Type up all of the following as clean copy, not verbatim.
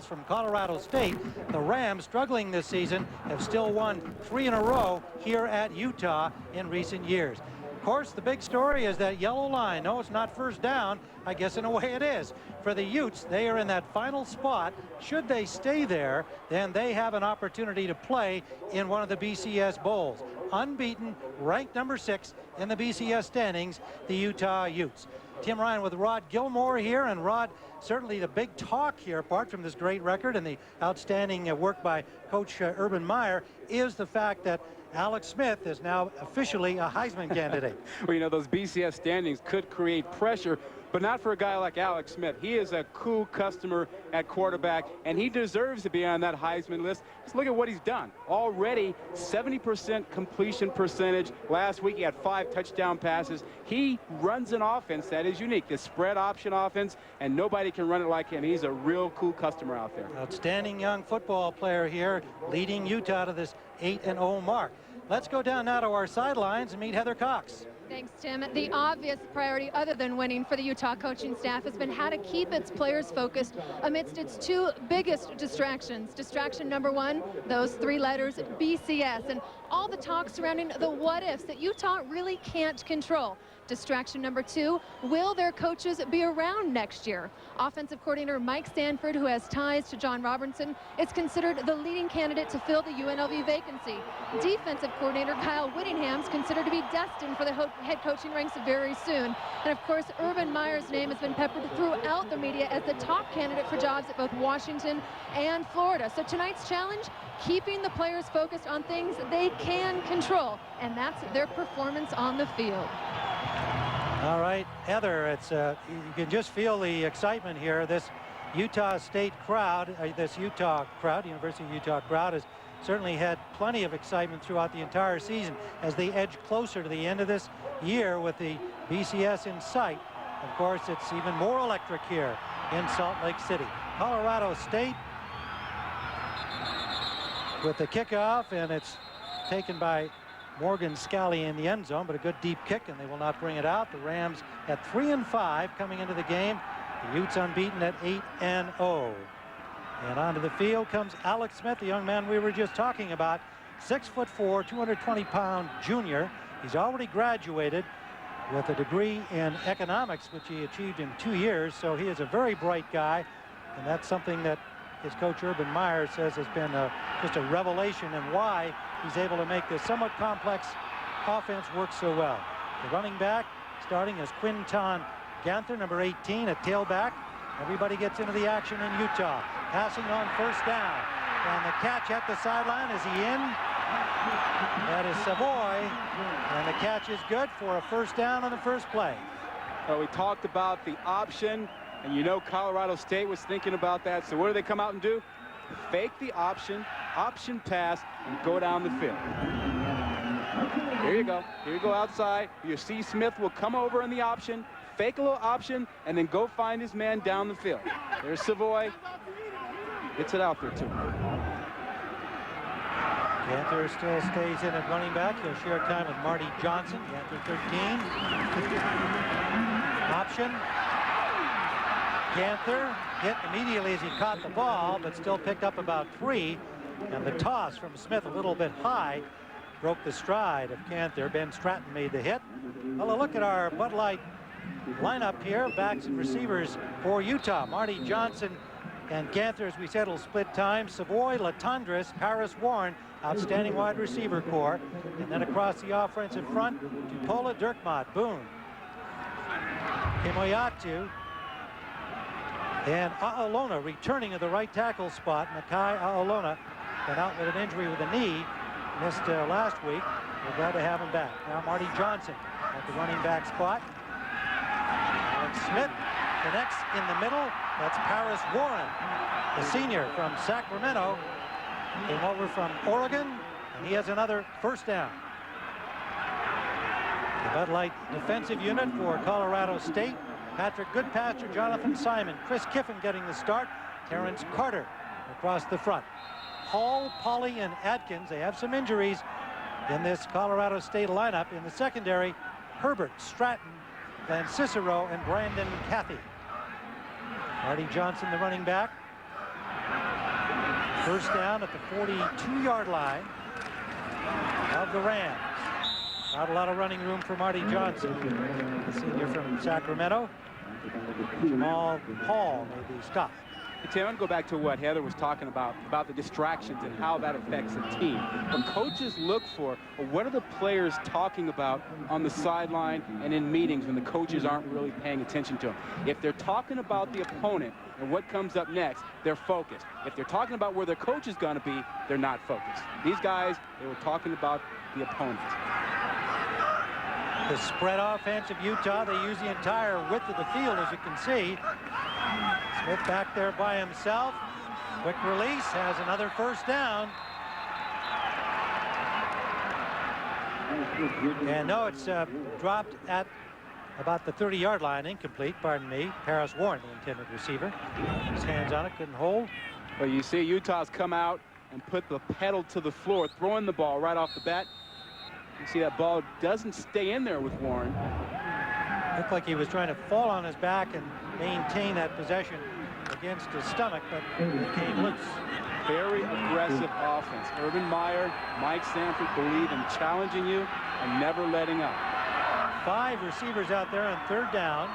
from Colorado State. The Rams, struggling this season, have still won 3 in a row here at Utah in recent years. Of course, the big story is that yellow line. No, it's not first down. I guess in a way it is. For the Utes, they are in that final spot. Should they stay there, then they have an opportunity to play in one of the BCS Bowls. Unbeaten, ranked number 6 in the BCS standings, the Utah Utes. Tim Ryan with Rod Gilmore here, and Rod, certainly the big talk here, apart from this great record and the outstanding work by Coach Urban Meyer, is the fact that Alex Smith is now officially a Heisman candidate. Well, you know, those BCS standings could create pressure, but not for a guy like Alex Smith. He is a cool customer at quarterback, and he deserves to be on that Heisman list. Just look at what he's done. Already 70% completion percentage. Last week he had 5 touchdown passes. He runs an offense that is unique, the spread option offense, and nobody can run it like him. He's a real cool customer out there. Outstanding young football player here, leading Utah to this 8-0 mark. Let's go down now to our sidelines and meet Heather Cox. Thanks, Tim. The obvious priority, other than winning for the Utah coaching staff, has been how to keep its players focused amidst its 2 biggest distractions. Distraction number 1, those 3 letters, BCS, and all the talk surrounding the what-ifs that Utah really can't control. Distraction number 2, will their coaches be around next year? Offensive coordinator Mike Stanford, who has ties to John Robertson, is considered the leading candidate to fill the UNLV vacancy. Defensive coordinator Kyle Whittingham is considered to be destined for the head coaching ranks very soon. And of course, Urban Meyer's name has been peppered throughout the media as the top candidate for jobs at both Washington and Florida. So tonight's challenge, keeping the players focused on things they can control, and that's their performance on the field. All right, Heather, it's you can just feel the excitement here. This Utah State crowd, this Utah crowd, University of Utah crowd, has certainly had plenty of excitement throughout the entire season as they edge closer to the end of this year with the BCS in sight. Of course, it's even more electric here in Salt Lake City. Colorado State with the kickoff, and it's taken by Morgan Scally in the end zone, but a good deep kick, and they will not bring it out. The Rams at 3-5 coming into the game. The Utes unbeaten at 8-0. And onto the field comes Alex Smith, the young man we were just talking about. 6'4", 220-pound junior. He's already graduated with a degree in economics, which he achieved in 2 years. So he is a very bright guy, and that's something that his coach Urban Meyer says has been just a revelation, and why he's able to make this somewhat complex offense work so well. The running back starting is Quinton Ganther, number 18, at tailback. Everybody gets into the action in Utah. Passing on first down. And the catch at the sideline. Is he in? That is Savoy. And the catch is good for a first down on the first play. Well, we talked about the option, and you know Colorado State was thinking about that. So what do they come out and do? Fake the option pass, and go down the field. Here you go. Here you go outside. You see Smith will come over in the option, fake a little option, and then go find his man down the field. There's Savoy. Gets it out there, too. Ganther still stays in at running back. He'll share time with Marty Johnson. Ganther 13. Option. Ganther hit immediately as he caught the ball, but still picked up about 3. And the toss from Smith a little bit high broke the stride of Ganther. Ben Stratton made the hit. Well, a look at our Bud Light lineup here. Backs and receivers for Utah. Marty Johnson and Ganther, as we said, will split time. Savoy, Latondras, Paris Warren, outstanding wide receiver core. And then across the offensive front, Tupola, Dirkmott, Boone, Kimoyatu, and A'olona returning to the right tackle spot. Makai A'olona been out with an injury with a knee. Missed last week. We're glad to have him back. Now Marty Johnson at the running back spot. Alex Smith connects in the middle. That's Paris Warren, the senior from Sacramento. Came over from Oregon, and he has another first down. The Bud Light defensive unit for Colorado State. Patrick Goodpaster, Jonathan Simon, Chris Kiffin getting the start. Terrence Carter across the front. Hall, Polly, and Atkins, they have some injuries in this Colorado State lineup. In the secondary, Herbert, Stratton, Van Cicero, and Brandon Cathy. Marty Johnson, the running back. First down at the 42-yard line of the Rams. Not a lot of running room for Marty Johnson, the senior from Sacramento. Jamal Hall may be stopped. Tim, I'm going to go back to what Heather was talking about the distractions and how that affects a team. What coaches look for, what are the players talking about on the sideline and in meetings when the coaches aren't really paying attention to them? If they're talking about the opponent and what comes up next, they're focused. If they're talking about where their coach is going to be, they're not focused. These guys, they were talking about the opponent. The spread offense of Utah, they use the entire width of the field, as you can see. Smith back there by himself. Quick release, has another first down. And no, it's dropped at about the 30-yard line, incomplete, pardon me. Paris Warren, the intended receiver. His hands on it, couldn't hold. Well, you see Utah's come out and put the pedal to the floor, throwing the ball right off the bat. You see that ball doesn't stay in there with Warren. Looked like he was trying to fall on his back and maintain that possession against his stomach, but it came loose. Very aggressive offense. Urban Meyer, Mike Sanford believe in challenging you and never letting up. 5 receivers out there on third down.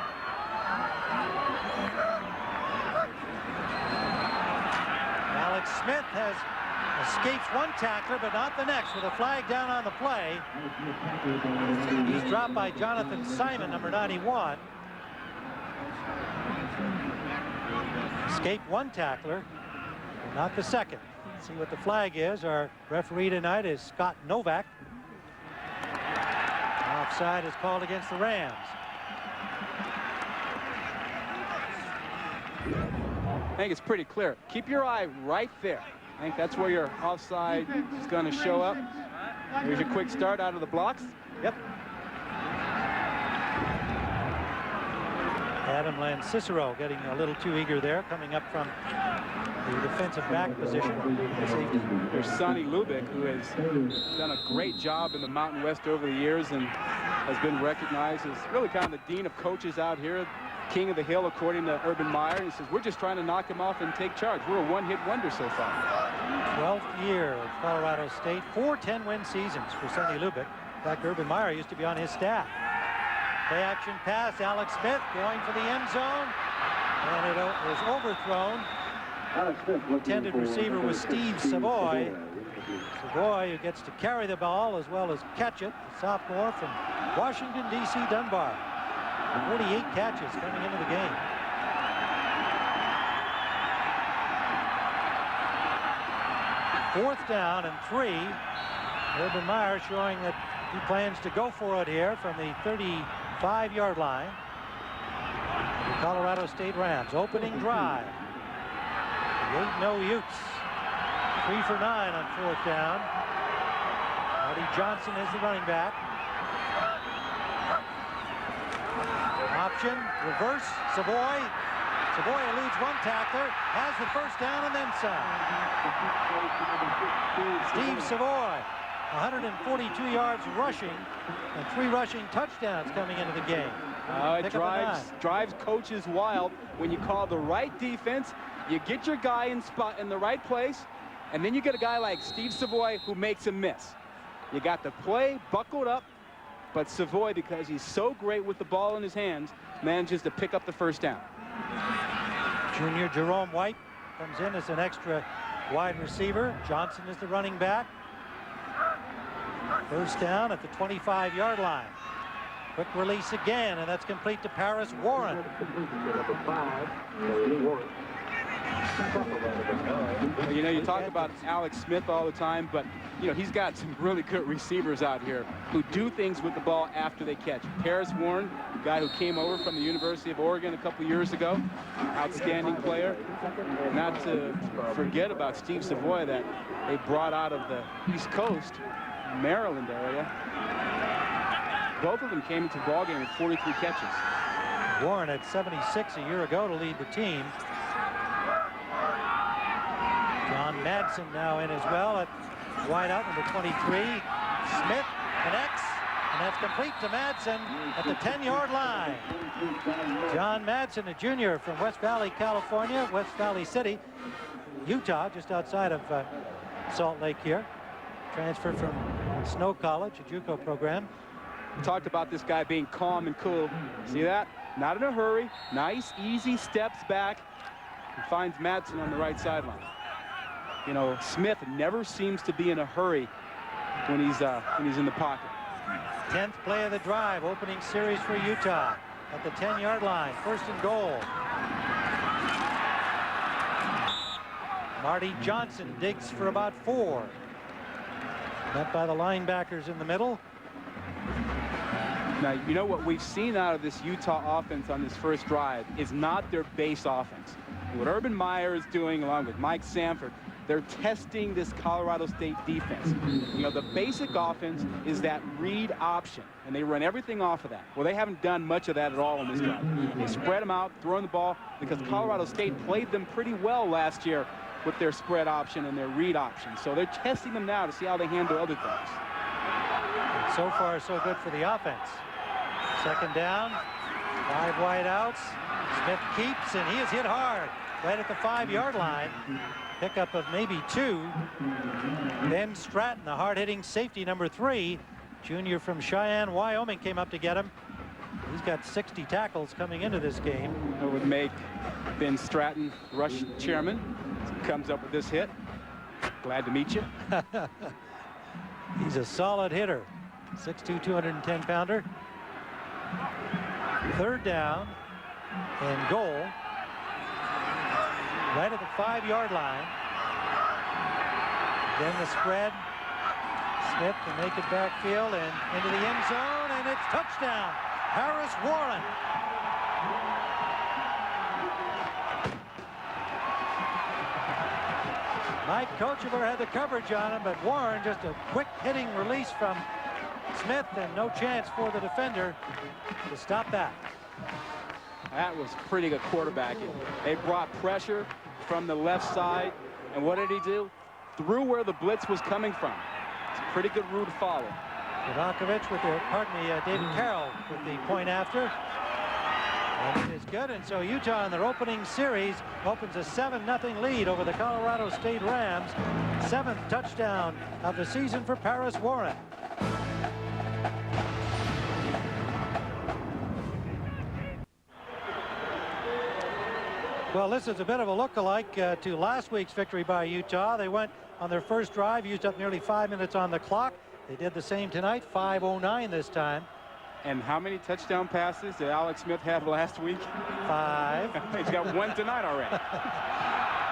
Alex Smith has escapes one tackler, but not the next, with a flag down on the play. He's dropped by Jonathan Simon, number 91. Escaped one tackler, but not the second. Let's see what the flag is. Our referee tonight is Scott Novak. Offside is called against the Rams. I think it's pretty clear. Keep your eye right there. I think that's where your offside is going to show up. Here's your quick start out of the blocks. Yep. Adam Lancicero getting a little too eager there, coming up from the defensive back position. There's Sonny Lubick, who has done a great job in the Mountain West over the years and has been recognized as really kind of the dean of coaches out here, king of the hill, according to Urban Meyer. He says, we're just trying to knock him off and take charge. We're a one-hit wonder so far. 12th year at Colorado State, 4 10-win seasons for Sonny Lubick. In fact, Urban Meyer used to be on his staff. Play action pass, Alex Smith going for the end zone, and it was overthrown. Intended receiver was Steve Savoy. Savoy, who gets to carry the ball as well as catch it, the sophomore from Washington, D.C. Dunbar. 48 catches coming into the game. Fourth down and 3. Urban Meyer showing that he plans to go for it here from the 35-yard line. The Colorado State Rams opening drive. 8-0 Utes. 3 for 9 on fourth down. Marty Johnson is the running back. Option, reverse, Savoy. Savoy eludes one tackler, has the first down and then some. Steve Savoy, 142 yards rushing and 3 rushing touchdowns coming into the game. It drives coaches wild when you call the right defense, you get your guy in the right place, and then you get a guy like Steve Savoy who makes a miss. You got the play buckled up, but Savoy, because he's so great with the ball in his hands, manages to pick up the first down. Junior Jerome White comes in as an extra wide receiver. Johnson is the running back. First down at the 25-yard line. Quick release again, and that's complete to Paris Warren. You know, you talk about Alex Smith all the time, but, you know, he's got some really good receivers out here who do things with the ball after they catch. Paris Warren, the guy who came over from the University of Oregon a couple years ago, outstanding player. Not to forget about Steve Savoy that they brought out of the East Coast, Maryland area. Both of them came into the ballgame with 43 catches. Warren had 76 a year ago to lead the team. John Madsen now in as well at wideout, number 23. Smith connects, and that's complete to Madsen at the 10-yard line. John Madsen, a junior from West Valley, California, West Valley City. Utah, just outside of Salt Lake here. Transfer from Snow College, a JUCO program. Talked about this guy being calm and cool. See that? Not in a hurry. Nice, easy steps back. And finds Madsen on the right sideline. You know, Smith never seems to be in a hurry when he's in the pocket. 10th play of the drive, opening series for Utah at the 10-yard line. First and goal. Marty Johnson digs for about 4. Met by the linebackers in the middle. Now, you know what we've seen out of this Utah offense on this first drive is not their base offense. What Urban Meyer is doing along with Mike Sanford, they're testing this Colorado State defense. You know, the basic offense is that read option, and they run everything off of that. Well, they haven't done much of that at all in this drive. They spread them out, throwing the ball, because Colorado State played them pretty well last year with their spread option and their read option. So they're testing them now to see how they handle other things. And so far, so good for the offense. Second down, 5 wide outs. Smith keeps, and he is hit hard right at the 5-yard line. Pickup of maybe 2. Ben Stratton, the hard-hitting safety, number 3, junior from Cheyenne, Wyoming, came up to get him. He's got 60 tackles coming into this game. It would make Ben Stratton rush chairman. Comes up with this hit. Glad to meet you. He's a solid hitter. 6'2", 210-pounder. Third down and goal. Right at the 5-yard line. Then the spread. Smith to make it backfield and into the end zone, and it's touchdown. Paris Warren. Mike Kochevar had the coverage on him, but Warren just a quick hitting release from Smith, and no chance for the defender to stop that. That was pretty good quarterbacking. They brought pressure from the left side, and what did he do? Threw where the blitz was coming from. It's a pretty good rule to follow. Ivakovich with the, David Carroll with the point after. And it is good, and so Utah in their opening series opens a 7-0 lead over the Colorado State Rams. 7th touchdown of the season for Paris Warren. Well, this is a bit of a look-alike to last week's victory by Utah. They went on their first drive, used up nearly 5 minutes on the clock. They did the same tonight, 5:09 this time. And how many touchdown passes did Alex Smith have last week? 5. He's got 1 tonight already.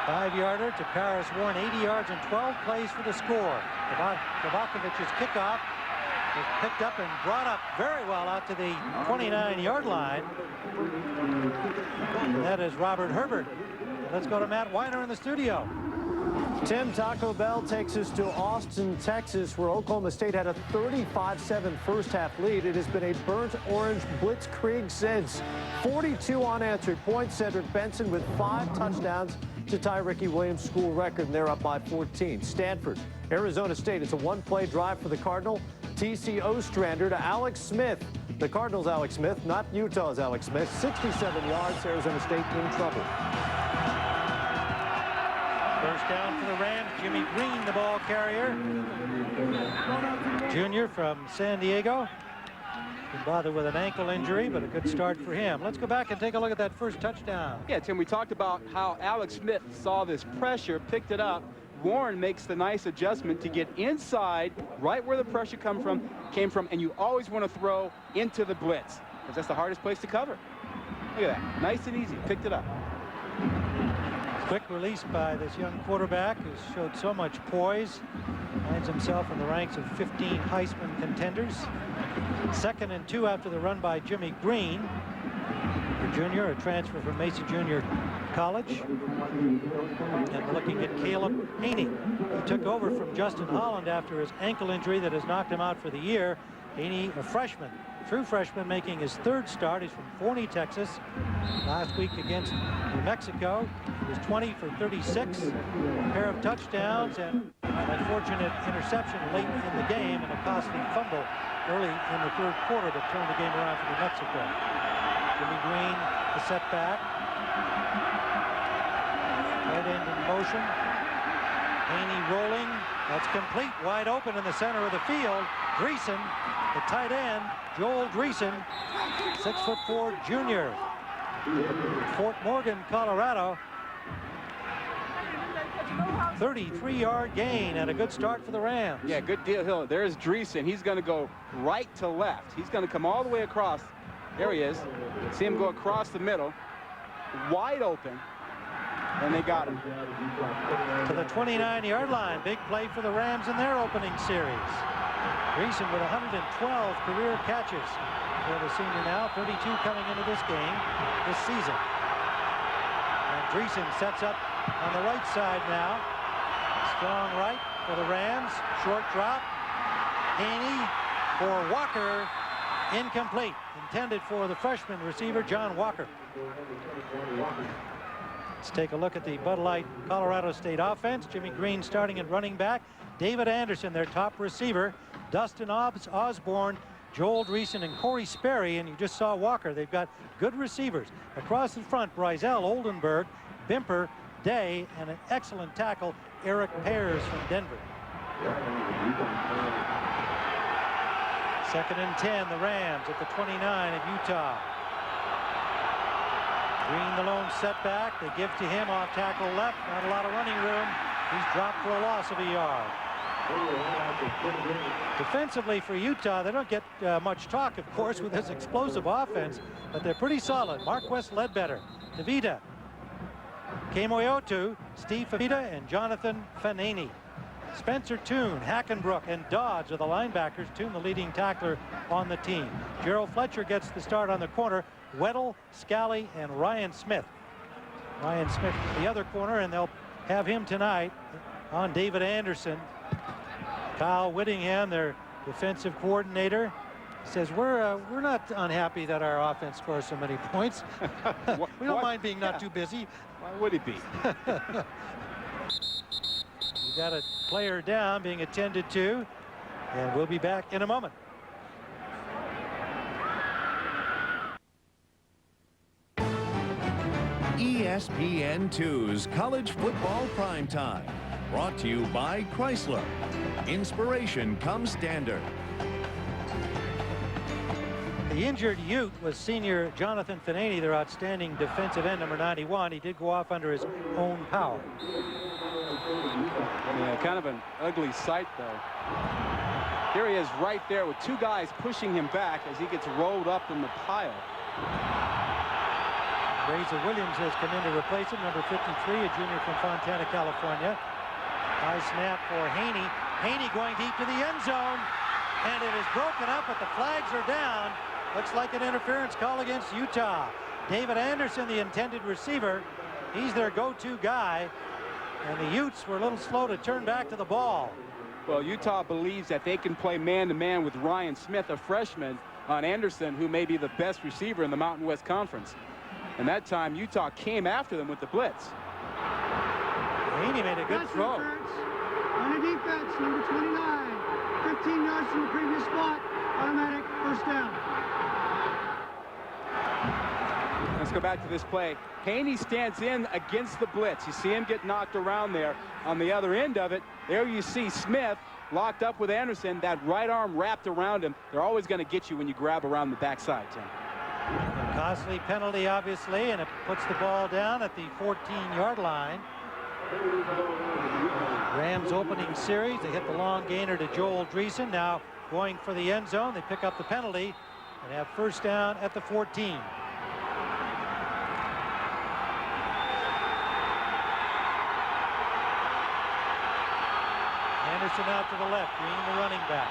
5-yarder to Paris Warren, 80 yards and 12 plays for the score. Kovakovic's kickoff was picked up and brought up very well out to the 29-yard line. And that is Robert Herbert. Let's go to Matt Weiner in the studio. Tim, Taco Bell takes us to Austin, Texas, where Oklahoma State had a 35-7 first-half lead. It has been a burnt orange blitzkrieg since. 42 unanswered points. Cedric Benson with 5 touchdowns to tie Ricky Williams' school record, and they're up by 14. Stanford, Arizona State. It's a 1-play drive for the Cardinal. TC Ostrander to Alex Smith. The Cardinals' Alex Smith, not Utah's Alex Smith. 67 yards. Arizona State in trouble. First down for the Rams. Jimmy Green, the ball carrier. Junior from San Diego. Been bothered with an ankle injury, but a good start for him. Let's go back and take a look at that first touchdown. Yeah, Tim, we talked about how Alex Smith saw this pressure, picked it up. Warren makes the nice adjustment to get inside, right where the pressure came from, and you always want to throw into the blitz, because that's the hardest place to cover. Look at that. Nice and easy. Picked it up. Quick release by this young quarterback who's showed so much poise. Finds himself in the ranks of 15 Heisman contenders. 2nd and 2 after the run by Jimmy Green, the junior, a transfer from Mesa Junior College. And we're looking at Caleb Haney. He took over from Justin Holland after his ankle injury that has knocked him out for the year. Haney, a freshman, true freshman, making his 3rd start. He's from Forney, Texas. Last week against New Mexico, he was 20 for 36, a pair of touchdowns, and an unfortunate interception late in the game and a costly fumble early in the 3rd quarter that turned the game around for New Mexico. Jimmy Green, the setback. Tight end in motion. Haney rolling. That's complete. Wide open in the center of the field. Dreesen, the tight end, Joel Dreesen, 6'4" junior. Fort Morgan, Colorado. 33-yard gain and a good start for the Rams. Yeah, good deal, Hill. There's Dreesen. He's going to go right to left. He's going to come all the way across. There he is. See him go across the middle. Wide open. And they got him. To the 29-yard line. Big play for the Rams in their opening series. Dreesen with 112 career catches. For the senior now, 32 coming into this game this season. And Dreesen sets up on the right side now. Strong right for the Rams. Short drop. Haney for Walker. Incomplete. Intended for the freshman receiver, John Walker. Let's take a look at the Bud Light Colorado State offense. Jimmy Green starting at running back. David Anderson, their top receiver. Dustin Osborne, Joel Dreesen, and Corey Sperry. And you just saw Walker. They've got good receivers. Across the front, Bryzell Oldenburg, Bimper, Day, and an excellent tackle, Eric Pears from Denver. 2nd and 10, the Rams at the 29 of Utah. Green the lone setback. They give to him off tackle left. Not a lot of running room. He's dropped for a loss of a yard. Defensively for Utah, they don't get much talk, of course, with this explosive offense, but they're pretty solid. Marquess Ledbetter, Tavita, Kemoyotu, Steve Favita, and Jonathan Fanini. Spencer Toon, Hackenbrook, and Dodds are the linebackers. Toon, the leading tackler on the team. Gerald Fletcher gets the start on the corner. Weddle, Scally, and Ryan Smith. Ryan Smith, the other corner, and they'll have him tonight on David Anderson. Kyle Whittingham, their defensive coordinator, says we're not unhappy that our offense scores so many points. We don't mind being not too busy. Why would he be? We got a player down being attended to, and we'll be back in a moment. ESPN2's College Football Primetime, brought to you by Chrysler. Inspiration comes standard. The injured Ute was senior Jonathan Fanini, their outstanding defensive end, number 91. He did go off under his own power. Yeah, kind of an ugly sight, though. Here he is right there with two guys pushing him back as he gets rolled up in the pile. Razor Williams has come in to replace him, number 53, a junior from Fontana, California. High snap for Haney. Haney going deep to the end zone, and it is broken up, but the flags are down. Looks like an interference call against Utah. David Anderson, the intended receiver, he's their go-to guy, and the Utes were a little slow to turn back to the ball. Well, Utah believes that they can play man-to-man with Ryan Smith, a freshman, on Anderson, who may be the best receiver in the Mountain West Conference. And that time, Utah came after them with the blitz. Haney made a good throw. On the defense, number 29, 15 yards from the previous spot, automatic first down. Let's go back to this play. Haney stands in against the blitz. You see him get knocked around there. On the other end of it, there you see Smith locked up with Anderson, that right arm wrapped around him. They're always going to get you when you grab around the backside, Tim. A costly penalty, obviously, and it puts the ball down at the 14-yard line. Rams opening series. They hit the long gainer to Joel Dreesen. Now going for the end zone. They pick up the penalty and have first down at the 14. Anderson out to the left, Green the running back.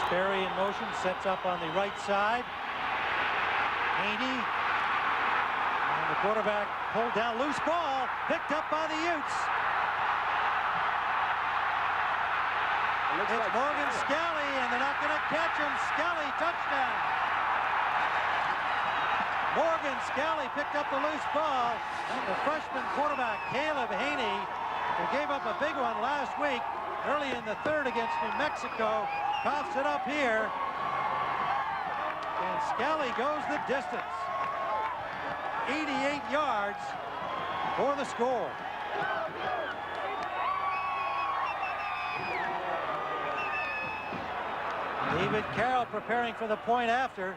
Sperry in motion, sets up on the right side. Haney, and the quarterback pulled down, loose ball, picked up by the Utes. It's like Morgan Scally, and they're not going to catch him. Scally, touchdown. Morgan Scally picked up the loose ball. The freshman quarterback, Caleb Haney, who gave up a big one last week, early in the third against New Mexico, coughs it up here. And Scally goes the distance. 88 yards for the score. David Carroll preparing for the point after.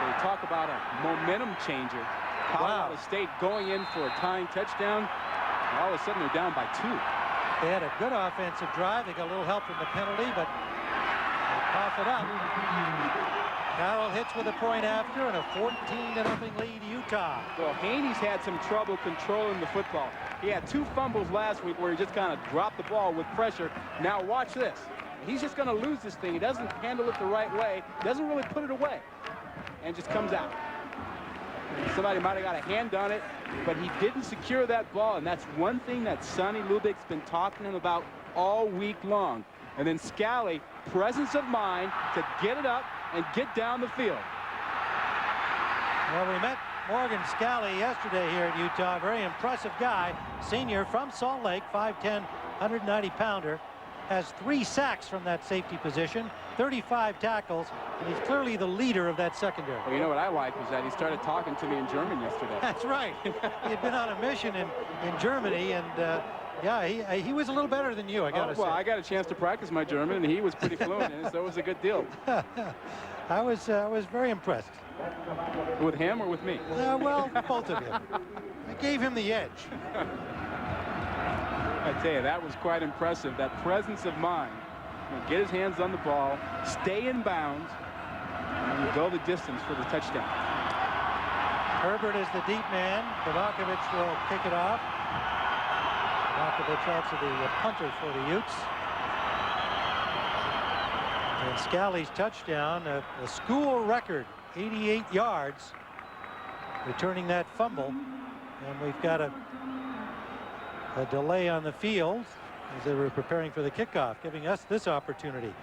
They talk about a momentum changer. Colorado State going in for a tying touchdown. And all of a sudden, they're down by 2. They had a good offensive drive. They got a little help from the penalty, but they cough it up. Carroll hits with a point after and a 14-0 lead Utah. Well, Haney's had some trouble controlling the football. He had 2 fumbles last week where he just kind of dropped the ball with pressure. Now watch this. He's just going to lose this thing. He doesn't handle it the right way. Doesn't really put it away. And just comes out. Somebody might have got a hand on it, but he didn't secure that ball. And that's one thing that Sonny Lubic's been talking to him about all week long. And then Scally, presence of mind to get it up and get down the field. Well, we met Morgan Scally yesterday here at Utah. Very impressive guy. Senior from Salt Lake, 5'10", 190-pounder. Has 3 sacks from that safety position, 35 tackles, and he's clearly the leader of that secondary. Well, you know what I like was that he started talking to me in German yesterday. That's right. He had been on a mission in Germany, and yeah, he was a little better than you, I gotta say. Well, I got a chance to practice my German, and he was pretty fluent in it, so it was a good deal. I was very impressed. With him or with me? Well, both of you. I gave him the edge. I tell you, that was quite impressive. That presence of mind. Get his hands on the ball, stay in bounds, and go the distance for the touchdown. Herbert is the deep man. Kovacevic will kick it off. Kovacevic also the punter for the Utes. And Scally's touchdown, a school record, 88 yards, returning that fumble. And we've got a delay on the field as they were preparing for the kickoff, giving us this opportunity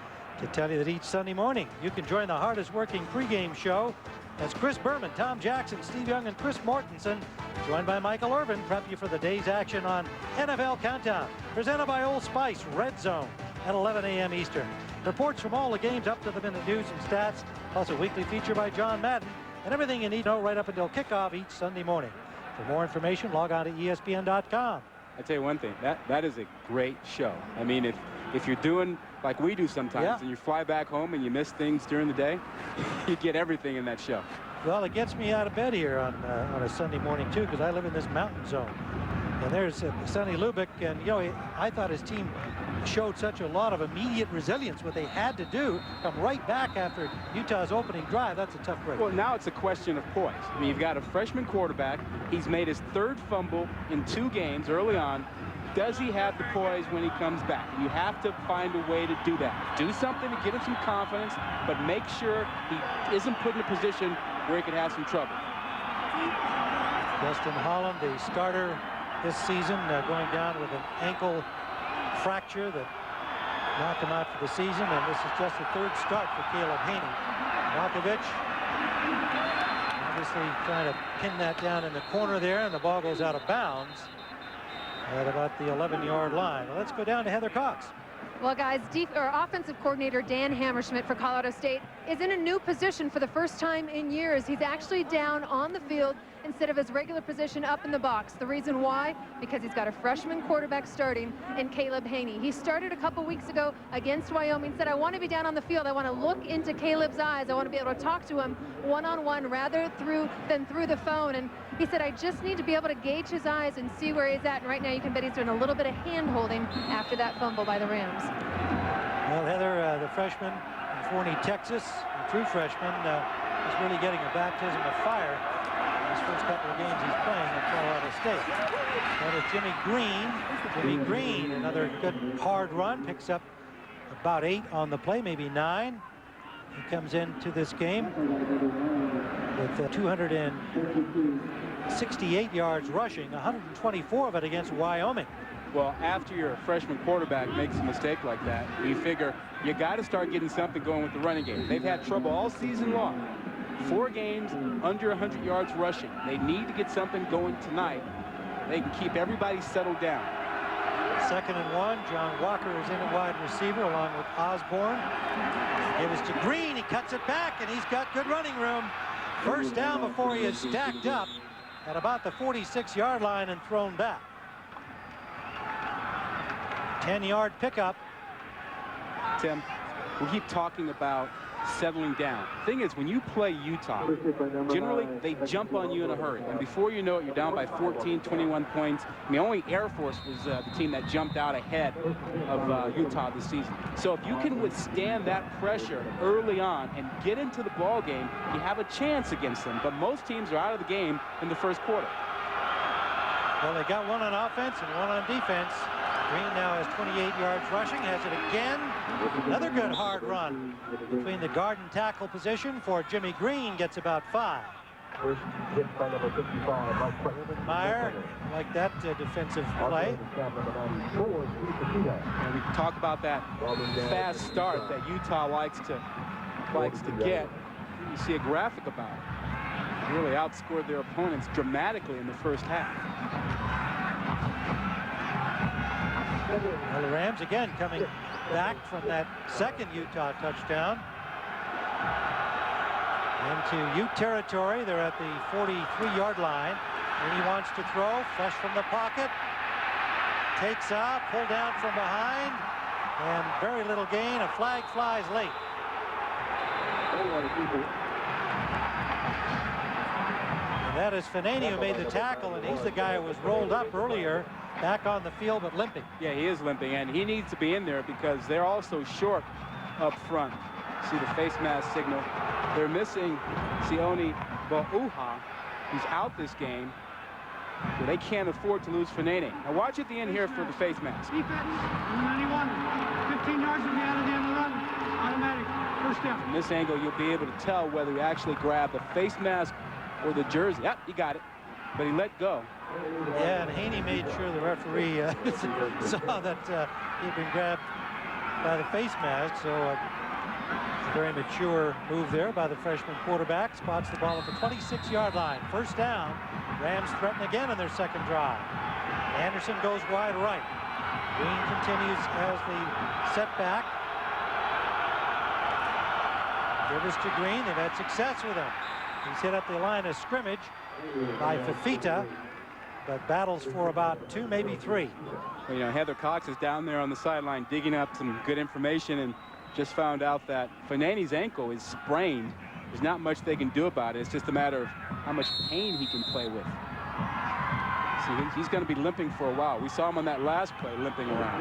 to tell you that each Sunday morning you can join the hardest working pregame show as Chris Berman, Tom Jackson, Steve Young, and Chris Mortensen, joined by Michael Irvin, prep you for the day's action on NFL Countdown, presented by Old Spice Red Zone at 11 a.m. Eastern. Reports from all the games, up-to-the-minute news and stats, plus a weekly feature by John Madden, and everything you need to know right up until kickoff each Sunday morning. For more information, log on to ESPN.com. I tell you one thing, that is a great show. I mean, if you're doing like we do sometimes, and you fly back home and you miss things during the day, you get everything in that show. Well, it gets me out of bed here on a Sunday morning too, because I live in this mountain zone. And there's Sonny Lubick, and you know, I thought his team showed such a lot of immediate resilience. What they had to do, come right back after Utah's opening drive. That's a tough break. Well, now it's a question of poise. I mean, you've got a freshman quarterback. He's made his 3rd fumble in 2 games early on. Does he have the poise when he comes back? You have to find a way to do that. Do something to give him some confidence, but make sure he isn't put in a position where he could have some trouble. Justin Holland, the starter this season, going down with an ankle fracture that knocked him out for the season, and this is just the 3rd start for Caleb Haney. Kovacevic obviously trying to pin that down in the corner there, and the ball goes out of bounds at about the 11-yard line. Well, let's go down to Heather Cox. Well, guys, offensive coordinator Dan Hammerschmidt for Colorado State is in a new position for the first time in years. He's actually down on the field instead of his regular position up in the box. The reason why? Because he's got a freshman quarterback starting in Caleb Haney. He started a couple weeks ago against Wyoming, said, I want to be down on the field. I want to look into Caleb's eyes. I want to be able to talk to him one-on-one rather than through the phone. And he said, I just need to be able to gauge his eyes and see where he's at. And right now you can bet he's doing a little bit of hand-holding after that fumble by the Rams. Well, Heather, the freshman from Forney, Texas, a true freshman, is really getting a baptism of fire in his first couple of games he's playing at Colorado State. That is Jimmy Green. Jimmy Green, another good hard run, picks up about 8 on the play, maybe 9. He comes into this game with 268 yards rushing, 124 of it against Wyoming. Well, after your freshman quarterback makes a mistake like that, you figure you got to start getting something going with the running game. They've had trouble all season long. 4 games under 100 yards rushing. They need to get something going tonight. They can keep everybody settled down. 2nd and 1. John Walker is in at wide receiver along with Osborne. Give us to Green. He cuts it back, and he's got good running room. First down before he is stacked up at about the 46-yard line and thrown back. 10-yard pickup. Tim, we keep talking about settling down. Thing is, when you play Utah, generally they jump on you in a hurry, and before you know it, you're down by 14, 21 points. I mean, only Air Force was the team that jumped out ahead of Utah this season. So if you can withstand that pressure early on and get into the ball game, you have a chance against them. But most teams are out of the game in the first quarter. Well, they got one on offense and one on defense. Green now has 28 yards rushing, has it again. Another good hard run between the guard and tackle position for Jimmy Green, gets about 5. Meyer, like that defensive play. And we talk about that fast start that Utah likes to get. You see a graphic about it. Really outscored their opponents dramatically in the first half. Well, the Rams again coming back from that second Utah touchdown into Ute territory. They're at the 43-yard line, and he wants to throw. Flush from the pocket, takes out, pulled down from behind, and very little gain. A flag flies late. And that is Fanani, who made the tackle, and he's the guy who was rolled up earlier, back on the field but limping. Yeah, he is limping, and he needs to be in there because they're also short up front. See the face mask signal. They're missing Sione Bauha, who's out this game. But they can't afford to lose Fanani. Now watch at the end here for the face mask. Defense, 91. 15 yards will be out of the end of the run. Automatic. First down. From this angle, you'll be able to tell whether he actually grabbed the face mask or the jersey. Yep, he got it, but he let go. Yeah, and Haney made sure the referee saw that he'd been grabbed by the face mask. So a very mature move there by the freshman quarterback. Spots the ball at the 26-yard line. First down. Rams threaten again on their second drive. Anderson goes wide right. Green continues as the setback. Rivers to Green. They've had success with him. He's hit up the line of scrimmage by Fafita, but battles for about 2, maybe 3. Well, you know, Heather Cox is down there on the sideline digging up some good information and just found out that Fanani's ankle is sprained. There's not much they can do about it. It's just a matter of how much pain he can play with. See, he's going to be limping for a while. We saw him on that last play limping around.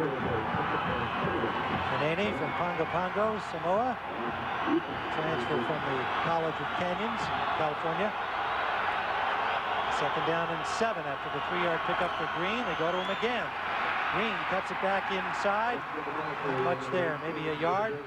Fanani from Pongo Pongo, Samoa. Transfer from the College of Canyons, California. Second down and 7 after the 3-yard pickup for Green. They go to him again. Green cuts it back inside. Not much there, maybe a yard.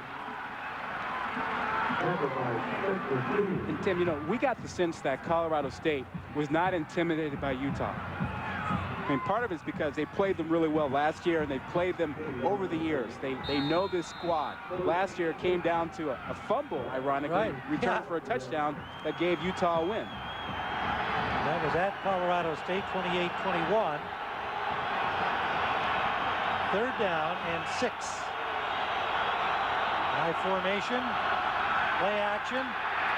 And Tim, you know, we got the sense that Colorado State was not intimidated by Utah. I mean, part of it's because they played them really well last year, and they played them over the years. They know this squad. Last year it came down to a fumble, ironically, returned for a touchdown that gave Utah a win. That was at Colorado State, 28-21. Third down and 6. High formation, play action.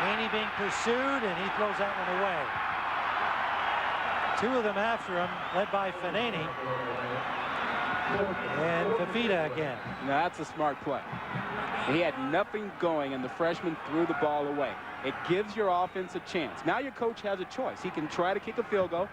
Haney being pursued, and he throws that one away. 2 of them after him, led by Fanani. And Fafita again. Now that's a smart play. He had nothing going, and the freshman threw the ball away. It gives your offense a chance. Now your coach has a choice. He can try to kick a field goal,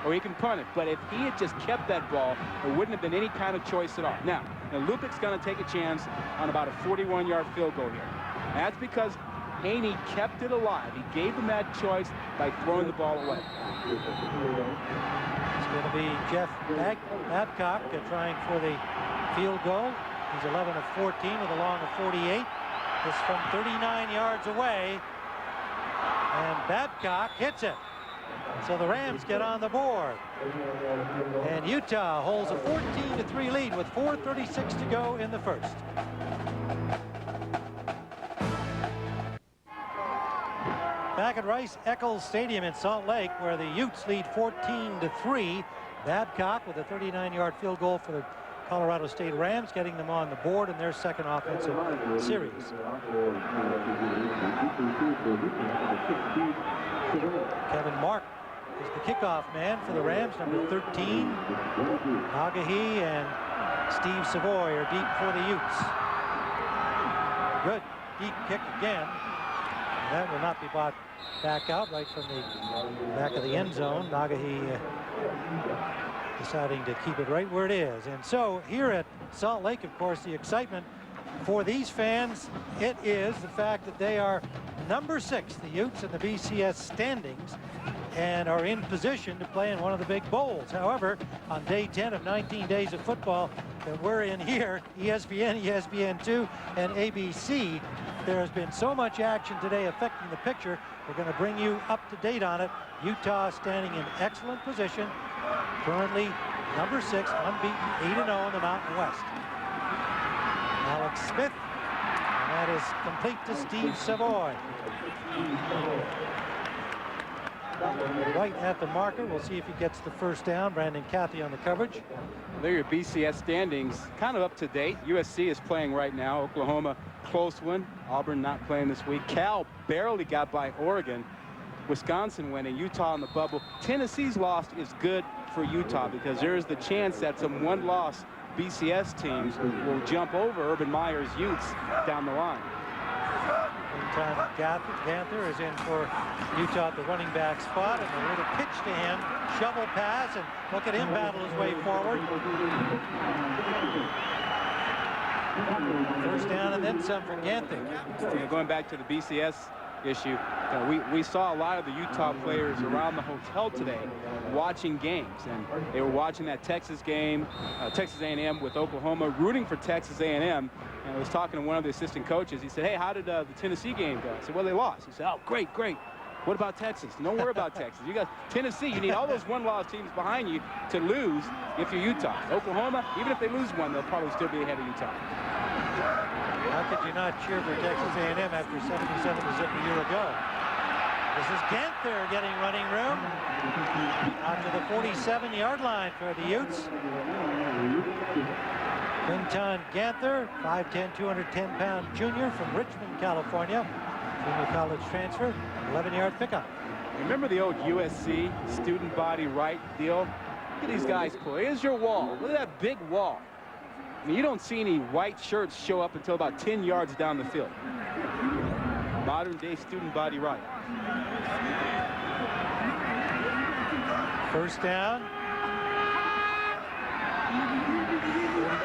or he can punt it. But if he had just kept that ball, there wouldn't have been any kind of choice at all. Now Lupic's going to take a chance on about a 41-yard field goal here. That's because Haney kept it alive. He gave him that choice by throwing the ball away. It's going to be Jeff Babcock trying for the field goal. He's 11 of 14 with a long of 48. This from 39 yards away. And Babcock hits it. So the Rams get on the board. And Utah holds a 14-3 lead with 4:36 to go in the first. Back at Rice-Eccles Stadium in Salt Lake, where the Utes lead 14-3. Babcock with a 39-yard field goal for the Colorado State Rams, getting them on the board in their second offensive series. Kevin Mark is the kickoff man for the Rams, number 13. Nagahi and Steve Savoy are deep for the Utes. Good deep kick again. And that will not be brought back out right from the back of the end zone. Nagahi deciding to keep it right where it is. And so here at Salt Lake, of course, the excitement for these fans, it is the fact that they are number 6, the Utes, in the BCS standings, and are in position to play in one of the big bowls. However, on day 10 of 19 days of football that we're in here, ESPN, ESPN2, and ABC, there has been so much action today affecting the picture. We're going to bring you up to date on it. Utah standing in excellent position, currently number 6, unbeaten, 8-0 in the Mountain West. Alex Smith, and that is complete to Steve Savoy. Right at the marker. We'll see if he gets the first down. Brandon Cathy on the coverage. There are your BCS standings, kind of up to date. USC is playing right now. Oklahoma, close one. Auburn not playing this week. Cal barely got by Oregon. Wisconsin winning. Utah on the bubble. Tennessee's loss is good for Utah because there is the chance that some one-loss BCS teams will jump over Urban Meyer's Utes down the line. Meantime, Ganther is in for Utah at the running back spot, and a little pitch to him, shovel pass, and look at him battle his way forward. First down and then some for Ganther. Going back to the BCS issue, we saw a lot of the Utah players around the hotel today watching games, and they were watching that Texas game, Texas A&M with Oklahoma, rooting for Texas A&M. And I was talking to one of the assistant coaches. He said, hey, how did the Tennessee game go? I said, well, they lost. He said, oh, great. What about Texas? Don't worry about Texas. You got Tennessee. You need all those one-loss teams behind you to lose if you're Utah. Oklahoma, even if they lose one, they'll probably still be ahead of Utah. How could you not cheer for Texas A&M after 77 to zip a year ago? This is Ganther getting running room. Out to the 47-yard line for the Utes. Quinton Ganther, 5'10", 210-pound junior from Richmond, California. Junior college transfer, 11-yard pickup. Remember the old USC student body right deal? Look at these guys play. Here's your wall. Look at that big wall. I mean, you don't see any white shirts show up until about 10 yards down the field. Modern-day student body right. First down.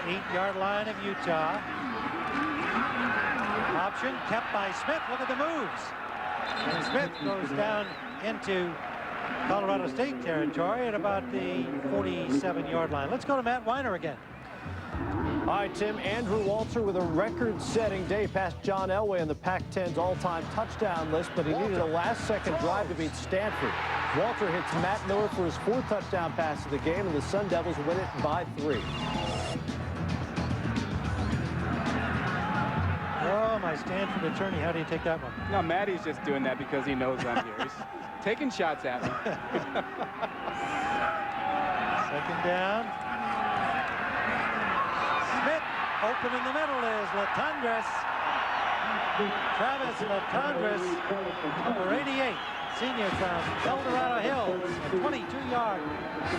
8-yard line of Utah. Option kept by Smith. Look at the moves. And Smith goes down into Colorado State territory at about the 47-yard line. Let's go to Matt Weiner again. All right, Tim, Andrew Walter with a record-setting day past John Elway on the Pac-10's all-time touchdown list, but he needed a last-second drive to beat Stanford. Walter hits Matt Miller for his 4th touchdown pass of the game, and the Sun Devils win it by 3. Oh, my Stanford attorney, how do you take that one? No, Matty's just doing that because he knows I'm here. He's taking shots at me. Second down. Smith, open in the middle is Latondres. Travis Latondres, number 88, senior from El Dorado Hills, a 22-yard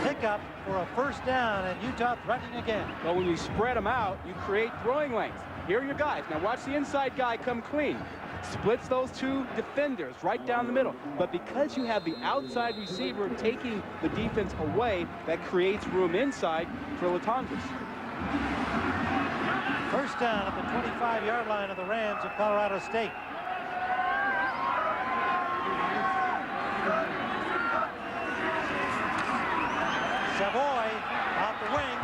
pickup for a first down, and Utah threatening again. Well, when you spread them out, you create throwing lanes. Here are your guys. Now watch the inside guy come clean. Splits those two defenders right down the middle. But because you have the outside receiver taking the defense away, that creates room inside for Latondres. First down at the 25-yard line of the Rams of Colorado State. Savoy out the wing,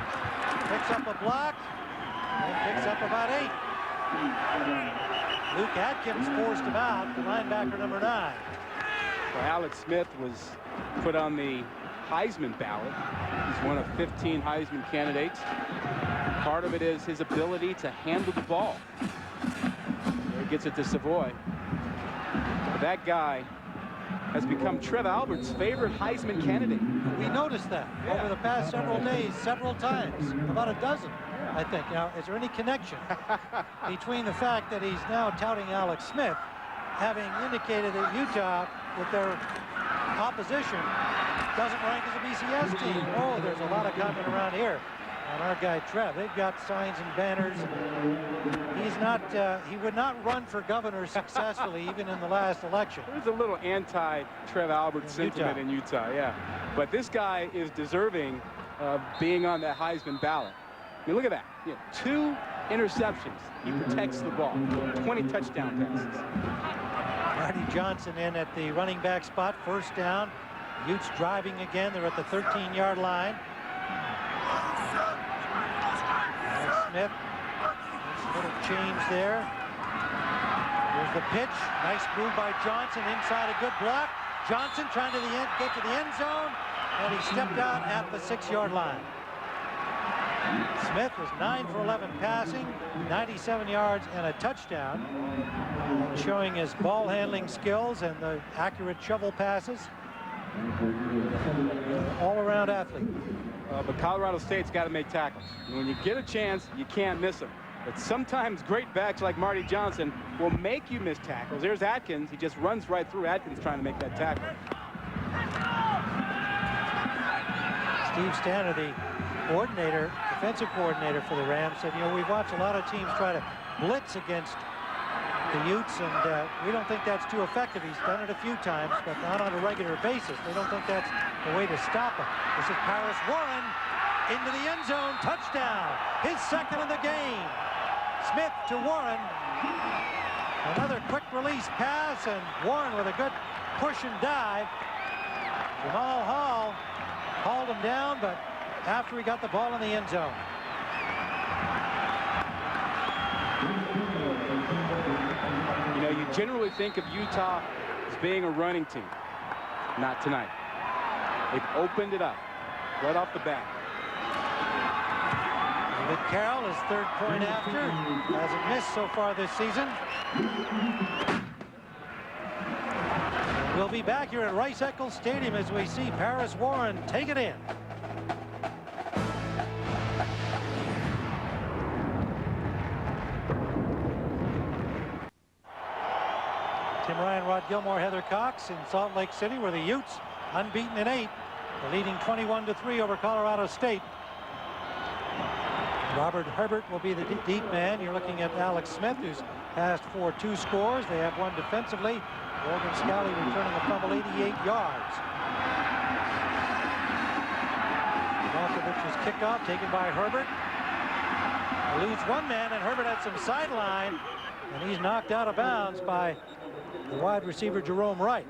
picks up a block, and picks up about 8. Luke Atkins forced him out, the linebacker number 9. Well, Alex Smith was put on the Heisman ballot. He's one of 15 Heisman candidates. Part of it is his ability to handle the ball. There he gets it to Savoy. But that guy has become Trev Albert's favorite Heisman candidate. We noticed that over the past several days, several times, about a dozen, I think. Now, is there any connection between the fact that he's now touting Alex Smith, having indicated that Utah, with their opposition doesn't rank as a BCS team. Oh, there's a lot of comment around here on our guy Trev. They've got signs and banners. He's not, he would not run for governor successfully even in the last election. There's a little anti-Trev Albert sentiment in Utah, yeah. But this guy is deserving of being on that Heisman ballot. I mean, look at that. 2 interceptions. He protects the ball. 20 touchdown passes. Marty Johnson in at the running back spot. First down. Utes driving again. They're at the 13-yard line. Smith. Nice little change there. Here's the pitch. Nice move by Johnson inside a good block. Johnson trying to get to the end zone, and he stepped out at the 6-yard line. Smith was 9 for 11 passing, 97 yards and a touchdown, showing his ball handling skills and the accurate shovel passes. All-around athlete. But Colorado State's got to make tackles. And when you get a chance, you can't miss them. But sometimes great backs like Marty Johnson will make you miss tackles. There's Atkins. He just runs right through Atkins trying to make that tackle. Steve Stanner, the coordinator, defensive coordinator for the Rams, said, we've watched a lot of teams try to blitz against the Utes, and we don't think that's too effective. He's done it a few times, but not on a regular basis. They don't think that's the way to stop him. This is Paris Warren into the end zone. Touchdown. His second of the game. Smith to Warren. Another quick release pass, and Warren with a good push and dive. Jamal Hall hauled him down, but after he got the ball in the end zone. You generally think of Utah as being a running team. Not tonight. They've opened it up right off the bat. David Carroll, his third point after, hasn't missed so far this season. We'll be back here at Rice-Eccles Stadium as we see Paris Warren take it in. Tim Ryan, Rod Gilmore, Heather Cox in Salt Lake City, where the Utes, unbeaten in 8, are leading 21-3 over Colorado State. Robert Herbert will be the deep man. You're looking at Alex Smith, who's passed for 2 scores. They have one defensively. Morgan Scally returning a fumble, 88 yards. Malkovich's kickoff taken by Herbert. Eludes one man, and Herbert had some sideline, and he's knocked out of bounds by the wide receiver Jerome Wright.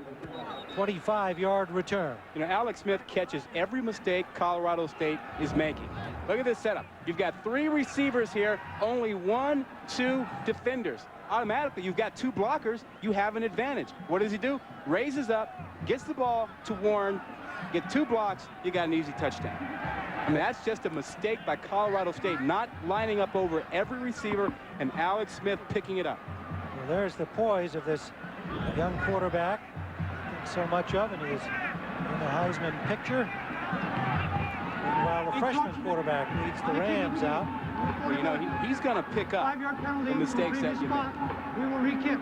25-yard return. Alex Smith catches every mistake Colorado State is making. Look at this setup. You've got 3 receivers here, only 1, 2 defenders. Automatically, you've got 2 blockers. You have an advantage. What does he do? Raises up, gets the ball to Warren, get 2 blocks, you got an easy touchdown. I mean, that's just a mistake by Colorado State, not lining up over every receiver, and Alex Smith picking it up. Well, there's the poise of this young quarterback. So much of, and he is in the Heisman picture. While the freshman quarterback leads the Rams out. Well, he's going to pick up the mistakes that you make. We will re-kick.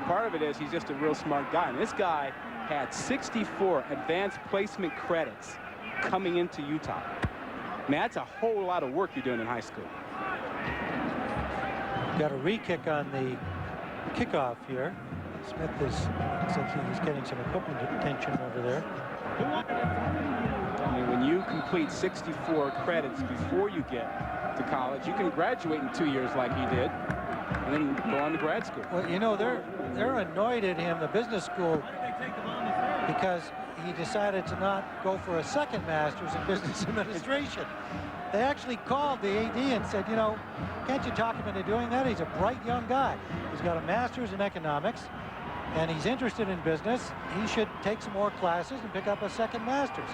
Part of it is he's just a real smart guy. And this guy had 64 advanced placement credits coming into Utah. I mean, that's a whole lot of work you're doing in high school. Got a re-kick on the kickoff here. Smith looks like he's getting some equipment attention over there. I mean, when you complete 64 credits before you get to college, you can graduate in 2 years like he did, and then go on to grad school. Well, they're annoyed at him, the business school, because he decided to not go for a second master's in business administration. They actually called the AD and said, can't you talk him into doing that? He's a bright young guy. He's got a master's in economics, and he's interested in business. He should take some more classes and pick up a second master's.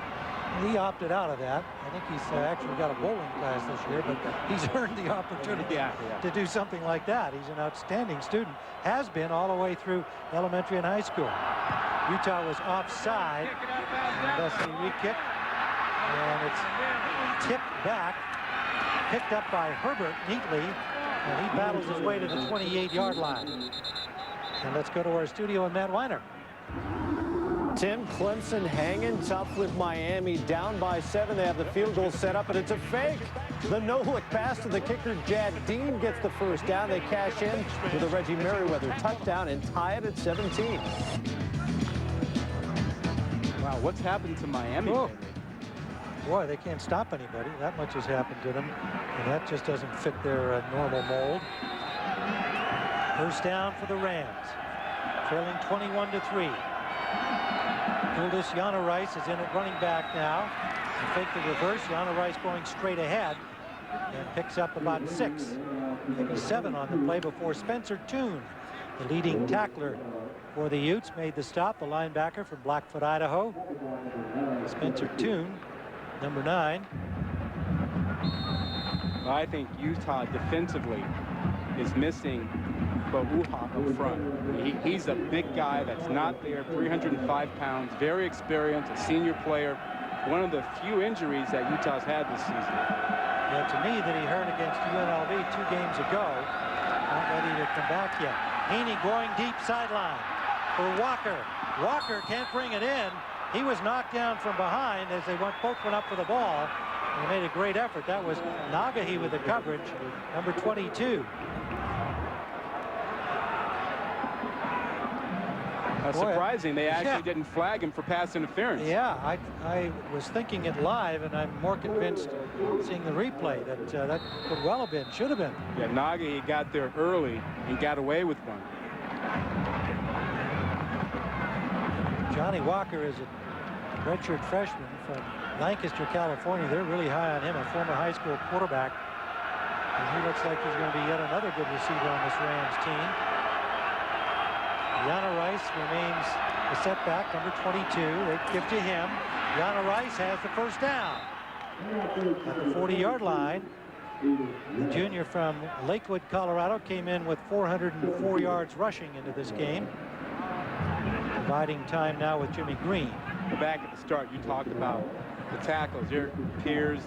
He opted out of that. I think he's actually got a bowling class this year, but he's earned the opportunity to do something like that. He's an outstanding student, has been all the way through elementary and high school. Utah was offside, and thus the re-kick, and it's tipped back, picked up by Herbert neatly, and he battles his way to the 28-yard line. And let's go to our studio and Matt Weiner. Tim, Clemson hanging tough with Miami, down by 7. They have the field goal set up, and it's a fake. The no-look pass to the kicker, Jad Dean, gets the first down. They cash in with a Reggie Merriweather touchdown and tie it at 17. Wow, what's happened to Miami? Oh. Boy, they can't stop anybody. That much has happened to them, and that just doesn't fit their normal mold. First down for the Rams, trailing 21-3. Oldest Yana Rice is in at running back now. To fake the reverse, Yana Rice going straight ahead and picks up about 6, maybe 7 on the play before Spencer Toon, the leading tackler for the Utes, made the stop. The linebacker from Blackfoot, Idaho. Spencer Toon, number 9. I think Utah defensively is missing Bauha up front. He's a big guy that's not there, 305 pounds, very experienced, a senior player. One of the few injuries that Utah's had this season. Yeah, to me that he hurt against UNLV 2 games ago. Not ready to come back yet. Haney going deep sideline for Walker. Walker can't bring it in. He was knocked down from behind as they both went up for the ball. They made a great effort. That was Nagahi with the coverage, number 22. Surprising they actually didn't flag him for pass interference. Yeah, I was thinking it live, and I'm more convinced seeing the replay that that could well have been, should have been. Yeah, Nagahi got there early and got away with one. Johnny Walker is a redshirt freshman from Lancaster, California. They're really high on him, a former high school quarterback. And he looks like he's going to be yet another good receiver on this Rams team. Yana Rice remains the setback, number 22. They give to him. Yana Rice has the first down at the 40-yard line. The junior from Lakewood, Colorado, came in with 404 yards rushing into this game, dividing time now with Jimmy Green. Back at the start, you talked about the tackles, Eric Pears,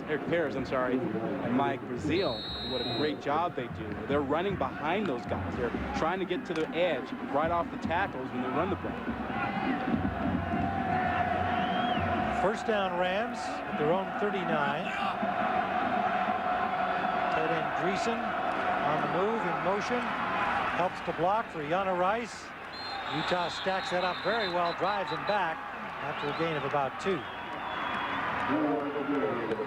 and Mike Brazil. What a great job they do. They're running behind those guys. They're trying to get to the edge right off the tackles when they run the ball. First down Rams at their own 39. Tight end Dreesen on the move, in motion. Helps to block for Yana Rice. Utah stacks that up very well, drives him back after a gain of about 2.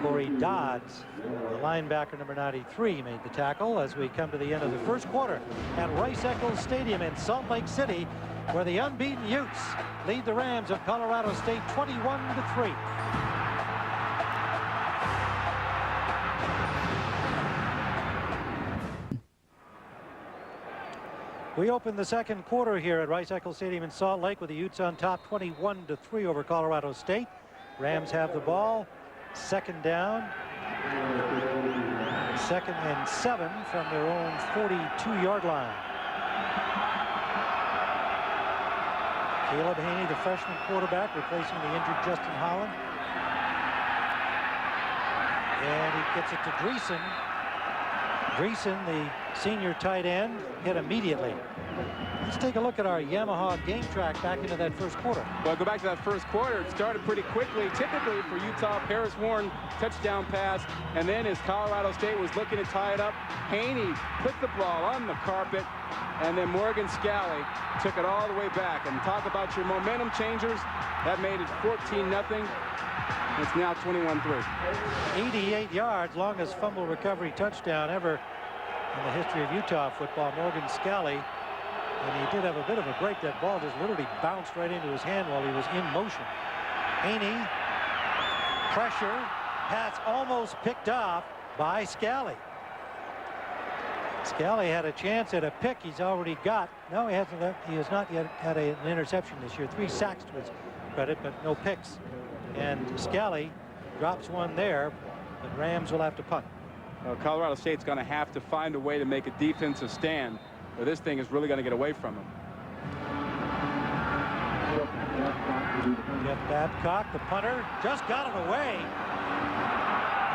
Corey Dodds, the linebacker, number 93, made the tackle as we come to the end of the first quarter at Rice-Eccles Stadium in Salt Lake City, where the unbeaten Utes lead the Rams of Colorado State 21-3. We open the second quarter here at Rice-Eccles Stadium in Salt Lake with the Utes on top 21-3 over Colorado State. Rams have the ball. Second down. 2nd and 7 from their own 42-yard line. Caleb Haney, the freshman quarterback, replacing the injured Justin Holland. And he gets it to Dreesen. Dreesen, the senior tight end, hit immediately. Let's take a look at our Yamaha game track back into that first quarter. Well, go back to that first quarter. It started pretty quickly. Typically for Utah, Paris Warren touchdown pass, and then as Colorado State was looking to tie it up, Haney put the ball on the carpet, and then Morgan Scally took it all the way back. And talk about your momentum changers. That made it 14-0. It's now 21-3. 88 yards, longest fumble recovery touchdown ever in the history of Utah football. Morgan Scally. And he did have a bit of a break. That ball just literally bounced right into his hand while he was in motion. Haney, pressure, pass almost picked off by Scally. Scally had a chance at a pick. He's already got. No, he hasn't. He has not yet had an interception this year. 3 sacks to his credit, but no picks. And Scally drops one there, but Rams will have to punt. Well, Colorado State's going to have to find a way to make a defensive stand, or this thing is really going to get away from him. Jeff Babcock, the punter, just got it away.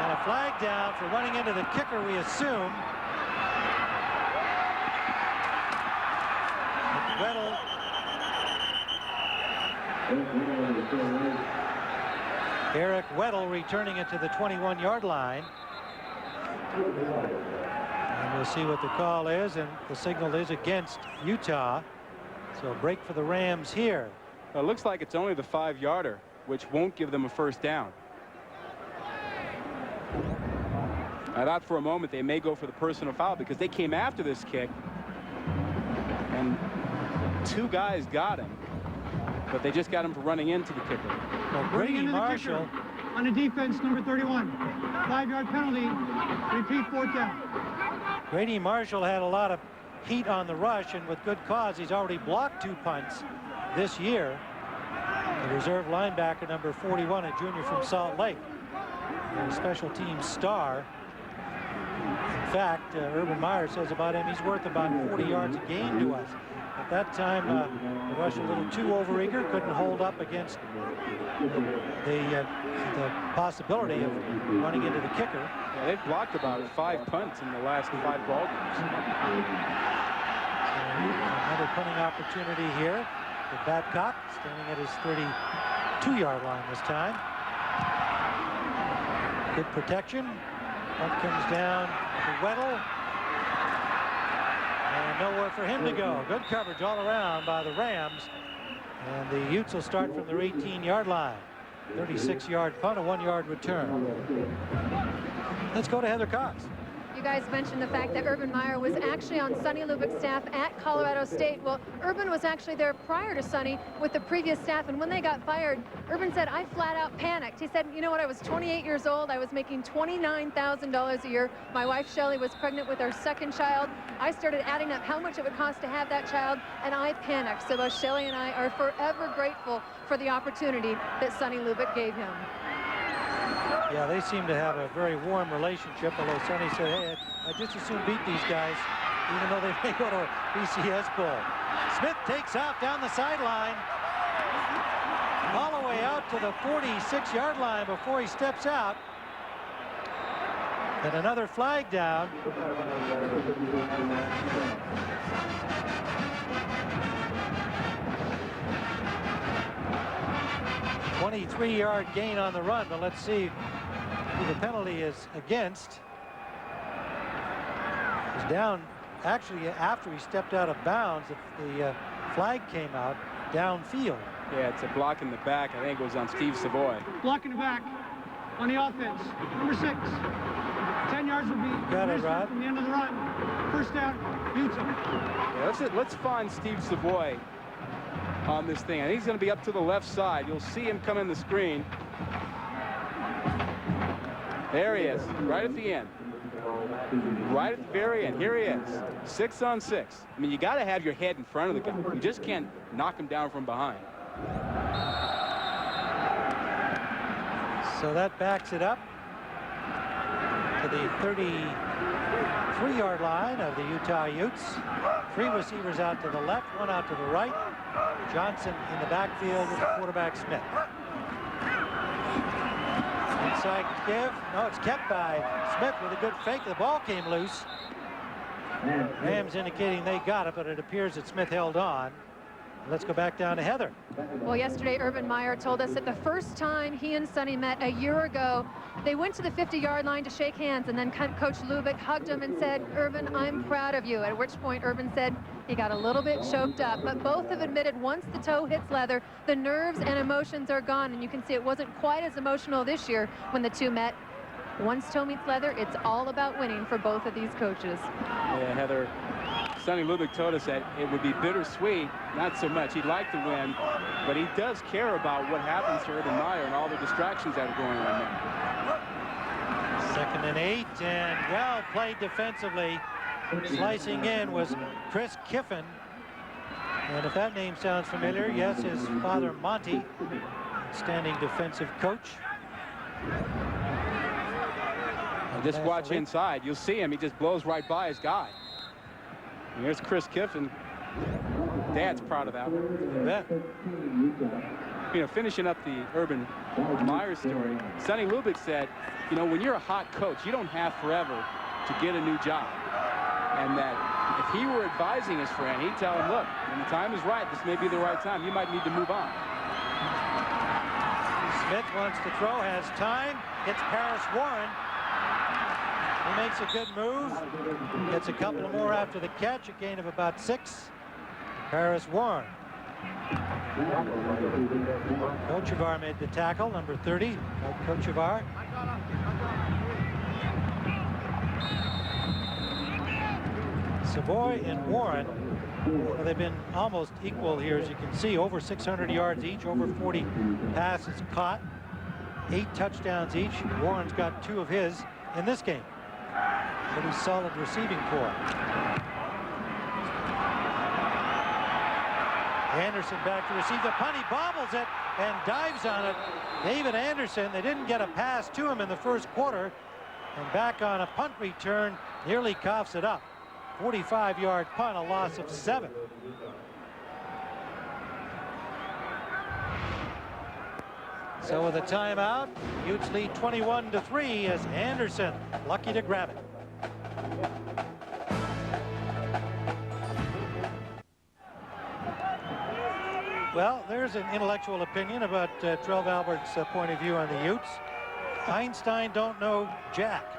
And a flag down for running into the kicker, we assume. Weddle Eric Weddle returning it to the 21-yard line. And we'll see what the call is, and the signal is against Utah. So a break for the Rams here. Well, it looks like it's only the 5-yarder, which won't give them a first down. I thought for a moment they may go for the personal foul because they came after this kick and 2 guys got him, but they just got him for running into the kicker. Well, Grady Marshall on the defense, number 31, 5-yard penalty. Repeat, 4th down. Grady Marshall had a lot of heat on the rush, and with good cause. He's already blocked 2 punts this year. The reserve linebacker, number 41, a junior from Salt Lake, a special teams star. In fact, Urban Meyer says about him, he's worth about 40 yards a game to us. At that time, the rush a little too overeager, couldn't hold up against the possibility of running into the kicker. Yeah, they've blocked about 5 punts in the last 5 ball games. Another punting opportunity here with Babcock standing at his 32-yard line this time. Good protection. Punt comes down to Weddle. And nowhere for him to go. Good coverage all around by the Rams. And the Utes will start from their 18-yard line. 36-yard punt, a 1-yard return. Let's go to Heather Cox. You guys mentioned the fact that Urban Meyer was actually on Sonny Lubbock's staff at Colorado State. Well, Urban was actually there prior to Sonny with the previous staff, and when they got fired, Urban said, I flat out panicked. He said, you know what, I was 28 years old. I was making $29,000 a year. My wife, Shelley, was pregnant with our 2nd child. I started adding up how much it would cost to have that child, and I panicked. So both Shelley and I are forever grateful for the opportunity that Sonny Lubbock gave him. Yeah, they seem to have a very warm relationship, although Sonny said, hey, I just as soon beat these guys, even though they may go to a BCS Bowl. Smith takes off down the sideline, all the way out to the 46-yard line before he steps out. And another flag down. $23-yard gain on the run, but let's see who the penalty is against. He's down actually after he stepped out of bounds. The flag came out downfield. Yeah, it's a block in the back. I think it was on Steve Savoy. Block in the back on the offense, number 6. 10 yards will be got it, Rod. From the end of the run. First down, Utah. Yeah, let's find Steve Savoy on this thing. I think he's going to be up to the left side. You'll see him come in the screen. There he is, right at the end. Right at the very end. Here he is. 6 on 6. I mean, you got to have your head in front of the guy. You just can't knock him down from behind. So that backs it up to the 33-yard line of the Utah Utes. 3 receivers out to the left, 1 out to the right. Johnson in the backfield with the quarterback Smith. Inside give. No, it's kept by Smith with a good fake. The ball came loose. Rams indicating they got it, but it appears that Smith held on. Let's go back down to Heather. Well, yesterday, Urban Meyer told us that the first time he and Sonny met a year ago, they went to the 50-yard line to shake hands, and then Coach Lubbock hugged him and said, Urban, I'm proud of you. At which point, Urban said he got a little bit choked up. But both have admitted once the toe hits leather, the nerves and emotions are gone. And you can see it wasn't quite as emotional this year when the two met. Once toe meets leather, it's all about winning for both of these coaches. Yeah, Heather, Sonny Lubbock told us that it would be bittersweet, not so much. He'd like to win, but he does care about what happens to Urban Meyer and all the distractions that are going on there. 2nd and 8, and well played defensively. Slicing in was Chris Kiffin. And if that name sounds familiar, yes, his father Monty, outstanding defensive coach. Just watch inside. You'll see him. He just blows right by his guy. And here's Chris Kiffin. Dad's proud of that one. You bet. You know, finishing up the Urban Meyer story, Sonny Lubbock said, you know, when you're a hot coach, you don't have forever to get a new job. And that if he were advising his friend, he'd tell him, look, when the time is right, this may be the right time. You might need to move on. Smith wants to throw, has time, hits Paris Warren. He makes a good move, gets a couple more after the catch, a gain of about 6. Paris Warren. Kochevar made the tackle, number 30, Kochevar. Savoy and Warren, well, they've been almost equal here, as you can see, over 600 yards each, over 40 passes caught, 8 touchdowns each. Warren's got 2 of his in this game. Pretty solid receiving corps. Anderson back to receive the punt. He bobbles it and dives on it. David Anderson, they didn't get a pass to him in the first quarter, and back on a punt return, nearly coughs it up. 45-yard punt, a loss of 7. So with a timeout, Utes lead 21-3 as Anderson lucky to grab it. Well, there's an intellectual opinion about Trev Albert's point of view on the Utes. Einstein don't know Jack.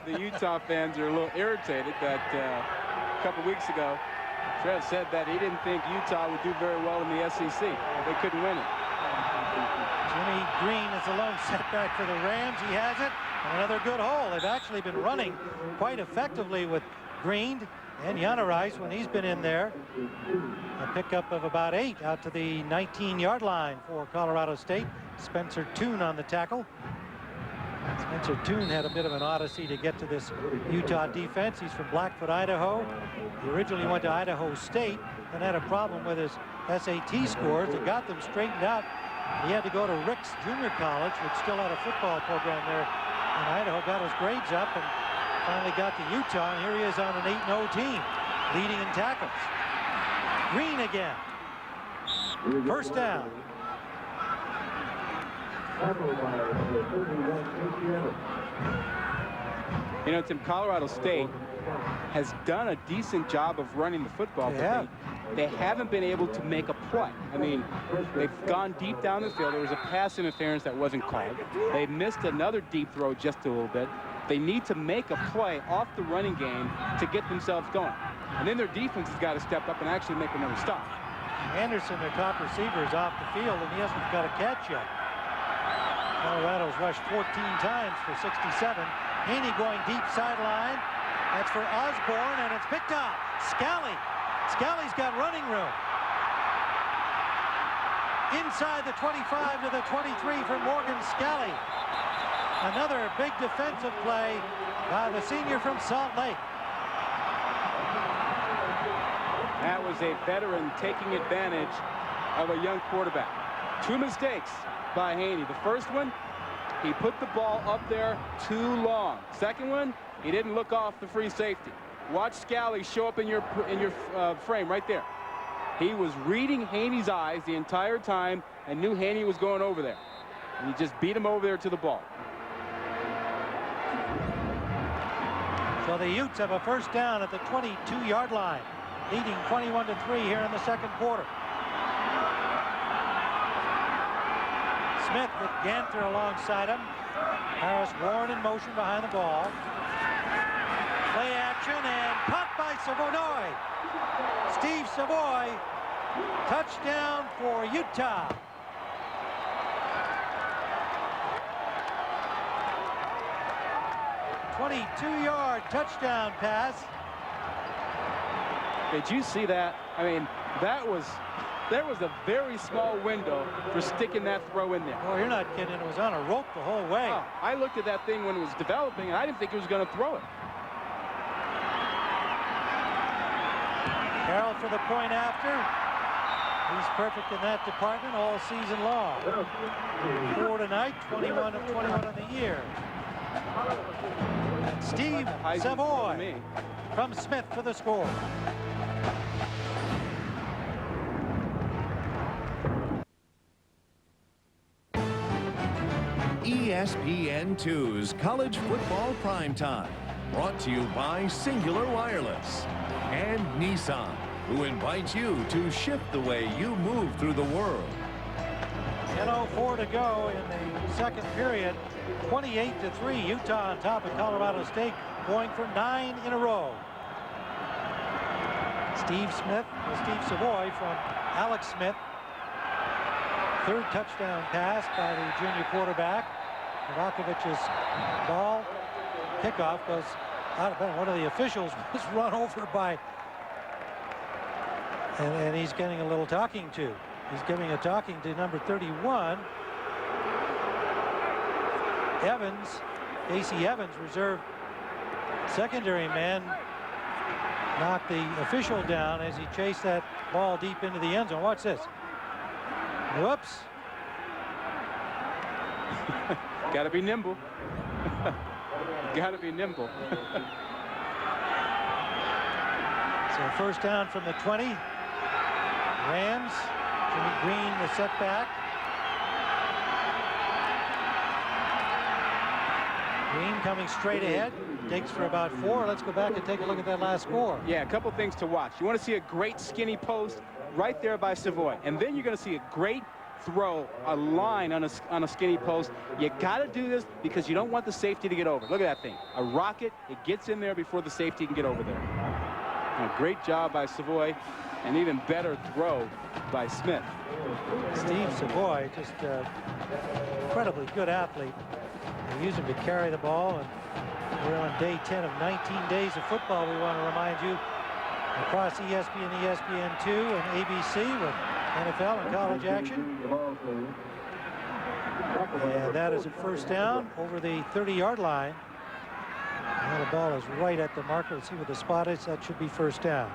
The Utah fans are a little irritated that a couple weeks ago, Trev said that he didn't think Utah would do very well in the SEC. They couldn't win it. Jimmy Green is a lone setback for the Rams. He has it, and another good hole. They've actually been running quite effectively with Green and Yanarice when he's been in there. A pickup of about 8 out to the 19-yard line for Colorado State. Spencer Toon on the tackle. Spencer Toon had a bit of an odyssey to get to this Utah defense. He's from Blackfoot, Idaho. He originally went to Idaho State and had a problem with his SAT scores. They got them straightened out. He had to go to Ricks Junior College, which still had a football program there in Idaho. Got his grades up and finally got to Utah. And here he is on an 8-0 team, leading in tackles. Green again. First down. You know, Tim, Colorado State has done a decent job of running the football, but they haven't been able to make a play. I mean, they've gone deep down the field. There was a pass interference that wasn't called. They missed another deep throw just a little bit. They need to make a play off the running game to get themselves going. And then their defense has got to step up and actually make another stop. Anderson, their top receiver, is off the field, and he hasn't got a catch yet. Colorado's rushed 14 times for 67. Haney going deep sideline. That's for Osborne, and it's picked up. Scally. Scally's got running room. Inside the 25 to the 23 for Morgan Scally. Another big defensive play by the senior from Salt Lake. That was a veteran taking advantage of a young quarterback. 2 mistakes by Haney. The first one, he put the ball up there too long. Second one, he didn't look off the free safety. Watch Scally show up in your frame right there. He was reading Haney's eyes the entire time and knew Haney was going over there. And he just beat him over there to the ball. So the Utes have a first down at the 22-yard line, leading 21-3 here in the second quarter. Smith with Ganther alongside him. Harris Warren in motion behind the ball. Play action and punt by Savoy. Steve Savoy, touchdown for Utah. A 22-yard touchdown pass. Did you see that? I mean, there was a very small window for sticking that throw in there. Oh, you're not kidding. It was on a rope the whole way. Oh, I looked at that thing when it was developing, and I didn't think he was going to throw it. Carroll for the point after. He's perfect in that department all season long. 4 tonight, 21 of 21 of the year. And Steve Savoy from Smith for the score. ESPN2's College Football Primetime, brought to you by Singular Wireless and Nissan, who invites you to shift the way you move through the world. 10:04 to go in the second period. 28-3, Utah on top of Colorado State, going for 9 in a row. Steve Savoy from Alex Smith. Third touchdown pass by the junior quarterback. Novakovic's ball kickoff goes out of bounds. One of the officials was run over by, and he's getting a little talking to. He's giving a talking to number 31. Evans, Casey Evans, reserve secondary man, knocked the official down as he chased that ball deep into the end zone. Watch this. Whoops. Got to be nimble. Got to be nimble. So first down from the 20. Rams. Jimmy Green, the setback. Green coming straight ahead. Digs for about 4. Let's go back and take a look at that last score. Yeah, a couple things to watch. You want to see a great skinny post right there by Savoy. And then you're going to see a great throw, a line on a skinny post. You got to do this because you don't want the safety to get over. Look at that thing. A rocket. It gets in there before the safety can get over there. A great job by Savoy. An even better throw by Smith. Steve Savoy, just incredibly good athlete. They use him to carry the ball, and we're on day 10 of 19 days of football. We want to remind you across ESPN, ESPN2, and ABC with NFL and college action. And that is a first down over the 30-yard line. And the ball is right at the marker. Let's see what the spot is. That should be first down.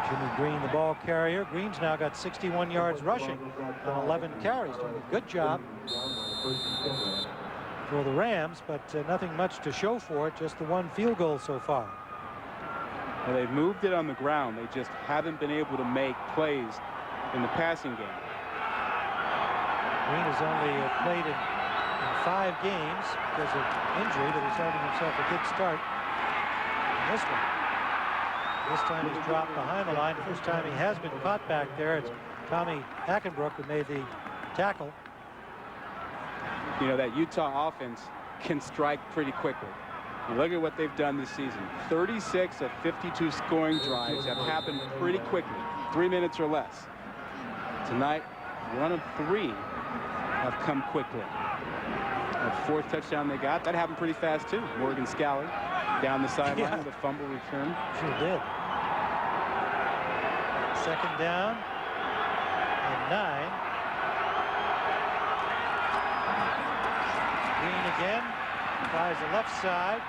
Jimmy Green, the ball carrier. Green's now got 61 yards rushing on 11 carries. Doing a good job for the Rams, but nothing much to show for it. Just the 1 field goal so far. Well, they've moved it on the ground. They just haven't been able to make plays in the passing game. Green has only played in 5 games because of injury, but he's having himself a good start in this one. This time he's dropped behind the line. First time he has been caught back there. It's Tommy Hackenbrook who made the tackle. You know, that Utah offense can strike pretty quickly. You look at what they've done this season. 36 of 52 scoring drives have happened pretty quickly, 3 minutes or less. Tonight, 1 of 3 have come quickly. That 4th touchdown they got, that happened pretty fast too. Morgan Scally down the sideline with a fumble return. Sure did. Second down and 9. Green again, tries the left side.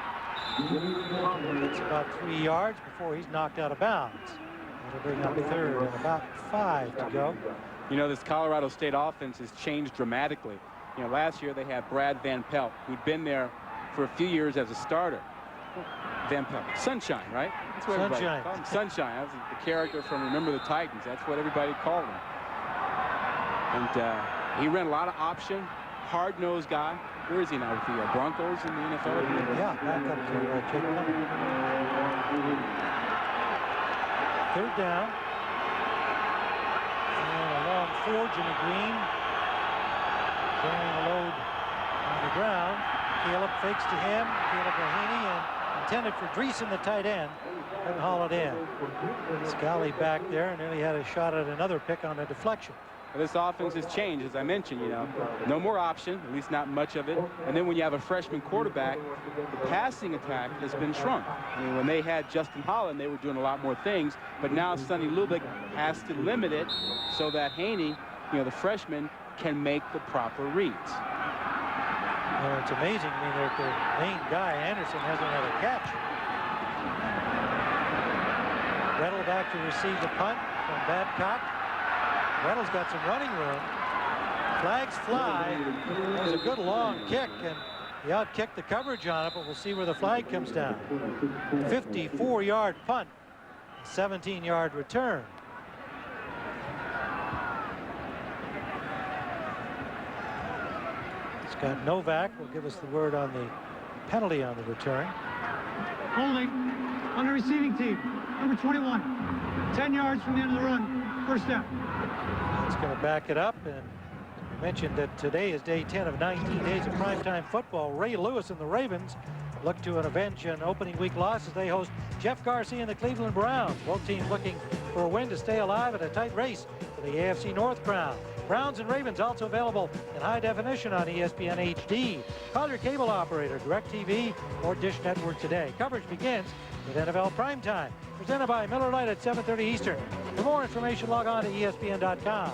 It's about 3 yards before he's knocked out of bounds. It'll bring up 3rd and about 5 to go. You know, this Colorado State offense has changed dramatically. You know, last year they had Brad Van Pelt, who'd been there for a few years as a starter. Van Pelt, Sunshine, right? That's what everybody called him. Sunshine. That was the character from Remember the Titans. That's what everybody called him. And he ran a lot of option, hard-nosed guy. Where is he now? With the Broncos in the NFL? Yeah, back up to Jake Plummer. 3rd down. And a long 4, Jimmy Green. Carrying a load on the ground. Caleb fakes to him. Caleb Mahaney, and intended for Dreesen, the tight end. Couldn't haul it in. Scally back there and nearly had a shot at another pick on a deflection. This offense has changed, as I mentioned. You know, no more option, at least not much of it. And then when you have a freshman quarterback, the passing attack has been shrunk. I mean, when they had Justin Holland, they were doing a lot more things. But now Sonny Lubick has to limit it so that Haney, you know, the freshman, can make the proper reads. Well, it's amazing. I mean, their main guy, Anderson, hasn't had a catch. Rettel back to receive the punt from Babcock. Rettel's got some running room. Flags fly. That was a good long kick, and he out-kicked the coverage on it, but we'll see where the flag comes down. 54-yard punt, 17-yard return. Scott Novak will give us the word on the penalty on the return. Holding on the receiving team, number 21. 10 yards from the end of the run. First down. It's going to back it up, and I mentioned that today is day 10 of 19 days of primetime football. Ray Lewis and the Ravens look to avenge an opening week loss as they host Jeff Garcia and the Cleveland Browns. Both teams looking for a win to stay alive in a tight race for the AFC North crown. Browns and Ravens also available in high definition on ESPN HD. Call your cable operator, DirecTV or Dish Network today. Coverage begins with NFL Primetime, presented by Miller Lite at 7:30 Eastern. For more information, log on to ESPN.com.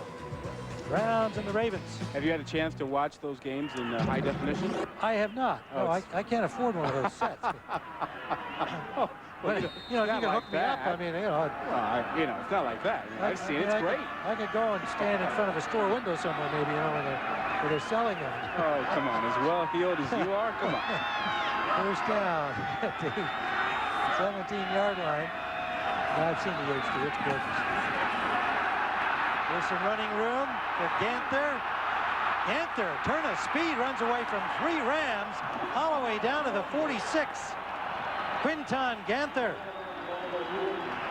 Browns and the Ravens. Have you had a chance to watch those games in high definition? I have not. Oh, No, I can't afford one of those sets. Oh, well, But, you know, if you can hook me up, I mean, you know. Well, it's not like that. I've seen it. It's great. I could go and stand in front of a store window somewhere, maybe, you know, where they're selling them. Oh, come on. As well-heeled as you are? Come on. First down at the 17-yard line. I've seen the HD. It's gorgeous. There's some running room for Ganther. Ganther, turn of speed, runs away from 3 Rams all the way down to the 46. Quinton Ganther.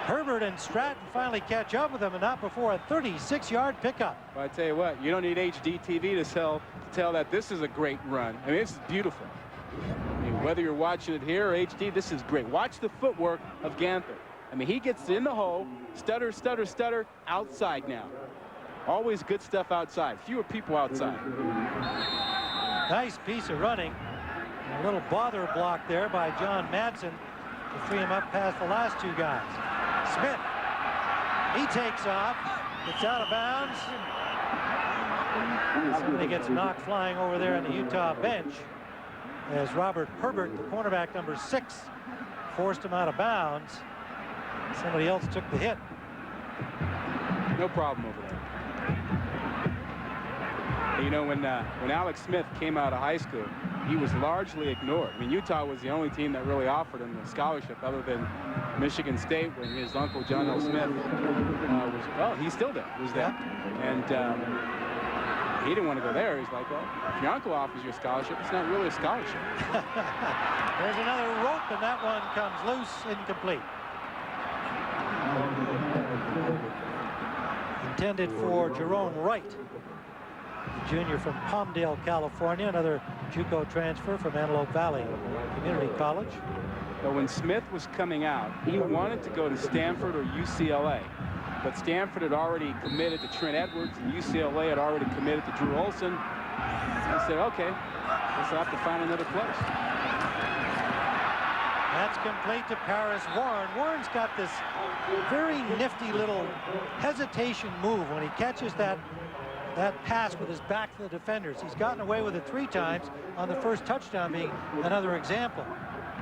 Herbert and Stratton finally catch up with him, and not before a 36-yard pickup. Well, I tell you what, you don't need HD TV to tell that this is a great run. I mean, this is beautiful. I mean, whether you're watching it here or HD, this is great. Watch the footwork of Ganther. I mean, he gets in the hole, stutter, stutter, stutter, outside now. Always good stuff outside. Fewer people outside. Nice piece of running. A little bother block there by John Madsen to free him up past the last 2 guys. Smith, he takes off, gets out of bounds. Somebody gets knocked flying over there on the Utah bench as Robert Herbert, the cornerback number 6, forced him out of bounds. Somebody else took the hit. No problem over there. You know, when Alex Smith came out of high school, he was largely ignored. I mean, Utah was the only team that really offered him a scholarship other than Michigan State when his uncle John L. Smith was, well, he's still there, was there. And he didn't want to go there. He's like, well, if your uncle offers you a scholarship, it's not really a scholarship. There's another rope, and that one comes loose, incomplete. Intended for Jerome Wright, the junior from Palmdale, California, another JUCO transfer from Antelope Valley Community College. But when Smith was coming out, he wanted to go to Stanford or UCLA. But Stanford had already committed to Trent Edwards, and UCLA had already committed to Drew Olson. He said, okay, guess I'll have to find another place. That's complete to Paris Warren. Warren's got this very nifty little hesitation move when he catches that pass with his back to the defenders. He's gotten away with it 3 times, on the first touchdown being another example.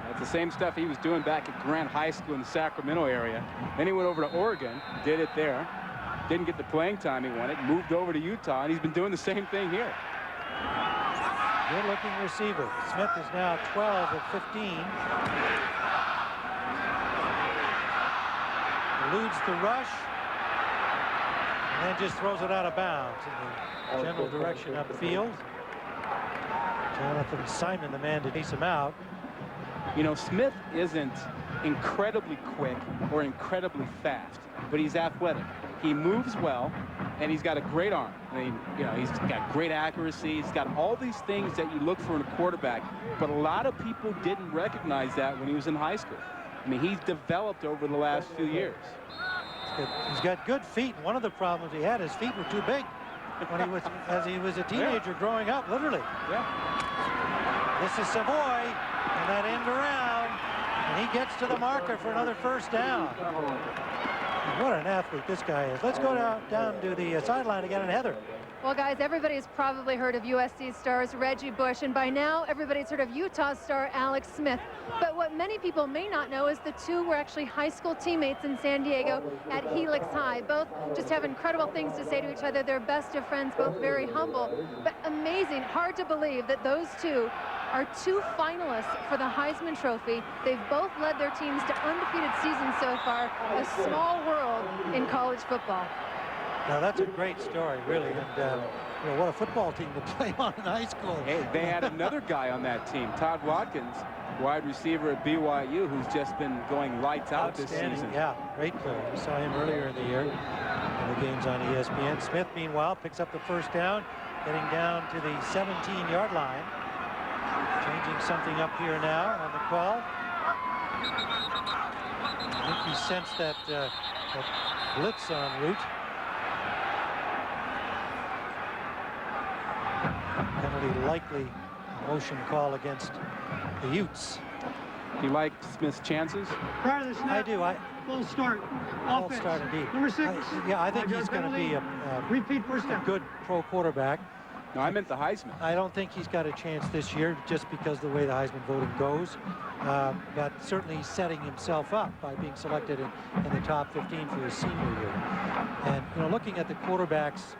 That's the same stuff he was doing back at Grant High School in the Sacramento area. Then he went over to Oregon, did it there, didn't get the playing time he wanted, moved over to Utah, and he's been doing the same thing here. Good-looking receiver. Smith is now 12 of 15. Eludes the rush, and then just throws it out of bounds in the general direction upfield. Jonathan Simon, the man to chase him out. You know, Smith isn't incredibly quick or incredibly fast, but he's athletic. He moves well, and he's got a great arm. I mean, you know, he's got great accuracy. He's got all these things that you look for in a quarterback, but a lot of people didn't recognize that when he was in high school. I mean, he's developed over the last few years. He's got good feet. One of the problems he had, his feet were too big when he was, as he was a teenager growing up, literally. Yeah. This is Savoy, and that end around, and he gets to the marker for another first down. What an athlete this guy is. Let's go down to the sideline again, and Heather. Well, guys, everybody's probably heard of USC stars Reggie Bush, and by now everybody's heard of Utah star Alex Smith. But what many people may not know is the 2 were actually high school teammates in San Diego at Helix High. Both just have incredible things to say to each other. They're best of friends, both very humble, but amazing. Hard to believe that those 2 are 2 finalists for the Heisman Trophy. They've both led their teams to undefeated seasons so far. A small world in college football. Now, that's a great story, really, and you know, what a football team to play on in high school. Hey, they had another guy on that team, Todd Watkins, wide receiver at BYU, who's just been going lights out this season. Yeah, great player. We saw him earlier in the year in the games on ESPN. Smith, meanwhile, picks up the first down getting down to the 17-yard line. Changing something up here now on the call. I think he sensed that, that blitz en route. Penalty likely, motion call against the Utes. Do you like Smith's chances? Prior to the snap, I do. full start. Full Offense. start indeed. Number 6. Yeah, I think 5-yard he's going to penalty. be Repeat first down. a good pro quarterback. No, I meant the Heisman. I don't think he's got a chance this year just because of the way the Heisman voting goes. But certainly he's setting himself up by being selected in the top 15 for his senior year. And, you know, looking at the quarterbacks,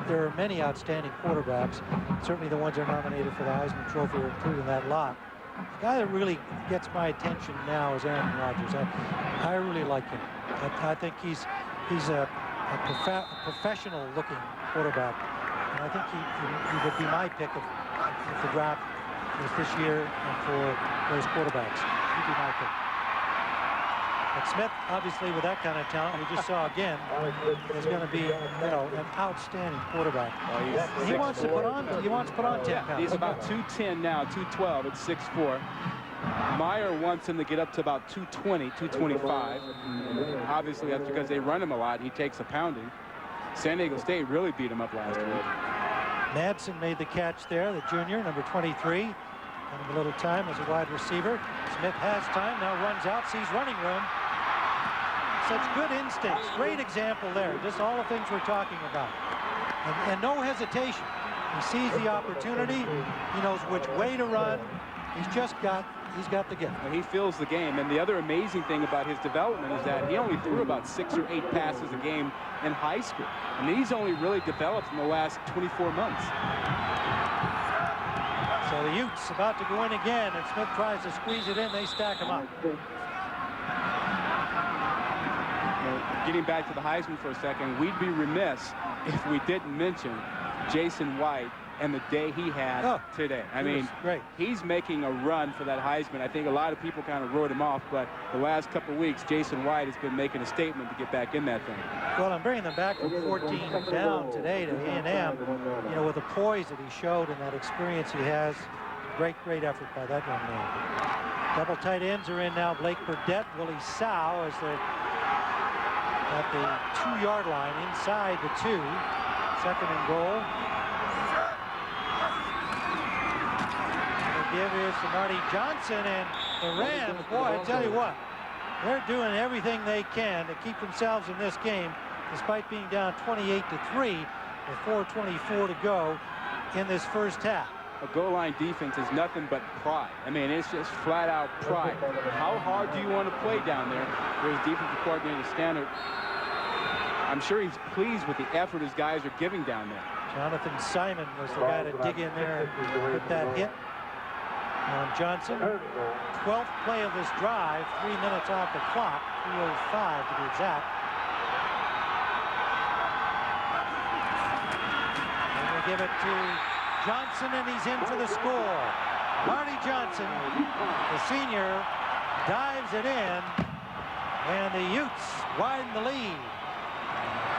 there are many outstanding quarterbacks. Certainly the ones that are nominated for the Heisman Trophy are included in that lot. The guy that really gets my attention now is Aaron Rodgers. I really like him. I think he's a professional-looking quarterback. And I think he would be my pick if the draft was this year and for those quarterbacks. He'd be my pick. But Smith, obviously, with that kind of talent, we just saw again, is going to be, you know, an outstanding quarterback. He wants to put on 10 pounds. He's about 210 now, 212 at 6'4". Meyer wants him to get up to about 220, 225. Obviously, that's because they run him a lot. He takes a pounding. San Diego State really beat him up last week. Madsen made the catch there, the junior, number 23. Having a little time as a wide receiver. Smith has time, now runs out, sees running room. Such good instincts, great example there. Just all the things we're talking about. And no hesitation. He sees the opportunity. He knows which way to run. He's got the gift. And he feels the game. And the other amazing thing about his development is that he only threw about 6 or 8 passes a game in high school. And he's only really developed in the last 24 months. So the Utes about to go in again, and Smith tries to squeeze it in. They stack him up. Getting back to the Heisman for a second, we'd be remiss if we didn't mention Jason White and the day he had today. I mean, great. He's making a run for that Heisman. I think a lot of people kind of wrote him off, but the last couple of weeks, Jason White has been making a statement to get back in that thing. Well, I'm bringing them back from 14 down today to A&M, you know, with the poise that he showed and that experience he has. Great effort by that young man. Double tight ends are in now. Blake Burdett, Willie Sow as they're at the 2-yard line inside the 2. 2nd and goal. Give is to Marty Johnson, and the Rams, boy, I tell you what, they're doing everything they can to keep themselves in this game despite being down 28-3 with 4:24 to go in this first half. A goal line defense is nothing but pride. I mean, it's just flat out pride. How hard do you want to play down there? There's defensive coordinator Stannard. I'm sure he's pleased with the effort his guys are giving down there. Jonathan Simon was the guy to dig in there and put that hit on Johnson. 12th play of this drive, 3 minutes off the clock, 3:05 to be exact. And we give it to Johnson, and he's in for the score. Marty Johnson, the senior, dives it in, and the Utes widen the lead.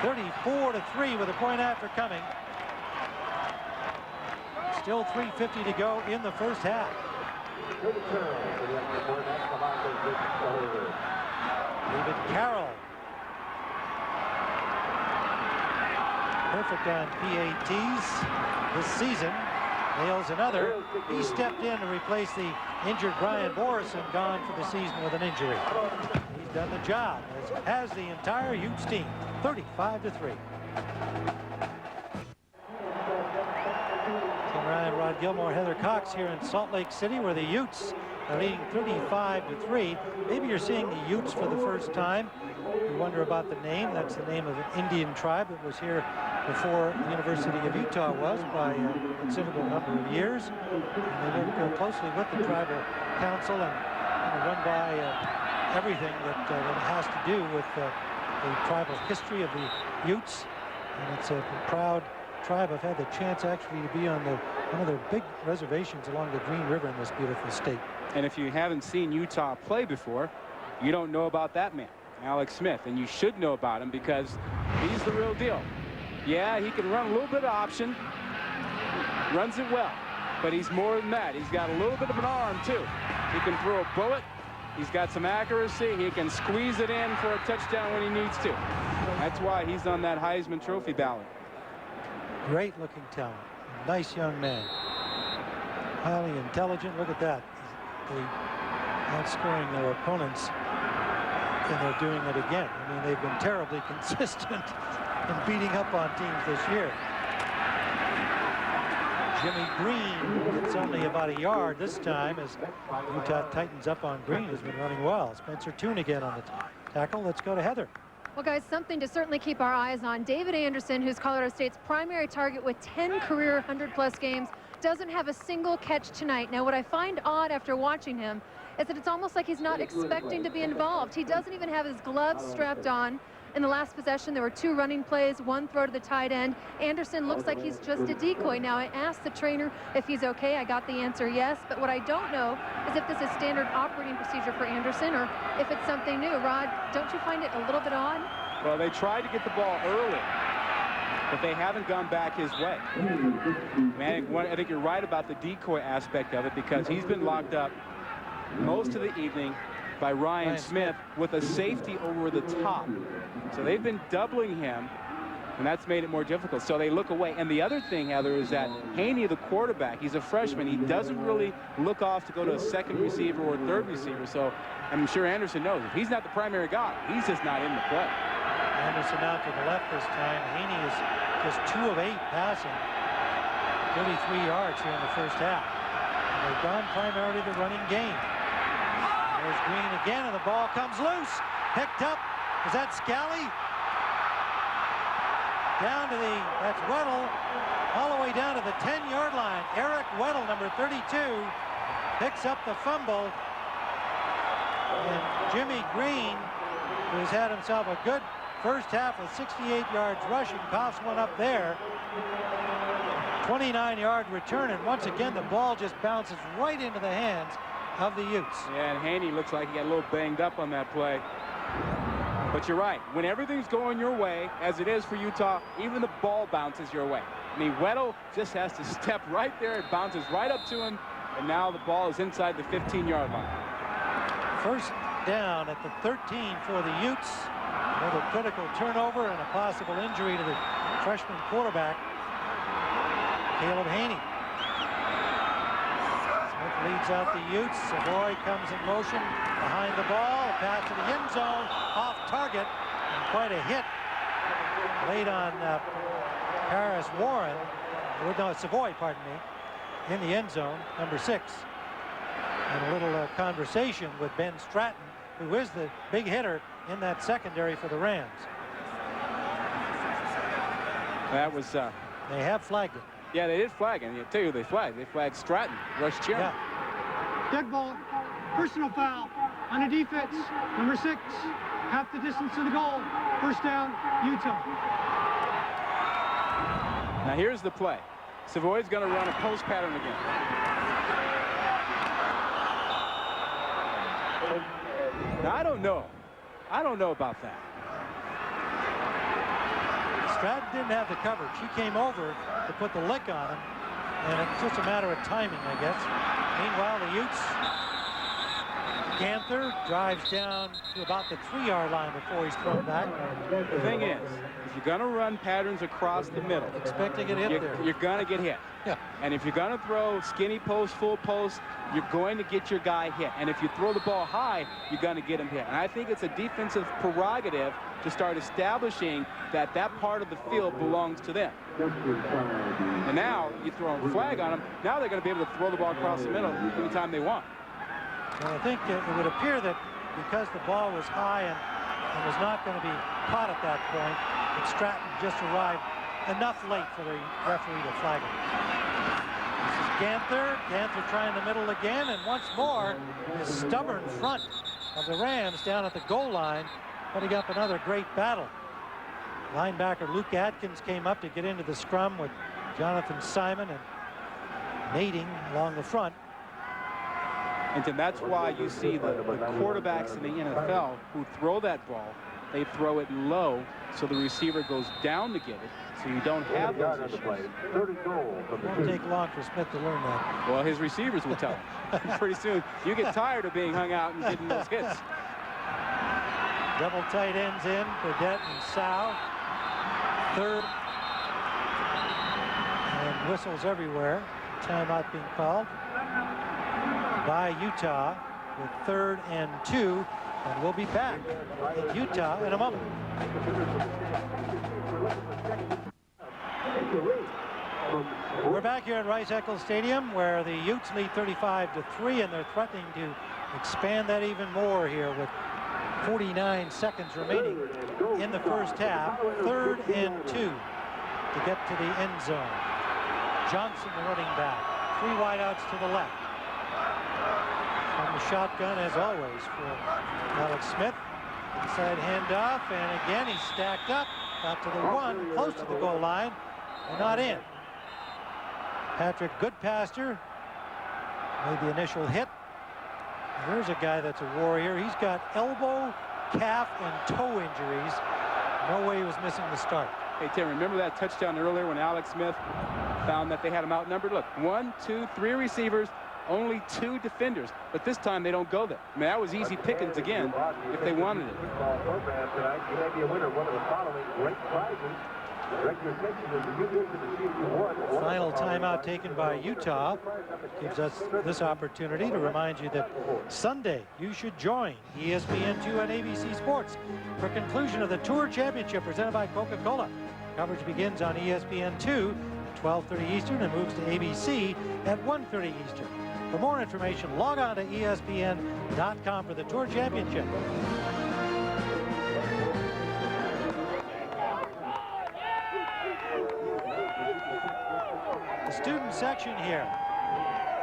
34-3 with a point after coming. Still 3:50 to go in the first half. David Carroll. Perfect on PATs this season. Nails another. He stepped in to replace the injured Brian Morrison, gone for the season with an injury. He's done the job, as has the entire Utes team. 35-3. Ryan, Rod Gilmore, Heather Cox here in Salt Lake City, where the Utes are leading 35-3. Maybe you're seeing the Utes for the first time. You wonder about the name. That's the name of an Indian tribe that was here before the University of Utah was by a considerable number of years. And they work closely with the tribal council and run by everything that has to do with the tribal history of the Utes. And it's a proud tribe. I've had the chance actually to be on one of their big reservations along the Green River in this beautiful state. And if you haven't seen Utah play before, you don't know about that man, Alex Smith, and you should know about him because he's the real deal. Yeah, he can run a little bit of option. runs it well, but he's more than that. He's got a little bit of an arm, too. He can throw a bullet. He's got some accuracy. He can squeeze it in for a touchdown when he needs to. That's why he's on that Heisman Trophy ballot. Great looking talent. Nice young man. Highly intelligent. Look at that. They outscoring their opponents, and they're doing it again. I mean, they've been terribly consistent in beating up on teams this year. Jimmy Green gets only about a yard this time as Utah tightens up on Green, who's been running well. Spencer Toon again on the tackle. Let's go to Heather. Well, guys, something to certainly keep our eyes on. David Anderson, who's Colorado State's primary target with 10 career 100-plus games, doesn't have a single catch tonight. Now, what I find odd after watching him is that it's almost like he's not expecting to be involved. He doesn't even have his gloves strapped on. In the last possession, there were 2 running plays, 1 throw to the tight end. Anderson looks like he's just a decoy. Now, I asked the trainer if he's okay. I got the answer yes, but what I don't know is if this is standard operating procedure for Anderson or if it's something new. Rod, don't you find it a little bit odd? Well, they tried to get the ball early, but they haven't gone back his way. Man, I think you're right about the decoy aspect of it, because he's been locked up most of the evening by Ryan Smith with a safety over the top. So they've been doubling him, and that's made it more difficult. So they look away. And the other thing, Heather, is that Haney, the quarterback, he's a freshman. He doesn't really look off to go to a second receiver or a third receiver. So I'm sure Anderson knows if he's not the primary guy, he's just not in the play. Anderson out to the left this time. Haney is just 2 of 8 passing. 33 yards here in the first half. And they've gone primarily the running game. There's Green again, and the ball comes loose. Picked up. Is that Scally? Down to that's Weddle, all the way down to the 10-yard line. Eric Weddle, number 32, picks up the fumble. And Jimmy Green, who's had himself a good first half with 68 yards rushing, coughs one up there. 29-yard return, and once again the ball just bounces right into the hands of the Utes. Yeah, and Haney looks like he got a little banged up on that play. But you're right. When everything's going your way, as it is for Utah, even the ball bounces your way. I mean, Weddle just has to step right there. It bounces right up to him, and now the ball is inside the 15-yard line. First down at the 13 for the Utes. Another critical turnover and a possible injury to the freshman quarterback, Caleb Haney. Smith leads out the Utes. Savoy comes in motion behind the ball. A pass to the end zone, off target, and quite a hit laid on Paris Warren. No, Savoy, pardon me, in the end zone, number 6. And a little conversation with Ben Stratton, who is the big hitter in that secondary for the Rams. That was... they have flagged it. Yeah, they did flag it. And I tell you, they flagged Stratton, rush chairman. Yeah. Dead ball, personal foul on a defense, number 6, half the distance to the goal. First down, Utah. Now here's the play. Savoy's going to run a post pattern again. Now, I don't know about that. Stratton didn't have the coverage. He came over to put the lick on him, and it's just a matter of timing, I guess. Meanwhile, the Utes, Ganther drives down to about the 3-yard line before he's thrown back. The thing is, if you're going to run patterns across the middle, expect to get hit there. You're going to get hit. Yeah. And if you're going to throw skinny post, full post, you're going to get your guy hit. And if you throw the ball high, you're going to get him hit. And I think it's a defensive prerogative to start establishing that part of the field belongs to them. And now you throw a flag on them. Now they're going to be able to throw the ball across the middle anytime they want. Well, I think it would appear that because the ball was high and was not going to be caught at that point, that Stratton just arrived enough late for the referee to flag it. This is Ganther. Ganther trying the middle again, and once more, this stubborn front of the Rams down at the goal line, putting up another great battle. Linebacker Luke Atkins came up to get into the scrum with Jonathan Simon and Nading along the front. And Tim, that's why you see the quarterbacks in the NFL who throw that ball they throw it low so the receiver goes down to get it, so you don't have those issues. It won't take long for Smith to learn that. Well, his receivers will tell him. Pretty soon, you get tired of being hung out and getting those hits. Double tight ends in, Burdette and Sal. Third. And whistles everywhere. Timeout being called by Utah with 3rd and 2. And we'll be back in Utah in a moment. We're back here at Rice-Eccles Stadium where the Utes lead 35-3, and they're threatening to expand that even more here with 49 seconds remaining in the first half. 3rd and 2 to get to the end zone. Johnson, the running back. 3 wideouts to the left. From the shotgun, as always, for Alex Smith. Inside handoff, and again he's stacked up. Got to the 1, close to the goal line, and not in. Patrick Goodpaster made the initial hit. Here's a guy that's a warrior. He's got elbow, calf, and toe injuries. No way he was missing the start. Hey, Tim, remember that touchdown earlier when Alex Smith found that they had him outnumbered? Look, 1, 2, 3 receivers, only 2 defenders. But this time they don't go there. I mean, that was easy pickings again if they wanted it. Final timeout taken by Utah gives us this opportunity to remind you that Sunday you should join ESPN2 and ABC Sports for conclusion of the Tour Championship presented by Coca-Cola. Coverage begins on ESPN2 at 12:30 Eastern and moves to ABC at 1:30 Eastern. For more information, log on to ESPN.com for the Tour Championship. The student section here.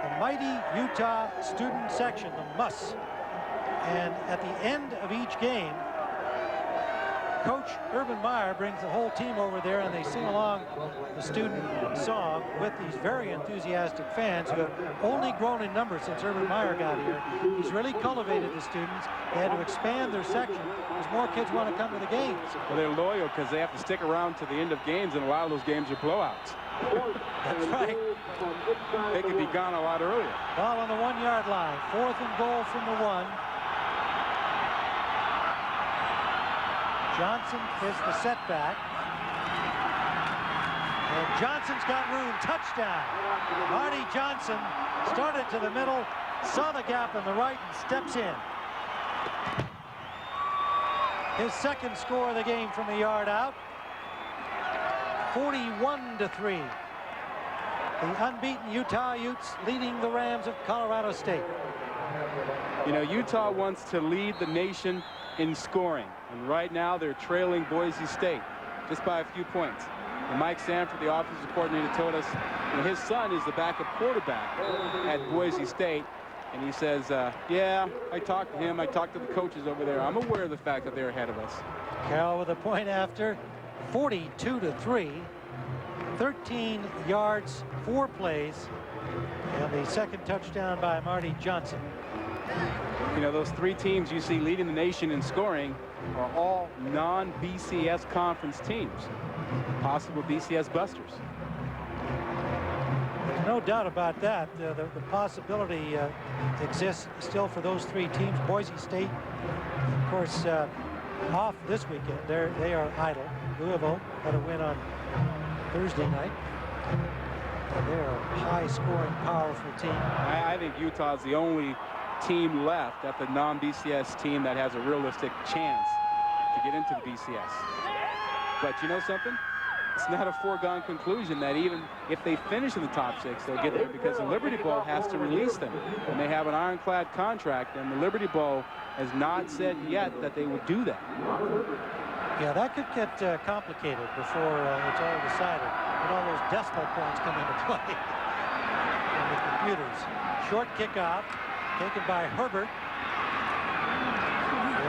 The mighty Utah student section, the Muss. And at the end of each game, Coach Urban Meyer brings the whole team over there and they sing along the student song with these very enthusiastic fans who have only grown in numbers since Urban Meyer got here. He's really cultivated the students. They had to expand their section because more kids want to come to the games. Well, they're loyal because they have to stick around to the end of games, and a lot of those games are blowouts. That's right. They could be gone a lot earlier. Ball on the 1-yard line. 4th and goal from the 1. Johnson is the setback. And Johnson's got room. Touchdown. Marty Johnson started to the middle, saw the gap on the right, and steps in. His 2nd score of the game from the yard out. 41-3. The unbeaten Utah Utes leading the Rams of Colorado State. You know, Utah wants to lead the nation in scoring, and right now they're trailing Boise State just by a few points. And Mike Sanford, the offensive coordinator, told us his son is the backup quarterback at Boise State, and he says, yeah, I talked to him, I talked to the coaches over there. I'm aware of the fact that they're ahead of us. Carroll with a point after. 42-3. 13 yards, 4 plays, and the 2nd touchdown by Marty Johnson. You know, those 3 teams you see leading the nation in scoring are all non-BCS conference teams. Possible BCS busters. There's no doubt about that. The possibility exists still for those 3 teams. Boise State, of course, off this weekend. They are idle. Louisville had a win on Thursday night. They're a high-scoring, powerful team. I think Utah's the only team left at the non-BCS team that has a realistic chance to get into the BCS. But you know something? It's not a foregone conclusion that even if they finish in the top 6, they'll get there, because the Liberty Bowl has to release them. And they have an ironclad contract, and the Liberty Bowl has not said yet that they would do that. Yeah, that could get complicated before it's all decided. And all those decimal points come into play on the computers. Short kickoff taken by Herbert.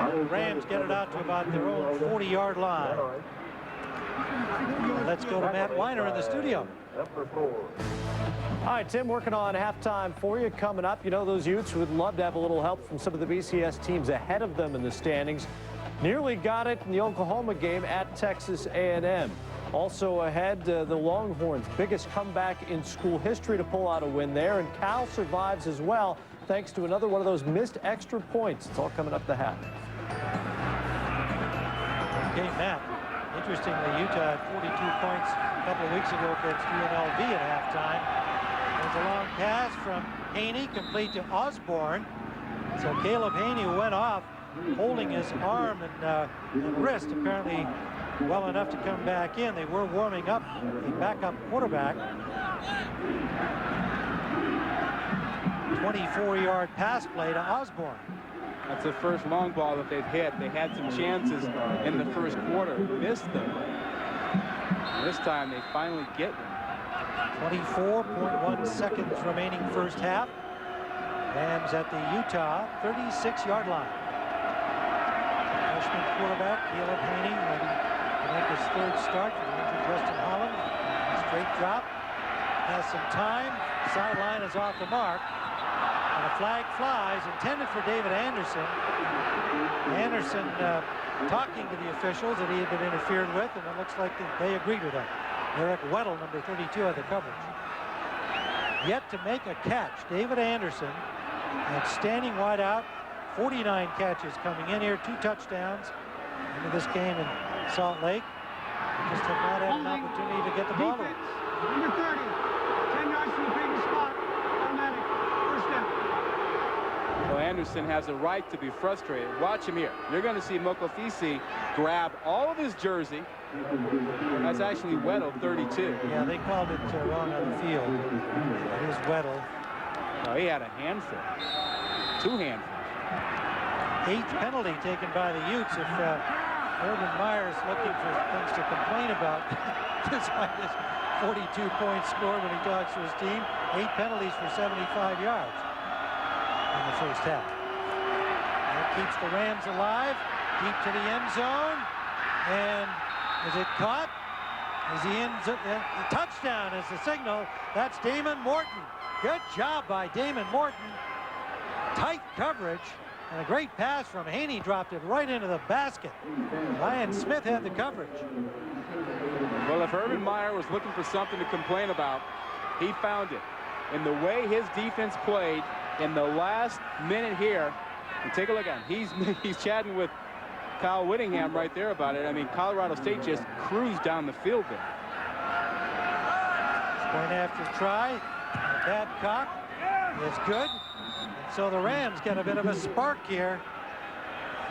And the Rams get it out to about their own 40-yard line. And let's go to Matt Weiner in the studio. All right, Tim, working on halftime for you coming up. You know, those Utes would love to have a little help from some of the BCS teams ahead of them in the standings. Nearly got it in the Oklahoma game at Texas A&M. Also ahead, the Longhorns' biggest comeback in school history to pull out a win there, and Cal survives as well thanks to another one of those missed extra points. It's all coming up the half. Okay, Matt. Interestingly, Utah had 42 points a couple of weeks ago against UNLV at halftime. There's a long pass from Haney, complete to Osborne. So Caleb Haney went off, holding his arm and wrist, apparently well enough to come back in. They were warming up a backup quarterback. 24-yard pass play to Osborne. That's the first long ball that they've hit. They had some chances in the first quarter, missed them. This time they finally get them. 24.1 seconds remaining first half. Rams at the Utah 36-yard line. Freshman quarterback Caleb Haney ready to make his third start for the injured Justin Holland. Straight drop. Has some time. Sideline is off the mark. And a flag flies, intended for David Anderson. Anderson talking to the officials that he had been interfered with, and it looks like they agreed with that. Eric Weddle, number 32, had the coverage. Yet to make a catch, David Anderson, outstanding wide out, 49 catches coming in here, 2 touchdowns into this game in Salt Lake. Just have not had an opportunity to get the ball away. Number 30, 10 yards from the previous spot, automatic, first down. Well, Anderson has a right to be frustrated. Watch him here. You're going to see Mokofisi grab all of his jersey. That's actually Weddle, 32. Yeah, they called it wrong on the field. It is Weddle. Oh, he had a handful. 2 handfuls. 8th penalty taken by the Utes. If Urban Meyer's looking for things to complain about, despite his 42-point score when he talks to his team, 8 penalties for 75 yards in the first half. That keeps the Rams alive, deep to the end zone, and is it caught? Is he in? The touchdown is the signal. That's Damon Morton. Good job by Damon Morton. Tight coverage. And a great pass from Haney, dropped it right into the basket. Ryan Smith had the coverage. Well, if Urban Meyer was looking for something to complain about, he found it. In the way his defense played in the last minute here, and take a look at him. He's chatting with Kyle Whittingham right there about it. I mean, Colorado State just cruised down the field there. Point after try. Babcock is good. So the Rams get a bit of a spark here.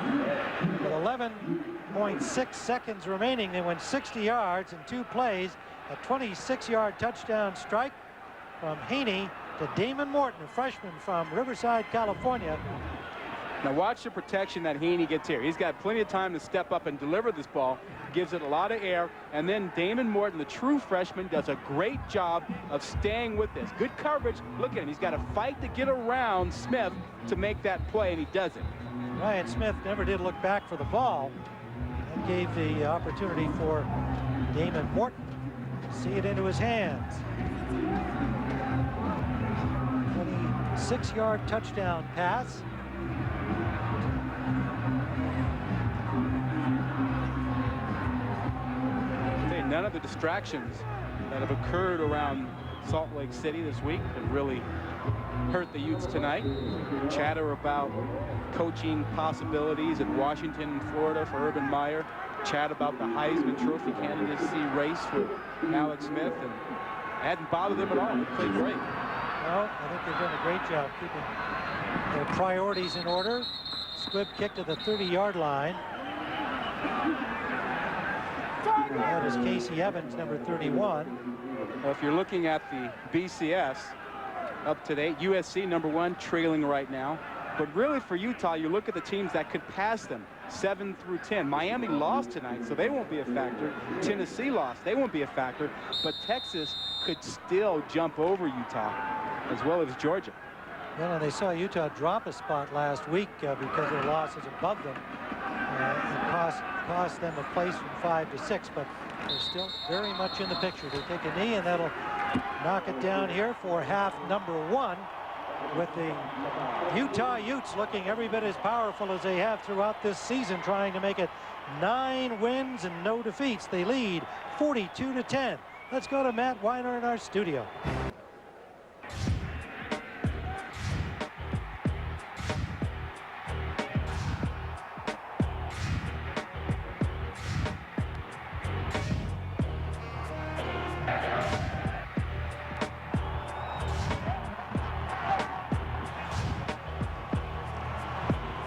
With 11.6 seconds remaining, they went 60 yards in 2 plays. A 26-yard touchdown strike from Haney to Damon Morton, a freshman from Riverside, California. Now watch the protection that Haney gets here. He's got plenty of time to step up and deliver this ball. Gives it a lot of air. And then Damon Morton, the true freshman, does a great job of staying with this. Good coverage. Look at him. He's got to fight to get around Smith to make that play, and he does it. Ryan Smith never did look back for the ball. That gave the opportunity for Damon Morton to see it into his hands. 26-yard touchdown pass. None of the distractions that have occurred around Salt Lake City this week have really hurt the Utes tonight. Chatter about coaching possibilities in Washington and Florida for Urban Meyer. Chat about the Heisman Trophy candidacy race for Alex Smith, and it hadn't bothered them at all. They played great. Well, I think they've done a great job keeping their priorities in order. Squib kick to the 30-yard line. That is Casey Evans, number 31. Well, if you're looking at the BCS up to date, USC number 1, trailing right now. But really for Utah, you look at the teams that could pass them, 7 through 10. Miami lost tonight, so they won't be a factor. Tennessee lost, they won't be a factor. But Texas could still jump over Utah, as well as Georgia. Well, and they saw Utah drop a spot last week because their losses above them. It cost them a place from 5 to 6, but they're still very much in the picture. They take a knee, and that'll knock it down here for half number 1. with the Utah Utes looking every bit as powerful as they have throughout this season, trying to make it 9 wins and no defeats. They lead 42-10. Let's go to Matt Weiner in our studio.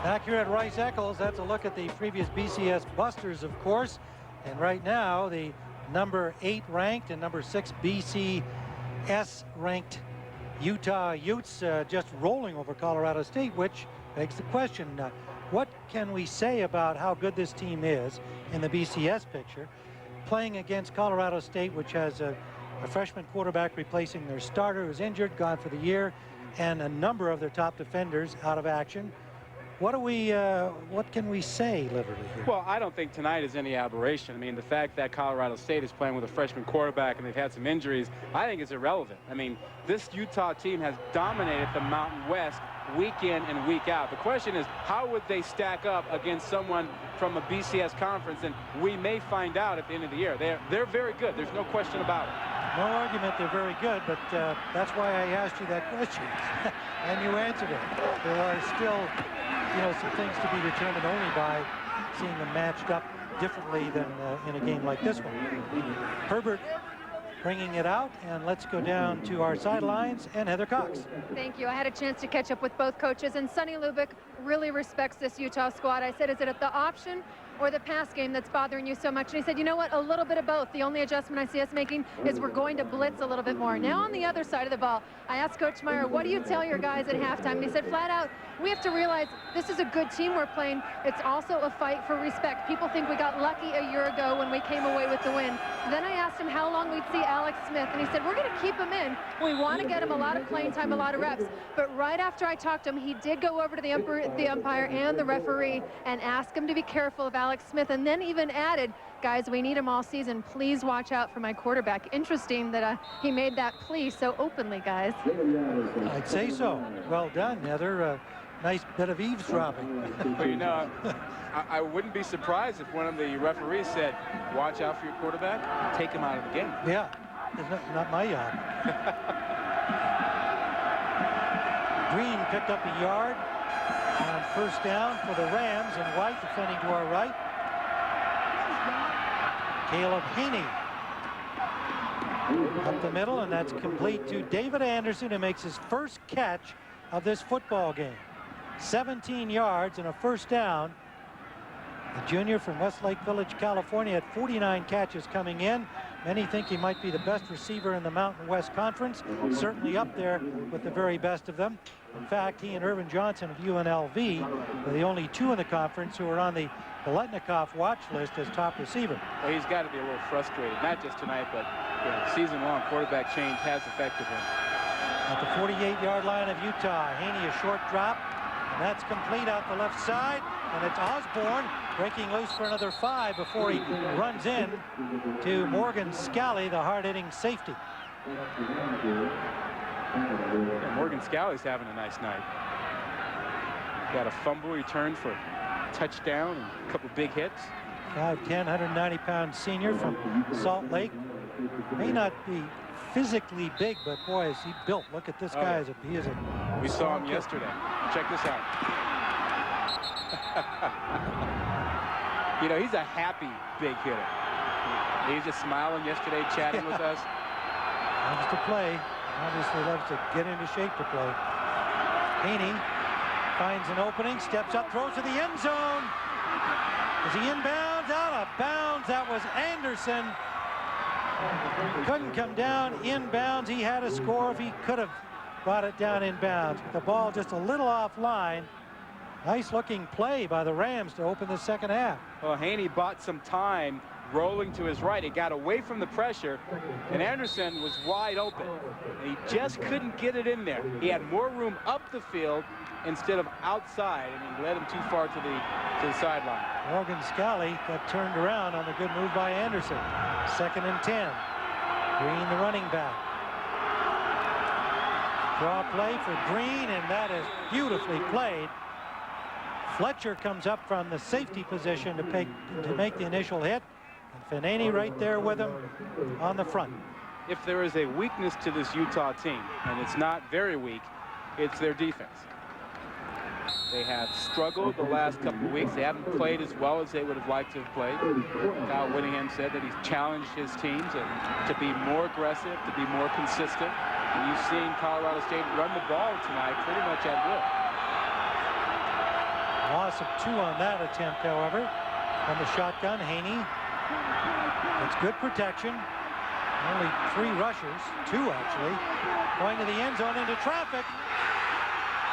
Back here at Rice Eccles, that's a look at the previous BCS Busters, of course. And right now, the number 8 ranked and number 6 BCS ranked Utah Utes just rolling over Colorado State, which begs the question, what can we say about how good this team is in the BCS picture, playing against Colorado State, which has a freshman quarterback replacing their starter who's injured, gone for the year, and a number of their top defenders out of action. What can we say literally here? Well, I don't think tonight is any aberration. I mean, the fact that Colorado State is playing with a freshman quarterback and they've had some injuries, I think is irrelevant. I mean, this Utah team has dominated the Mountain West week in and week out. The question is, how would they stack up against someone from a BCS conference? And we may find out at the end of the year. They're very good. There's no question about it. No argument they're very good, but that's why I asked you that question. And you answered it. There are still, some things to be determined only by seeing them matched up differently than in a game like this one. Herbert bringing it out, and let's go down to our sidelines and Heather Cox. Thank you. I had a chance to catch up with both coaches, and Sonny Lubick really respects this Utah squad. I said, is it at the option or the pass game that's bothering you so much? And he said, you know what, a little bit of both. The only adjustment I see us making is we're going to blitz a little bit more. Now on the other side of the ball, I asked Coach Meyer, what do you tell your guys at halftime? And he said, flat out, we have to realize this is a good team we're playing. It's also a fight for respect. People think we got lucky a year ago when we came away with the win. Then I asked him how long we'd see Alex Smith, and he said, we're going to keep him in. We want to get him a lot of playing time, a lot of reps. But right after I talked to him, he did go over to the umpire and the referee and ask him to be careful of Alex Smith, and then even added, guys, we need him all season. Please watch out for my quarterback. Interesting that he made that plea so openly, guys. I'd say so. Well done, Heather. Nice bit of eavesdropping. Well, I wouldn't be surprised if one of the referees said, watch out for your quarterback, take him out of the game. Yeah, it's not my job. Green picked up a yard on first down for the Rams, and White defending to our right. Caleb Haney up the middle, and that's complete to David Anderson, who makes his first catch of this football game. 17 yards and a first down. The junior from Westlake Village, California, had 49 catches coming in. Many think he might be the best receiver in the Mountain West Conference, certainly up there with the very best of them. In fact, he and Irvin Johnson of UNLV were the only two in the conference who are on the Biletnikoff watch list as top receiver. Well, he's got to be a little frustrated, not just tonight, but season-long quarterback change has affected him. At the 48-yard line of Utah, Haney a short drop, and that's complete out the left side, and it's Osborne breaking loose for another 5 before he runs in to Morgan Scally, the hard-hitting safety. Yeah, Morgan Scally's having a nice night. Got a fumble return for a touchdown and a couple big hits. 5'10", 190-pound senior from Salt Lake. May not be physically big, but boy, is he built. Look at this guy. He is a We saw him yesterday. Check this out. He's a happy big hitter. He was just smiling yesterday, chatting with us. Loves to play. Obviously loves to get into shape to play. Haney finds an opening, steps up, throws to the end zone. Is he inbounds? Out of bounds. That was Anderson. Couldn't come down inbounds. He had a score if he could have brought it down inbounds. But the ball just a little offline. Nice looking play by the Rams to open the second half. Well, Haney bought some time rolling to his right. He got away from the pressure, and Anderson was wide open. And he just couldn't get it in there. He had more room up the field instead of outside, and he led him too far to the sideline. Morgan Scally got turned around on the good move by Anderson. 2nd and 10. Green, the running back. Draw play for Green, and that is beautifully played. Fletcher comes up from the safety position to make the initial hit. And Fanani right there with him on the front. If there is a weakness to this Utah team, and it's not very weak, it's their defense. They have struggled the last couple of weeks. They haven't played as well as they would have liked to have played. Kyle Whittingham said that he's challenged his teams to be more aggressive, to be more consistent. And you've seen Colorado State run the ball tonight pretty much at will. Loss of 2 on that attempt, however. On the shotgun, Haney. It's good protection. Only 3 rushers, 2 actually. Going to the end zone into traffic.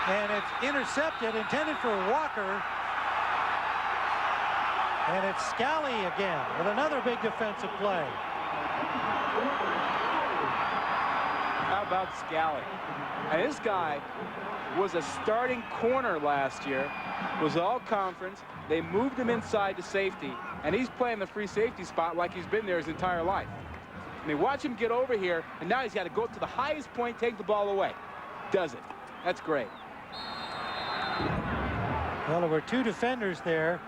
And it's intercepted, intended for Walker. And it's Scally again with another big defensive play. How about Scally? And this guy was a starting corner last year, was all conference. They moved him inside to safety, and he's playing the free safety spot like he's been there his entire life. I mean, watch him get over here, and now he's got to go up to the highest point, take the ball away. Does it. That's great. Well, there were 2 defenders there.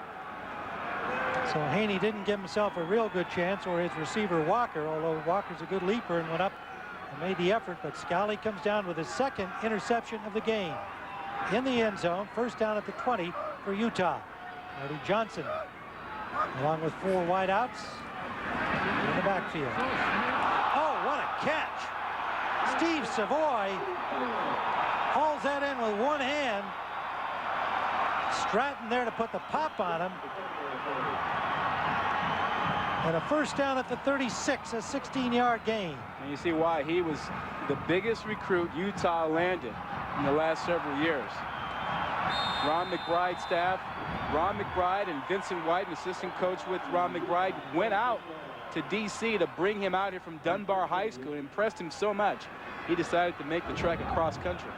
So Haney didn't give himself a real good chance, or his receiver Walker, although Walker's a good leaper and went up and made the effort. But Scally comes down with his 2nd interception of the game. In the end zone, first down at the 20 for Utah. Marty Johnson, along with 4 wideouts in the backfield. Oh, what a catch! Steve Savoy hauls that in with 1 hand. Stratton there to put the pop on him. And a first down at the 36, a 16-yard gain. And you see why he was the biggest recruit Utah landed in the last several years. Ron McBride's staff, Ron McBride and Vincent White, an assistant coach with Ron McBride, went out to D.C. to bring him out here from Dunbar High School. It impressed him so much, he decided to make the trek across country.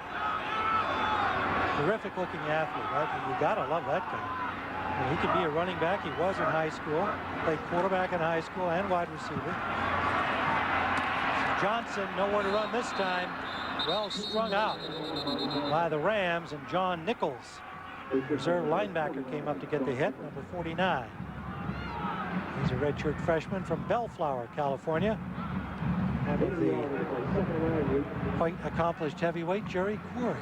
Terrific looking athlete, right? You gotta love that guy. I mean, he could be a running back. He was in high school, played quarterback in high school and wide receiver. Johnson nowhere to run this time. Well strung out by the Rams, and John Nichols, reserve linebacker, came up to get the hit, number 49. He's a redshirt freshman from Bellflower, California. One of the quite accomplished heavyweight, Jerry Quarry.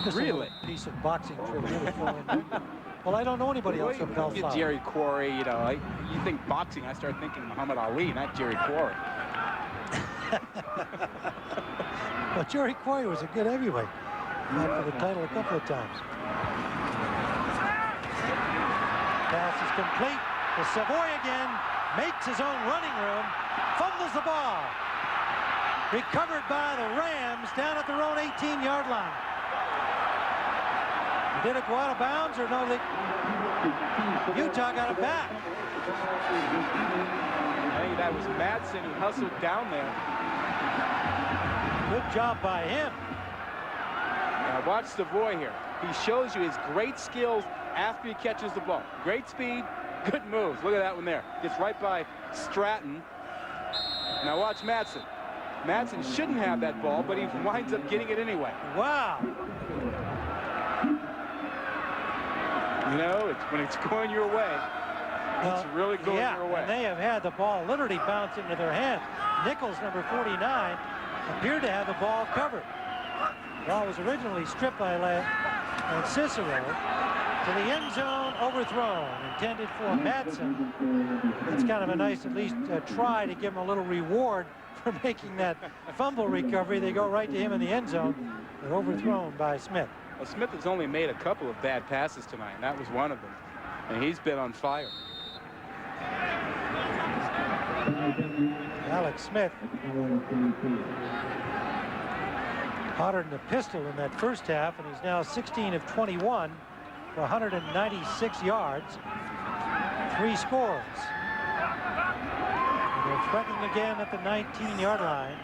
Just really? A piece of boxing trivia to throw in there. Well, I don't know anybody else from Bellflower. Jerry Quarry, you know, you think boxing, I start thinking Muhammad Ali, not Jerry Quarry. Well, Jerry Quarry was a good heavyweight. Fought for the title a couple of times. Pass is complete to Savoy again. Makes his own running room. Fumbles the ball. Recovered by the Rams down at their own 18-yard line. Did it go out of bounds, or no? Utah got it back. I think that was Madsen who hustled down there. Good job by him. Now watch Savoy here. He shows you his great skills after he catches the ball. Great speed, good moves. Look at that one there. Gets right by Stratton. Now watch Madsen. Madsen shouldn't have that ball, but he winds up getting it anyway. Wow. You know, when it's going your way, it's really going your way. And they have had the ball literally bounce into their hands. Nichols, number 49, appeared to have the ball covered. The ball was originally stripped by Cicero to the end zone, overthrown, intended for Madsen. It's kind of a nice, at least, try to give him a little reward for making that fumble recovery. They go right to him in the end zone. They're overthrown by Smith. Well, Smith has only made a couple of bad passes tonight, and that was one of them. And he's been on fire. Alex Smith, hotter than a pistol in that first half, and he's now 16 of 21 for 196 yards, 3 scores. And they're threatening again at the 19-yard line.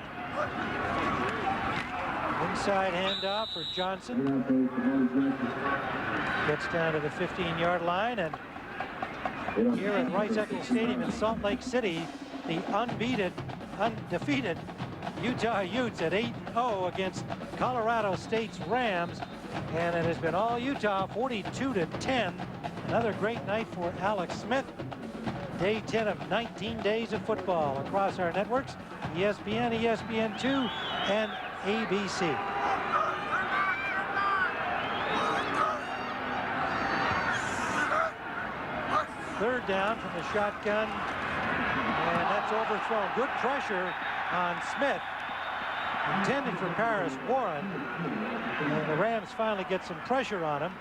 Inside handoff for Johnson. Gets down to the 15-yard line, and here at Rice-Eccles Stadium in Salt Lake City, the undefeated Utah Utes at 8-0 against Colorado State's Rams, and it has been all Utah, 42-10. Another great night for Alex Smith. Day 10 of 19 days of football across our networks, ESPN, ESPN2, and ABC. Third down from the shotgun, and that's overthrown. Good pressure on Smith, intended for Paris Warren, and the Rams finally get some pressure on him.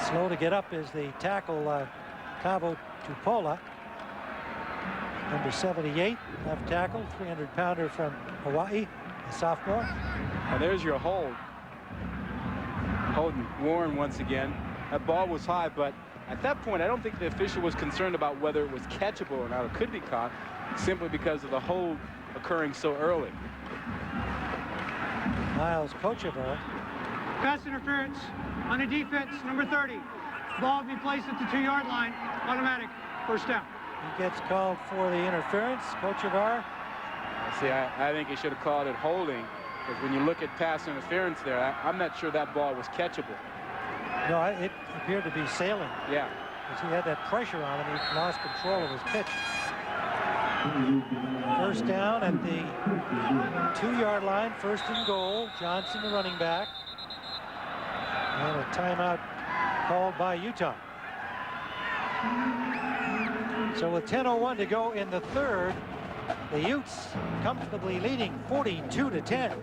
Slow to get up is the tackle, Cabo Tupola, number 78, left tackle, 300-pounder from Hawaii, a sophomore. Now there's your hold. Holding Warren once again. That ball was high, but at that point, I don't think the official was concerned about whether it was catchable or not. It could be caught simply because of the hold occurring so early. Miles Kochevar. Pass interference on a defense, number 30. Ball will be placed at the 2-yard line. Automatic. First down. He gets called for the interference. Kochevar. See, I think he should have called it holding, because when you look at pass interference there, I'm not sure that ball was catchable. No, it appeared to be sailing. Yeah. As he had that pressure on him, he lost control of his pitch. First down at the 2-yard line, first and goal. Johnson, the running back. And a timeout called by Utah. So with 10:01 to go in the third, the Utes comfortably leading 42-10.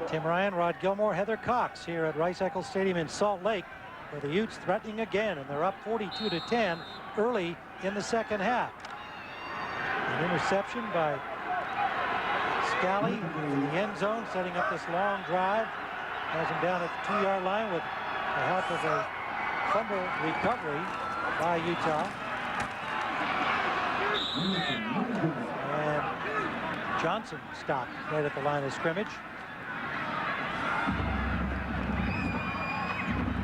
Tim Ryan, Rod Gilmore, Heather Cox here at Rice-Eccles Stadium in Salt Lake, where the Utes threatening again, and they're up 42-10 early in the second half. An interception by Scally in the end zone, setting up this long drive. Has him down at the 2-yard line with the help of a fumble recovery by Utah. And Johnson stopped right at the line of scrimmage.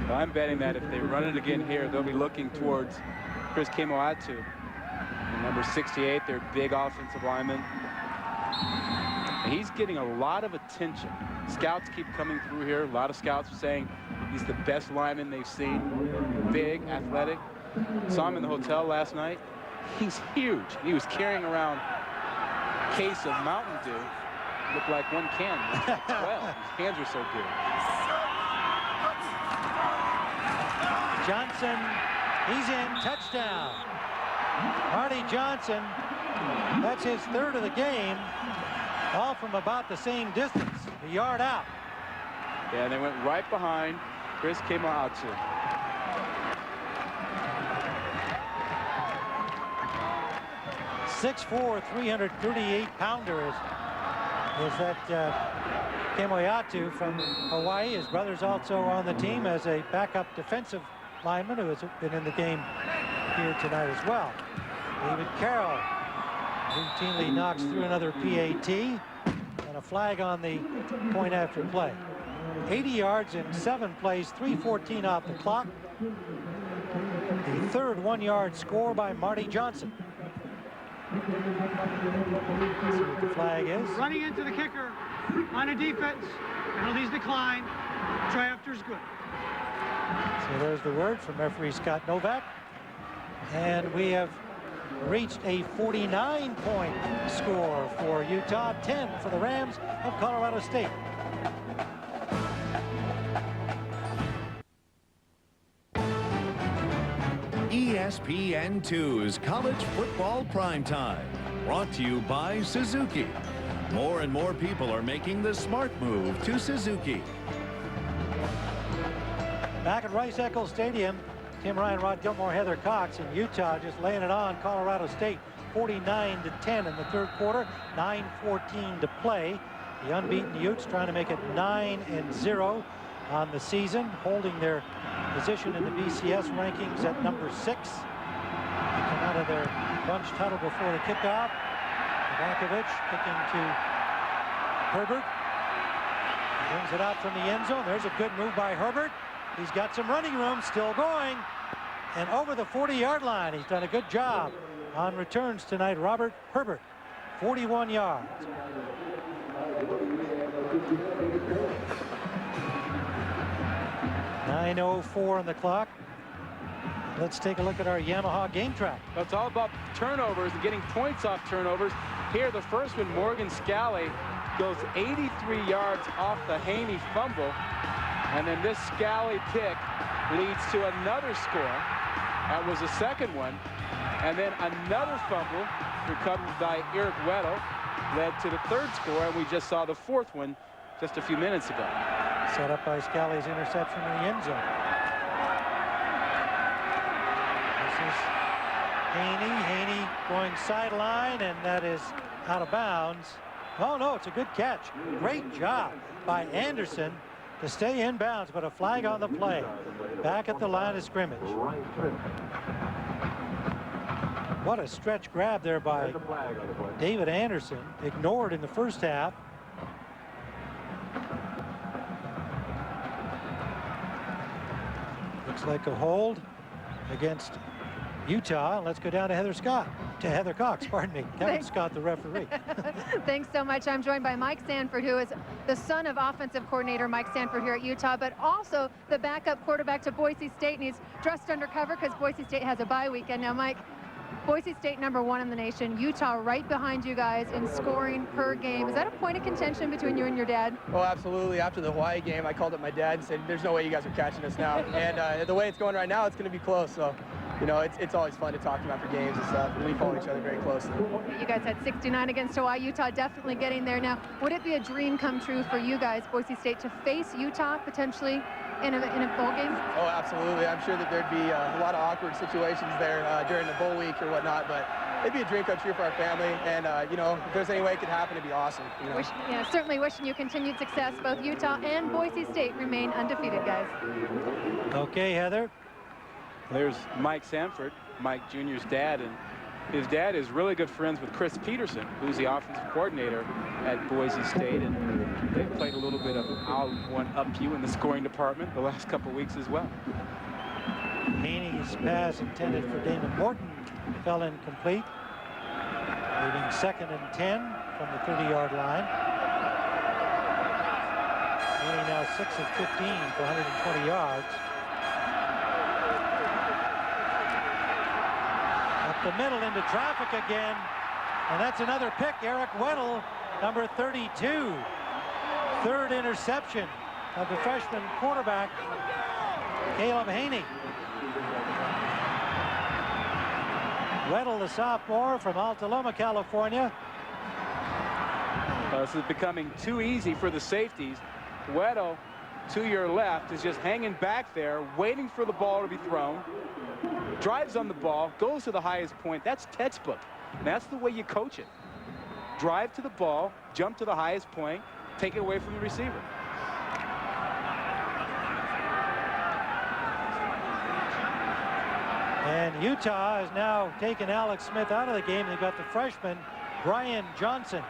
Well, I'm betting that if they run it again here, they'll be looking towards Chris Kemoatu, number 68, their big offensive lineman. And he's getting a lot of attention. Scouts keep coming through here. A lot of scouts are saying he's the best lineman they've seen. Big, athletic. Saw him in the hotel last night. He's huge. He was carrying around a case of Mountain Dew. Looked like one can. Well, his hands are so good. Johnson, he's in, touchdown. Marty Johnson, that's his third of the game, all from about the same distance, a yard out. Yeah, they went right behind Chris Kemoatu. .6'4", 338-pounder is that Kemoatu from Hawaii. His brother's also on the team as a backup defensive lineman who has been in the game here tonight as well. David Carroll routinely knocks through another PAT, and a flag on the point after play. 80 yards in 7 plays, 3:14 off the clock. The third 1-yard score by Marty Johnson. Let's see what the flag is. Running into the kicker on a defense. Penalties decline. Try after is good. So there's the word from referee Scott Novak. And we have reached a 49-point score for Utah, 10 for the Rams of Colorado State. ESPN2's College Football Primetime, brought to you by Suzuki. More and more people are making the smart move to Suzuki. Back at Rice-Eccles Stadium, Tim Ryan, Rod Gilmore, Heather Cox, and Utah just laying it on Colorado State, 49-10 in the third quarter, 9:14 to play. The unbeaten Utes trying to make it 9-0 on the season, holding their position in the BCS rankings at number 6. They come out of their bunch huddle before the kickoff. Ivankovic kicking to Herbert. He brings it out from the end zone. There's a good move by Herbert. He's got some running room, still going. and over the 40-yard line. He's done a good job on returns tonight. Robert Herbert, 41 yards. .904 on the clock. Let's take a look at our Yamaha game track. It's all about turnovers and getting points off turnovers. Here, the first one, Morgan Scally goes 83 yards off the Haney fumble. And then this Scally pick leads to another score. That was the second one. And then another fumble recovered by Eric Weddle led to the third score. And we just saw the fourth one just a few minutes ago. Set up by Scally's interception in the end zone. Haney going sideline, and that is out of bounds. Oh no, it's a good catch. Great job by Anderson to stay in bounds, but a flag on the play. Back at the line of scrimmage. What a stretch grab there by David Anderson, ignored in the first half. Looks like a hold against Utah. Let's go down to Heather Cox, pardon me. Kevin Scott, the referee. Thanks so much. I'm joined by Mike Sanford, who is the son of offensive coordinator Mike Sanford here at Utah, but also the backup quarterback to Boise State, and he's dressed undercover because Boise State has a bye weekend. Now, Mike, Boise State #1 in the nation, Utah right behind you guys in scoring per game. Is that a point of contention between you and your dad? Oh, absolutely. After the Hawaii game, I called up my dad and said, there's no way you guys are catching us now. And the way it's going right now, it's going to be close. So, you know, it's always fun to talk to them after games and stuff. And we follow each other very closely. You guys had 69 against Hawaii. Utah definitely getting there. Now, would it be a dream come true for you guys, Boise State, to face Utah potentially in a bowl game? Oh, absolutely. I'm sure that there'd be a lot of awkward situations there during the bowl week or whatnot, but it'd be a dream come true for our family. And, you know, if there's any way it could happen, it'd be awesome. You know? Certainly wishing you continued success. Both Utah and Boise State remain undefeated, guys. Okay, Heather. There's Mike Sanford, Mike Jr.'s dad, and his dad is really good friends with Chris Peterson, who's the offensive coordinator at Boise State, and they've played a little bit of I'll one-up you in the scoring department the last couple weeks as well. Haney's pass intended for Damon Morton fell incomplete, leaving 2nd and 10 from the 30-yard line. Haney now 6 of 15 for 120 yards. The middle into traffic again, and that's another pick. Eric Weddle, number 32, third interception of the freshman quarterback Caleb Haney. Weddle, the sophomore from Alta Loma, California. This is becoming too easy for the safeties. Weddle, to your left, is just hanging back there, waiting for the ball to be thrown. Drives on the ball, goes to the highest point. That's textbook. And that's the way you coach it. Drive to the ball, jump to the highest point, take it away from the receiver. And Utah has now taken Alex Smith out of the game. They've got the freshman, Brian Johnson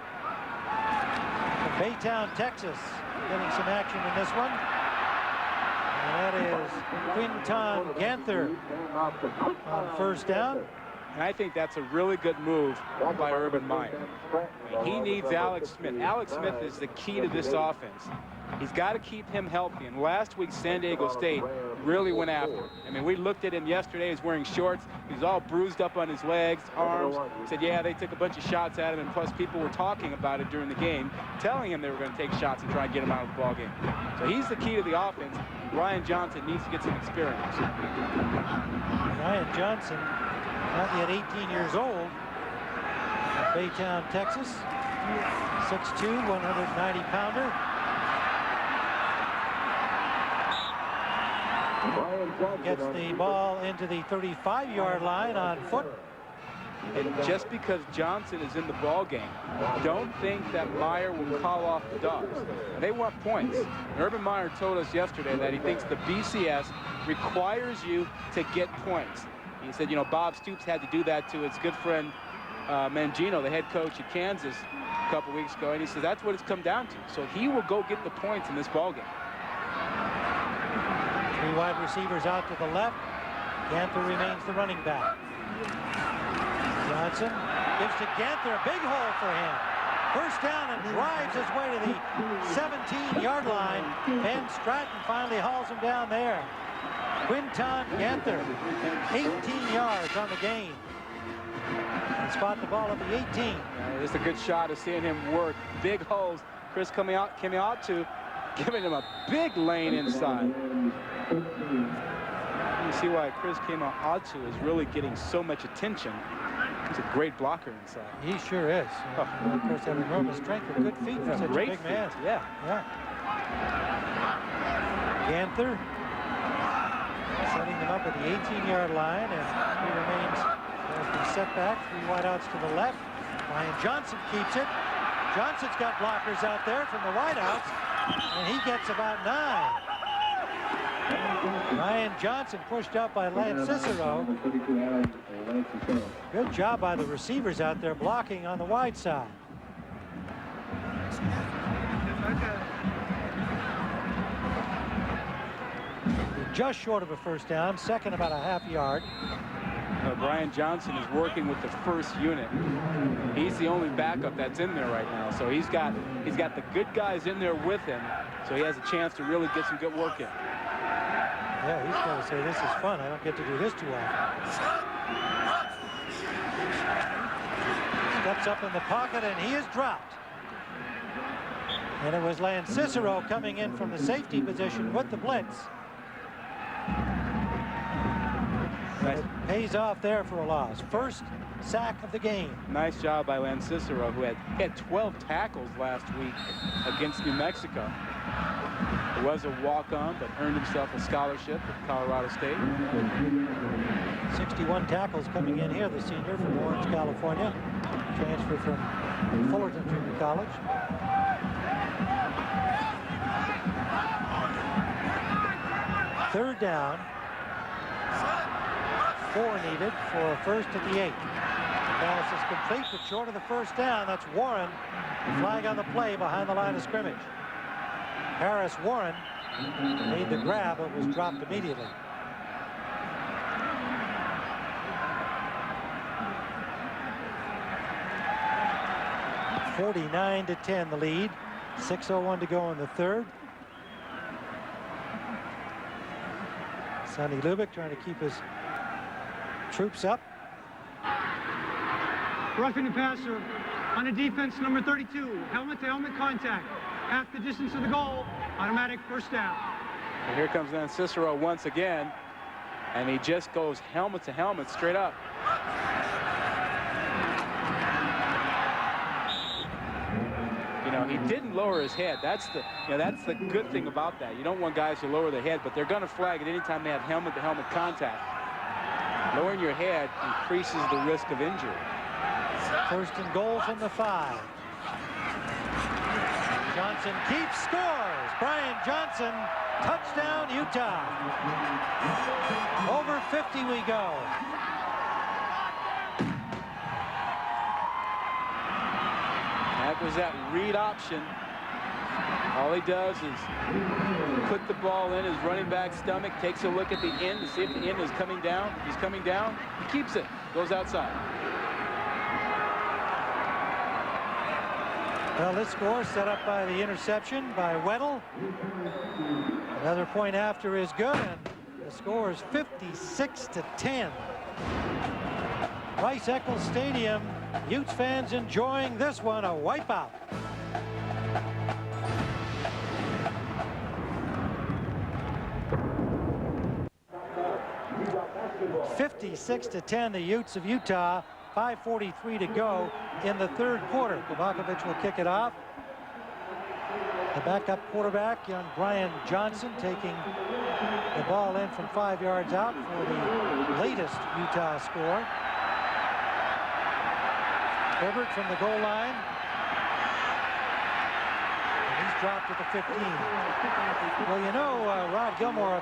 from Baytown, Texas, getting some action in this one. And that is Quinton Ganther on first down. And I think that's a really good move by Urban Meyer. He needs Alex Smith. Alex Smith is the key to this offense. He's got to keep him healthy. And last week, San Diego State really went after him. I mean, we looked at him yesterday. He's wearing shorts. He's all bruised up on his legs, arms. He said, yeah, they took a bunch of shots at him. And plus, people were talking about it during the game, telling him they were going to take shots and try and get him out of the ball game. So he's the key to the offense. Brian Johnson needs to get some experience. Brian Johnson, not yet 18 years old, from Baytown, Texas, 6'2", 190-pounder. Gets the ball into the 35-yard line on foot. And just because Johnson is in the ball game, don't think that Meyer will call off the Dogs. They want points. Urban Meyer told us yesterday that he thinks the BCS requires you to get points. He said, you know, Bob Stoops had to do that to his good friend Mangino, the head coach at Kansas, a couple weeks ago, and he said that's what it's come down to. So he will go get the points in this ball game. Three wide receivers out to the left. Ganther remains the running back. Johnson gives to Ganther, a big hole for him. First down, and drives his way to the 17-yard line. Ben Stratton finally hauls him down there. Quinton Ganther, 18 yards on the gain. And spot the ball at the 18. It's a good shot of seeing him work. Big holes. Chris coming out to, giving him a big lane inside. You see why Chris Kemeatu is really getting so much attention. He's a great blocker inside. He sure is. Oh. Of course, that enormous strength with good feet for such a big man. Yeah. Ganther setting them up at the 18-yard line, and he remains as the setback. 3 wideouts to the left. Ryan Johnson keeps it. Johnson's got blockers out there from the wideouts, and he gets about 9. Ryan Johnson pushed up by Lance Cicero. Good job by the receivers out there blocking on the wide side. Just short of a first down, second about a half yard. Brian Johnson is working with the first unit. He's the only backup that's in there right now. So he's got the good guys in there with him. So he has a chance to really get some good work in. Yeah, he's going to say, this is fun. I don't get to do this too often. Steps up in the pocket, and he is dropped. And it was Lance Cicero coming in from the safety position with the blitz. It pays off there for a loss. First sack of the game. Nice job by Lance Cicero, who had 12 tackles last week against New Mexico. It was a walk-on, but earned himself a scholarship at Colorado State. 61 tackles coming in here, the senior from Orange, California. Transfer from Fullerton Junior College. Third down. 4 needed for a first at the 8. Pass is complete, but short of the first down. That's Warren. The flag on the play behind the line of scrimmage. Harris Warren made the grab, but was dropped immediately. (49-10) the lead. 6:01 to go in the third. Sonny Lubick trying to keep his troops up. Roughing the passer on a defense, number 32. Helmet-to-helmet contact. Half the distance of the goal. Automatic first down. And here comes then Cicero once again. And he just goes helmet to helmet straight up. You know, he didn't lower his head. That's the good thing about that. You don't want guys to lower their head, but they're going to flag it anytime they have helmet-to-helmet contact. Lowering your head increases the risk of injury. First and goal from the 5. Johnson keeps, scores. Brian Johnson, touchdown Utah. Over 50 we go. That was that read option. All he does is put the ball in his running back's stomach, takes a look at the end to see if the end is coming down. He's coming down. He keeps it. Goes outside. Well, this score set up by the interception by Weddle. Another point after is good, and the score is 56-10. Rice Eccles Stadium, Utes fans enjoying this one, a wipeout. 56-10, the Utes of Utah. 5:43 to go in the third quarter. Kovakovic will kick it off. The backup quarterback, young Brian Johnson, taking the ball in from 5 yards out for the latest Utah score. Herbert from the goal line. And he's dropped at the 15. Well, you know, Rod Gilmore,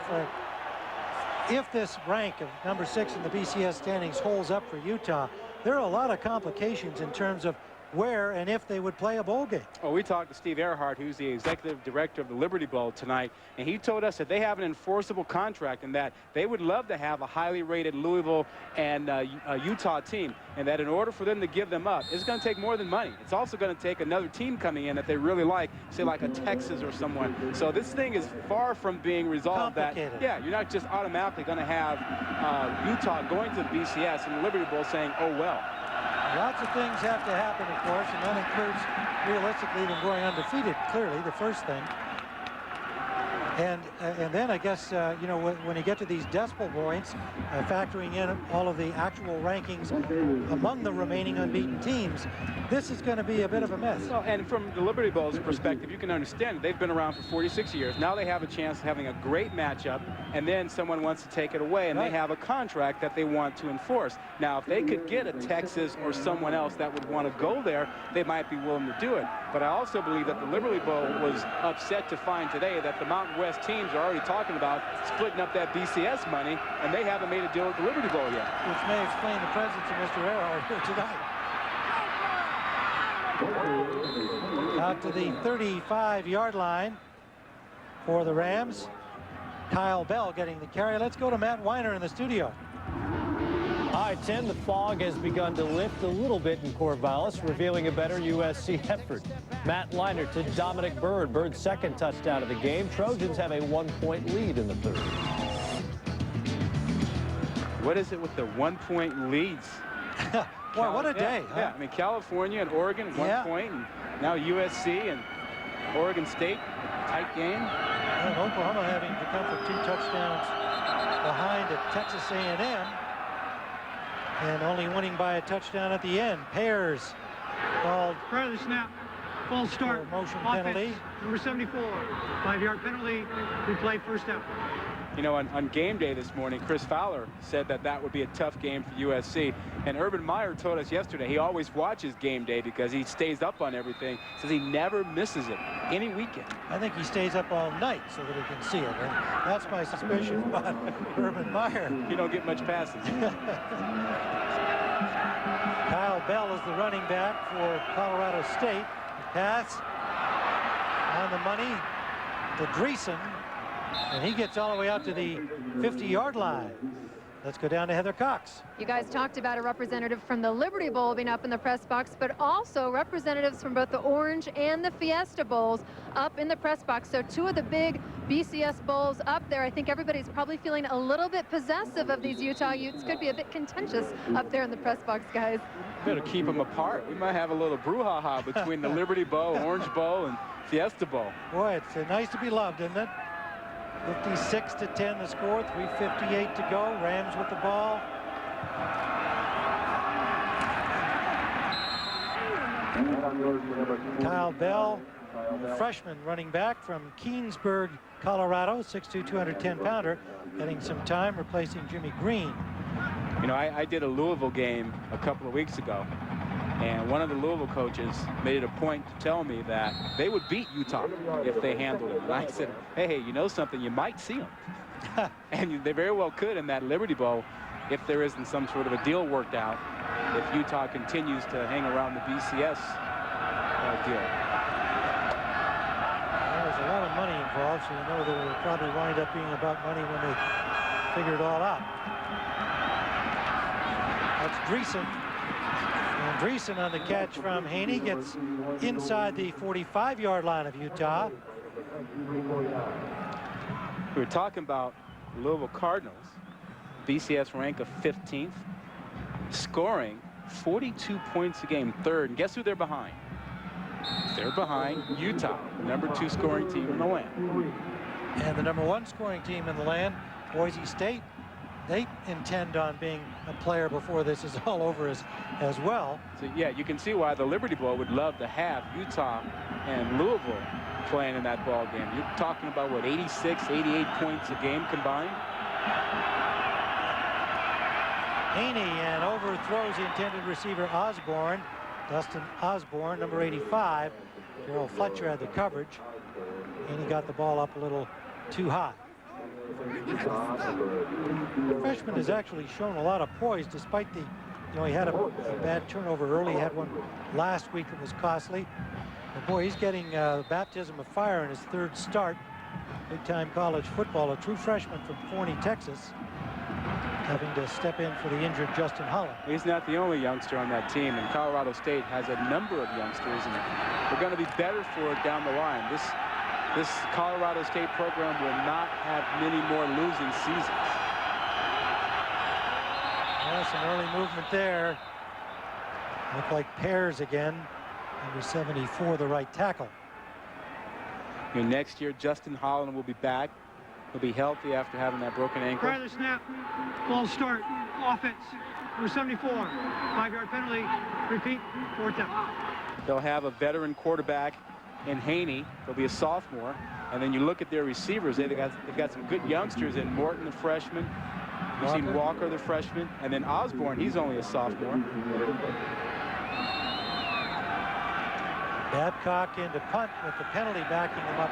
if this rank of number 6 in the BCS standings holds up for Utah, there are a lot of complications in terms of where and if they would play a bowl game. Well, we talked to Steve Earhart, who's the executive director of the Liberty Bowl tonight, and he told us that they have an enforceable contract and that they would love to have a highly rated Louisville and Utah team, and that in order for them to give them up, it's going to take more than money. It's also going to take another team coming in that they really like, say like a Texas or someone. So this thing is far from being resolved. That, yeah, you're not just automatically going to have Utah going to the BCS and the Liberty Bowl saying, oh, well. Lots of things have to happen, of course, and that includes realistically them going undefeated, clearly, the first thing. And then I guess, you know, when you get to these decimal points, factoring in all of the actual rankings among the remaining unbeaten teams, this is going to be a bit of a mess. Well, and from the Liberty Bowl's perspective, you can understand it. They've been around for 46 years. Now they have a chance of having a great matchup, and then someone wants to take it away, and they have a contract that they want to enforce. Now, if they could get a Texas or someone else that would want to go there, they might be willing to do it. But I also believe that the Liberty Bowl was upset to find today that the Mountain West teams are already talking about splitting up that BCS money, and they haven't made a deal with the Liberty Bowl yet. Which may explain the presence of Mr. Earhart here tonight. Out to the 35-yard line for the Rams. Kyle Bell getting the carry. Let's go to Matt Weiner in the studio. All right, Tim, the fog has begun to lift a little bit in Corvallis, revealing a better USC effort. Matt Leinart to Dominic Byrd. Bird's second touchdown of the game. Trojans have a 1-point lead in the third. What is it with the 1-point leads? Boy, what a day. Yeah, Huh? I mean, California and Oregon, 1 point, and now USC and Oregon State, tight game. And Oklahoma having to come for 2 touchdowns behind at Texas A&M. And only winning by a touchdown at the end. Pears called Prior to the snap, false start. for a motion Offense, penalty. Number 74, 5-yard penalty. We play first down. You know, on game day this morning, Chris Fowler said that that would be a tough game for USC. And Urban Meyer told us yesterday he always watches game day because he stays up on everything. Says he never misses it any weekend. I think he stays up all night so that he can see it. And that's my suspicion about Urban Meyer. You don't get much passes. Kyle Bell is the running back for Colorado State. The pass on the money to Dreesen. And he gets all the way out to the 50-yard line. Let's go down to Heather Cox. You guys talked about a representative from the Liberty Bowl being up in the press box, but also representatives from both the Orange and the Fiesta Bowls up in the press box. So 2 of the big BCS Bowls up there. I think everybody's probably feeling a little bit possessive of these Utah Utes. Could be a bit contentious up there in the press box, guys. Better keep them apart. We might have a little brouhaha between the Liberty Bowl, Orange Bowl, and Fiesta Bowl. Boy, it's nice to be loved, isn't it? 56-10 the score, 3:58 to go. Rams with the ball. Kyle Bell, the freshman running back from Keensburg, Colorado, 6'2", 210-pounder, getting some time, replacing Jimmy Green. You know, I did a Louisville game a couple of weeks ago, and one of the Louisville coaches made it a point to tell me that they would beat Utah if they handled it. And I said, hey, you know something? You might see them. And they very well could in that Liberty Bowl if there isn't some sort of a deal worked out, if Utah continues to hang around the BCS deal. Well, there's a lot of money involved, so you know that it will probably wind up being about money when they figure it all out. That's Dreesen. And Dreesen on the catch from Haney gets inside the 45-yard line of Utah. We were talking about Louisville Cardinals, BCS rank of 15th, scoring 42 points a game, third. And guess who they're behind? They're behind Utah, number 2 scoring team in the land. And the number 1 scoring team in the land, Boise State. They intend on being a player before this is all over as well. So, yeah, you can see why the Liberty Bowl would love to have Utah and Louisville playing in that ball game. You're talking about, what, 86, 88 points a game combined? Haney and overthrows the intended receiver Osborne. Dustin Osborne, number 85. Gerald Fletcher had the coverage. Haney got the ball up a little too high. The freshman has actually shown a lot of poise despite the You know, he had a bad turnover early. He had one last week that was costly. But boy, he's getting baptism of fire in his third start. Big-time college football. A true freshman from Forney, Texas, having to step in for the injured Justin Holland. He's not the only youngster on that team, and Colorado State has a number of youngsters, and they're going to be better for it down the line. This Colorado State program will not have many more losing seasons. Well, some early movement there. Look like pairs again. Number 74, the right tackle. You know, next year, Justin Holland will be back. He'll be healthy after having that broken ankle. Prior to the snap, ball start, offense, number 74, 5-yard penalty, repeat, 4th down. They'll have a veteran quarterback in Haney. He'll be a sophomore. And then you look at their receivers, they've got some good youngsters in Morton, the freshman. You've seen Walker, the freshman. And then Osborne, he's only a sophomore. Babcock into punt with the penalty backing him up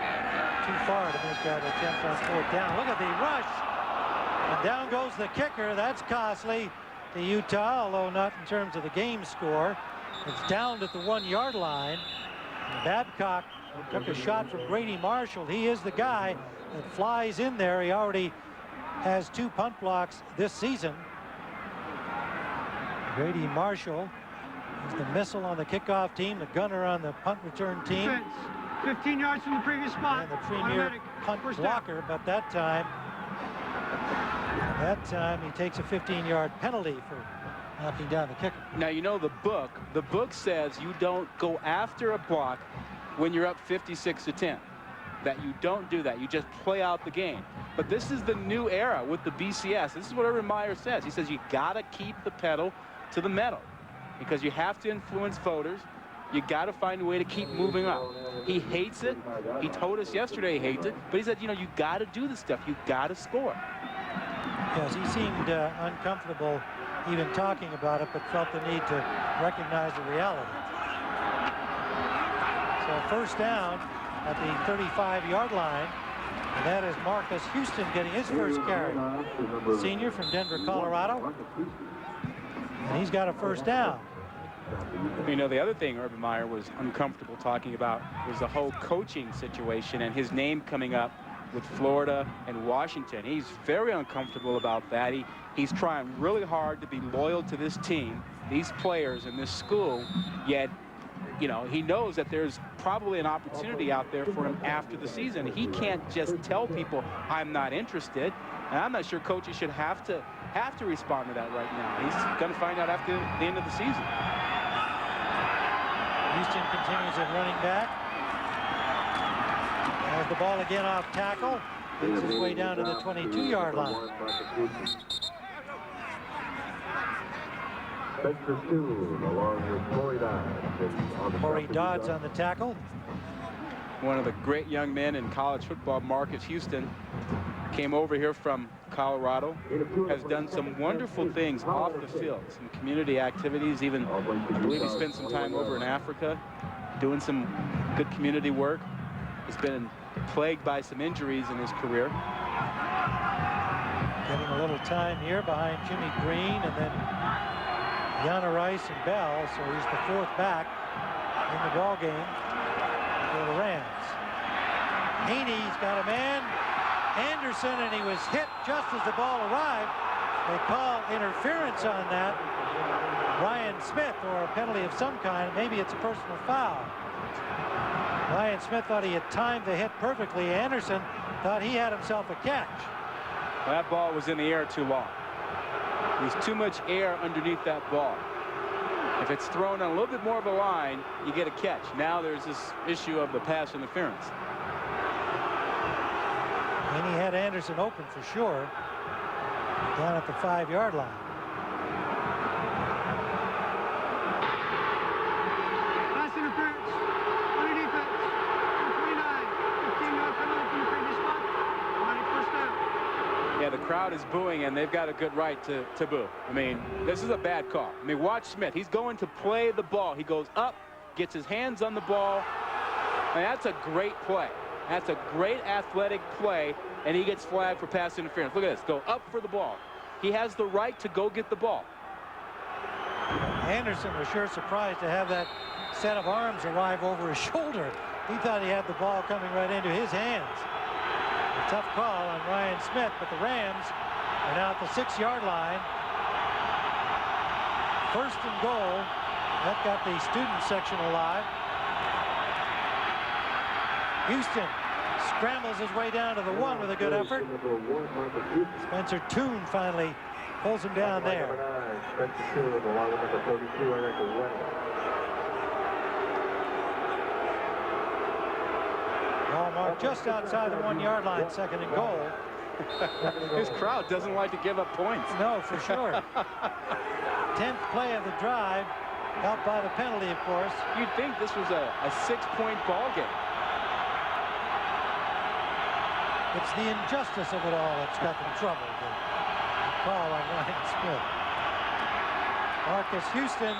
too far to make that attempt on 4th down. Look at the rush. And down goes the kicker. That's costly to Utah, although not in terms of the game score. It's down at the 1-yard line. And Babcock took a shot from Grady Marshall. He is the guy that flies in there. He already has 2 punt blocks this season. Grady Marshall is the missile on the kickoff team, the gunner on the punt return team. Defense, 15 yards from the previous spot. And the premier punt blocker, but that time he takes a 15-yard penalty for knocking down the kicker. Now, you know, the book says you don't go after a block when you're up 56-10. That you don't do that. You just play out the game. But this is the new era with the BCS. This is what Urban Meyer says. He says you got to keep the pedal to the metal because you have to influence voters. You got to find a way to keep moving up. He hates it. He told us yesterday he hates it. But he said, you know, you got to do this stuff. You got to score. Yes, he seemed uncomfortable even talking about it, but felt the need to recognize the reality. So 1st down at the 35-yard line. And that is Marcus Houston getting his first carry. Senior from Denver, Colorado. And he's got a 1st down. You know, the other thing Urban Meyer was uncomfortable talking about was the whole coaching situation and his name coming up with Florida and Washington. He's very uncomfortable about that. He's trying really hard to be loyal to this team, these players, and this school, yet, you know, he knows that there's probably an opportunity out there for him after the season. He can't just tell people, I'm not interested. And I'm not sure coaches should have to respond to that right now. He's going to find out after the end of the season. Houston continues at running back. Has the ball again off tackle. Makes his way down to the 22-yard line. Sector 2, along with Corey Dodds. Corey Dodds on the tackle. One of the great young men in college football, Marcus Houston, came over here from Colorado, has done some wonderful things off the field, some community activities, even I believe he spent some time over in Africa doing some good community work. He's been plagued by some injuries in his career. Getting a little time here behind Jimmy Green and then Yana Rice and Bell, so he's the 4th back in the ball game for the Rams. Haney's got a man, Anderson, and he was hit just as the ball arrived. They call interference on that. Ryan Smith, or a penalty of some kind. Maybe it's a personal foul. Ryan Smith thought he had timed the hit perfectly. Anderson thought he had himself a catch. Well, that ball was in the air too long. There's too much air underneath that ball. If it's thrown on a little bit more of a line, you get a catch. Now there's this issue of the pass interference. And he had Anderson open for sure down at the 5-yard line. Pass interference. On the defense. 29. 15-yard penalty from the previous spot. 1st down. Yeah, the crowd is booing, and they've got a good right to boo. I mean, this is a bad call. I mean, watch Smith. He's going to play the ball. He goes up, gets his hands on the ball. And that's a great play. That's a great athletic play, and he gets flagged for pass interference. Look at this. Go up for the ball. He has the right to go get the ball. Anderson was sure surprised to have that set of arms arrive over his shoulder. He thought he had the ball coming right into his hands. A tough call on Ryan Smith, but the Rams are now at the 6-yard line. First and goal. That got the student section alive. Houston scrambles his way down to the 1 with a good effort. Spencer Toon finally pulls him down there. Ball marked just outside the 1-yard line, 2nd and goal. His crowd doesn't like to give up points. No, for sure. 10th play of the drive, helped by the penalty, of course. You'd think this was a 6-point ball game. It's the injustice of it all that's got them trouble. The call on Ryan Smith. Marcus Houston,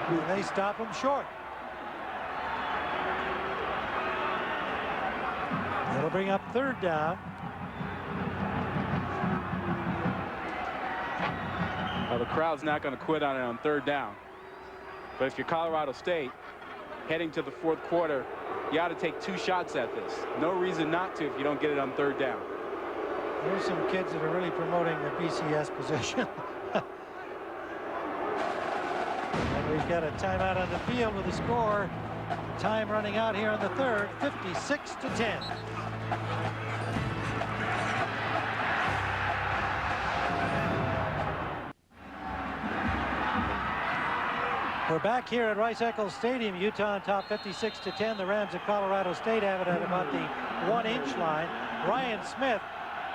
and they stop him short. That'll bring up 3rd down. Well, the crowd's not going to quit on it on 3rd down. But if you're Colorado State, heading to the 4th quarter, you ought to take 2 shots at this. No reason not to if you don't get it on 3rd down. There's some kids that are really promoting the BCS position. And we've got a timeout on the field with the score. Time running out here in the 3rd, 56-10. We're back here at Rice-Eccles Stadium. Utah on top 56-10. The Rams of Colorado State have it at about the 1-inch line. Ryan Smith,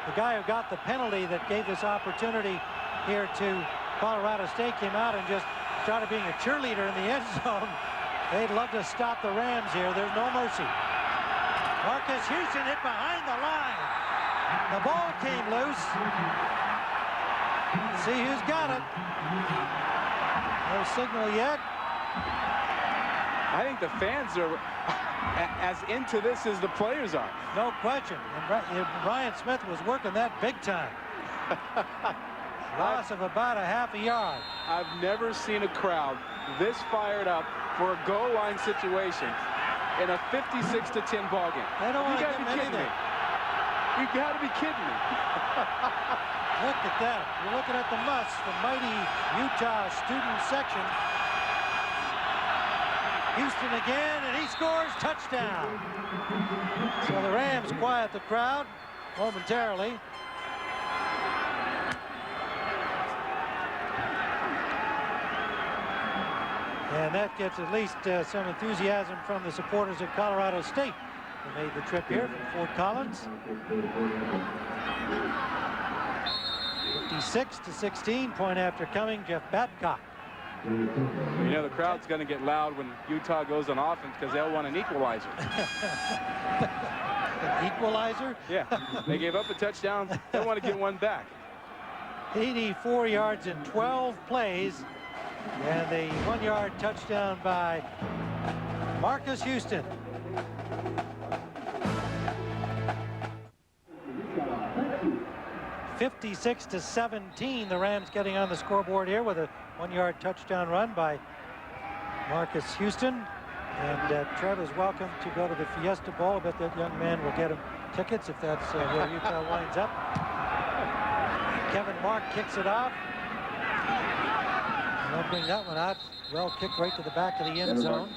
the guy who got the penalty that gave this opportunity here to Colorado State, came out and just started being a cheerleader in the end zone. They'd love to stop the Rams here. There's no mercy. Marcus Houston hit behind the line. The ball came loose. See who's got it. No signal yet. I think the fans are as into this as the players are. No question. And Ryan Smith was working that big time. Loss of about a half a yard. I've never seen a crowd this fired up for a goal line situation in a 56-10 ball game. They don't want to give give me anything. You got to be kidding me. Look at that. You're looking at the muss, the mighty Utah student section. Houston again, and he scores. Touchdown. So the Rams quiet the crowd momentarily. And that gets at least some enthusiasm from the supporters of Colorado State, who made the trip here from Fort Collins. 56-16, point after coming, Jeff Babcock. You know, the crowd's going to get loud when Utah goes on offense because they'll want an equalizer. An equalizer? Yeah, they gave up a touchdown. They want to get one back. 84 yards in 12 plays, and the 1-yard touchdown by Marcus Houston. (56-17). The Rams getting on the scoreboard here with a 1-yard touchdown run by Marcus Houston. And Trev is welcome to go to the Fiesta Bowl. I bet that young man will get him tickets if that's where Utah winds up. Kevin Mark kicks it off. And they'll bring that one out. Well kicked right to the back of the end zone.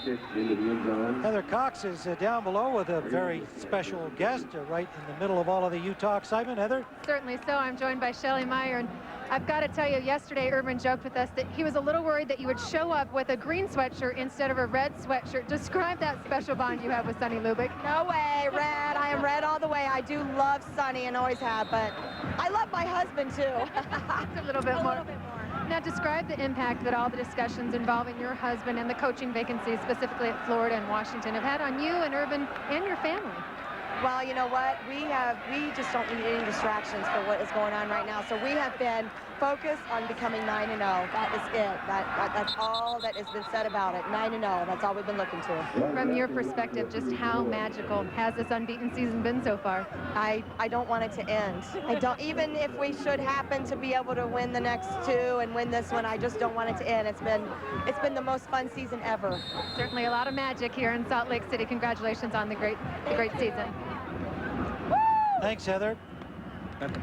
Heather Cox is down below with a very special guest right in the middle of all of the Utah excitement. Heather? Certainly so. I'm joined by Shelly Meyer. And I've got to tell you, yesterday Urban joked with us that he was a little worried that you would show up with a green sweatshirt instead of a red sweatshirt. Describe that special bond you have with Sonny Lubick. No way, red. I am red all the way. I do love Sonny and always have, but I love my husband too. A little bit more. Now describe the impact that all the discussions involving your husband and the coaching vacancies, specifically at Florida and Washington, have had on you and Urban and your family. Well, you know what? We just don't need any distractions for what is going on right now. So we have been focused on becoming 9-0. That is it. That's all that has been said about it. 9-0. That's all we've been looking to. From your perspective, just how magical has this unbeaten season been so far? I don't want it to end. I don't. Even if we should happen to be able to win the next two and win this one, I just don't want it to end. It's been the most fun season ever. Certainly a lot of magic here in Salt Lake City. Congratulations on the great season. Thanks, Heather.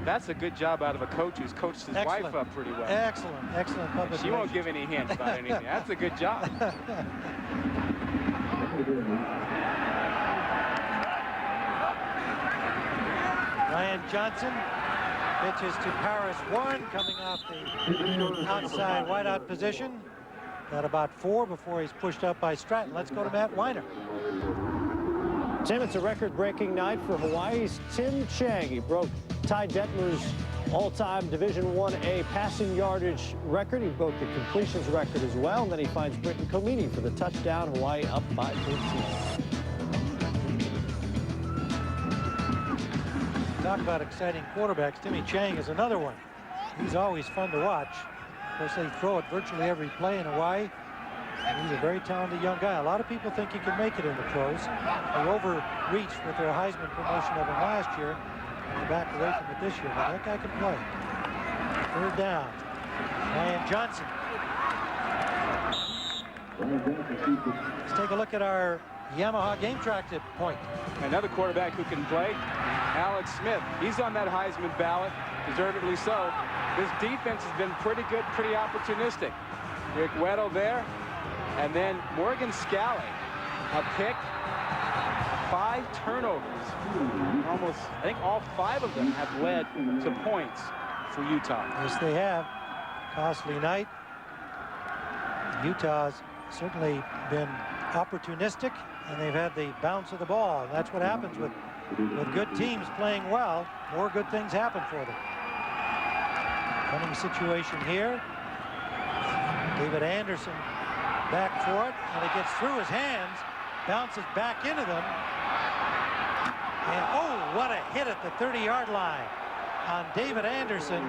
That's a good job out of a coach who's coached his wife up pretty well. Excellent public She won't give any hints about anything. That's a good job. Ryan Johnson pitches to Paris 1, coming off the outside wideout position. Got about 4 before he's pushed up by Stratton. Let's go to Matt Weiner. Tim, it's a record-breaking night for Hawaii's Tim Chang. He broke Ty Detmer's all-time Division 1A passing yardage record. He broke the completions record as well. And then he finds Britton Comini for the touchdown. Hawaii up by 13. Talk about exciting quarterbacks. Timmy Chang is another one. He's always fun to watch. Of course, they throw it virtually every play in Hawaii. And he's a very talented young guy. A lot of people think he can make it in the pros. They overreached with their Heisman promotion of him last year. And they backed away from it this year. But that guy can play. 3rd down. Ryan Johnson. Let's take a look at our Yamaha game track tip point. Another quarterback who can play, Alex Smith. He's on that Heisman ballot, deservedly so. This defense has been pretty good, pretty opportunistic. Rick Weddle there, and then Morgan Scally, a pick, 5 turnovers. Almost, I think all 5 of them have led to points for Utah. Yes, they have. Costly night. Utah's certainly been opportunistic, and they've had the bounce of the ball. And that's what happens with good teams playing well. More good things happen for them. Running situation here. David Anderson back for it, and it gets through his hands, bounces back into them. And oh, what a hit at the 30-yard line on David Anderson.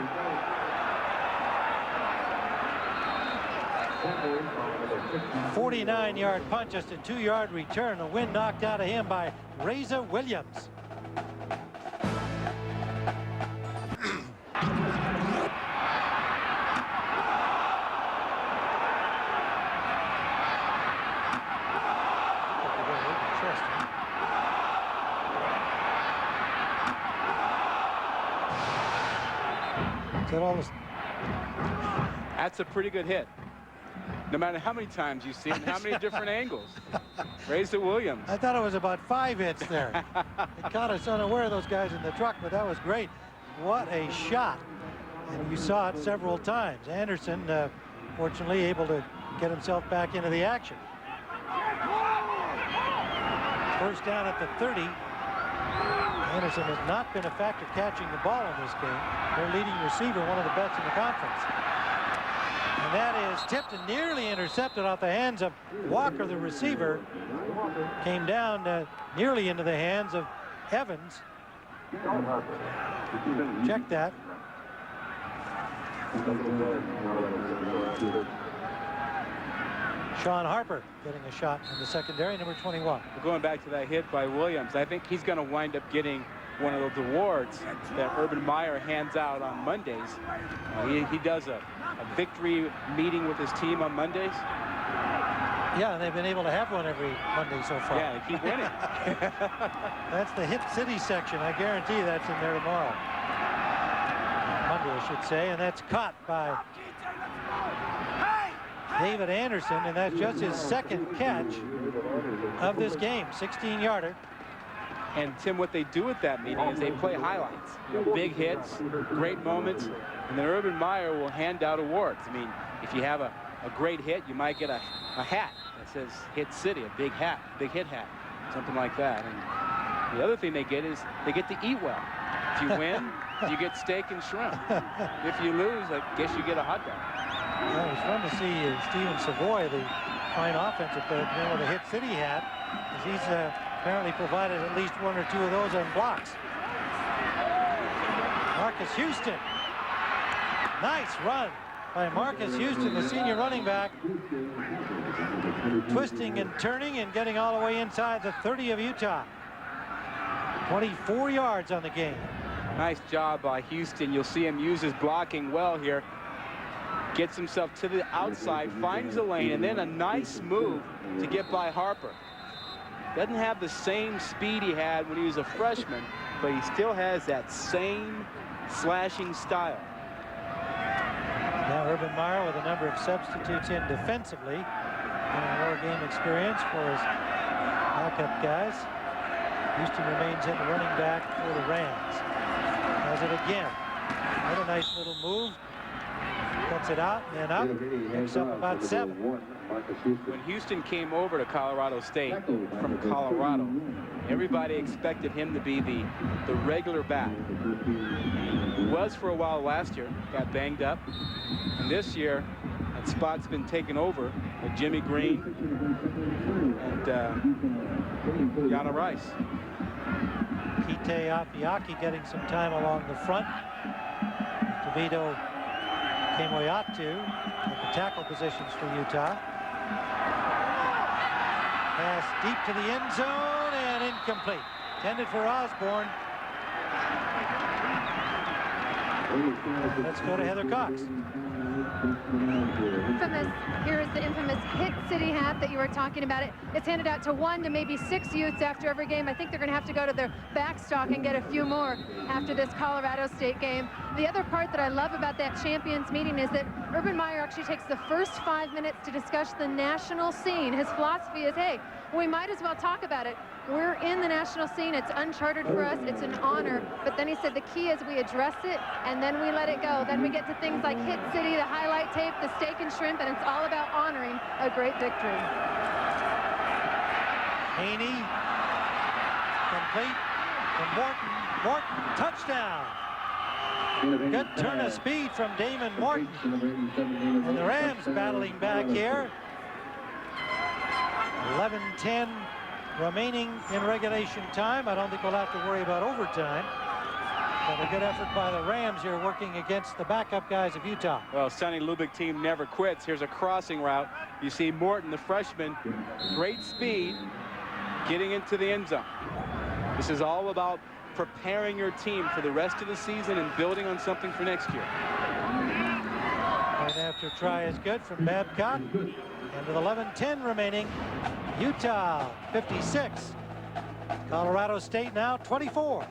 A 49-yard punch, just a 2-yard return. The wind knocked out of him by Reza Williams. That's a pretty good hit. No matter how many times you see it and how many different angles. Reza Williams. I thought it was about 5 hits there. It caught us unaware of those guys in the truck, but that was great. What a shot. And you saw it several times. Anderson, fortunately, able to get himself back into the action. 1st down at the 30. Anderson has not been a factor catching the ball in this game. Their leading receiver, one of the best in the conference. And that is tipped and nearly intercepted off the hands of Walker, the receiver. Came down nearly into the hands of Evans. Check that. Sean Harper getting a shot in the secondary, number 21. Going back to that hit by Williams, I think he's going to wind up getting one of those awards that Urban Meyer hands out on Mondays. He does a victory meeting with his team on Mondays. Yeah, and they've been able to have one every Monday so far. Yeah, they keep winning. That's the Hit City section. I guarantee that's in there tomorrow. Monday, I should say, and that's caught by David Anderson, and that's just his 2nd catch of this game, 16-yarder. And Tim, what they do at that meeting is they play highlights, big hits, great moments, and then Urban Meyer will hand out awards. I mean, if you have a great hit, you might get a hat that says Hit City, a big hat, big hit hat, something like that. And the other thing they get is they get to eat well. If you win, you get steak and shrimp. If you lose, I guess you get a hot dog. Well, it was fun to see Steven Savoy, the fine offensive player, with a Hit City hat, as he's apparently provided at least 1 or 2 of those on blocks. Marcus Houston. Nice run by Marcus Houston, the senior running back. Twisting and turning and getting all the way inside the 30 of Utah. 24 yards on the game. Nice job by Houston. You'll see him use his blocking well here. Gets himself to the outside, finds the lane, and then a nice move to get by Harper. Doesn't have the same speed he had when he was a freshman, but he still has that same slashing style. Now Urban Meyer with a number of substitutes in defensively, and more game experience for his backup guys. Houston remains in the running back for the Rams. Does it again. Another nice little move. Cuts it out and up. Picks up about 7. When Houston came over to Colorado State from Colorado, everybody expected him to be the regular back. He was for a while last year, got banged up. And this year, that spot's been taken over by Jimmy Green and Yana Rice. Kite Afiaki getting some time along the front. Tavito Kemoyatu at the tackle positions for Utah. Pass deep to the end zone and incomplete. Intended for Osborne. Let's go to Heather Cox. Here is the infamous Hit City hat that you were talking about. It's handed out to 1 to maybe 6 youths after every game. I think they're going to have to go to their backstock and get a few more after this Colorado State game. The other part that I love about that champions meeting is that Urban Meyer actually takes the first 5 minutes to discuss the national scene. His philosophy is, hey, we might as well talk about it. We're in the national scene. It's uncharted for us. It's an honor. But then he said the key is we address it and then we let it go. Then we get to things like Hit City, the highlight tape, the steak and shrimp, and it's all about honoring a great victory. Haney, complete from Morton. Morton, touchdown. Good turn of speed from Damon Morton. And the Rams battling back here. 11:10 remaining in regulation time. I don't think we'll have to worry about overtime. But a good effort by the Rams here working against the backup guys of Utah. Well, Sonny Lubick team never quits. Here's a crossing route. You see Morton, the freshman, great speed, getting into the end zone. This is all about preparing your team for the rest of the season and building on something for next year. Right after try is good from Babcock. And with 11:10 remaining, Utah 56. Colorado State now 24.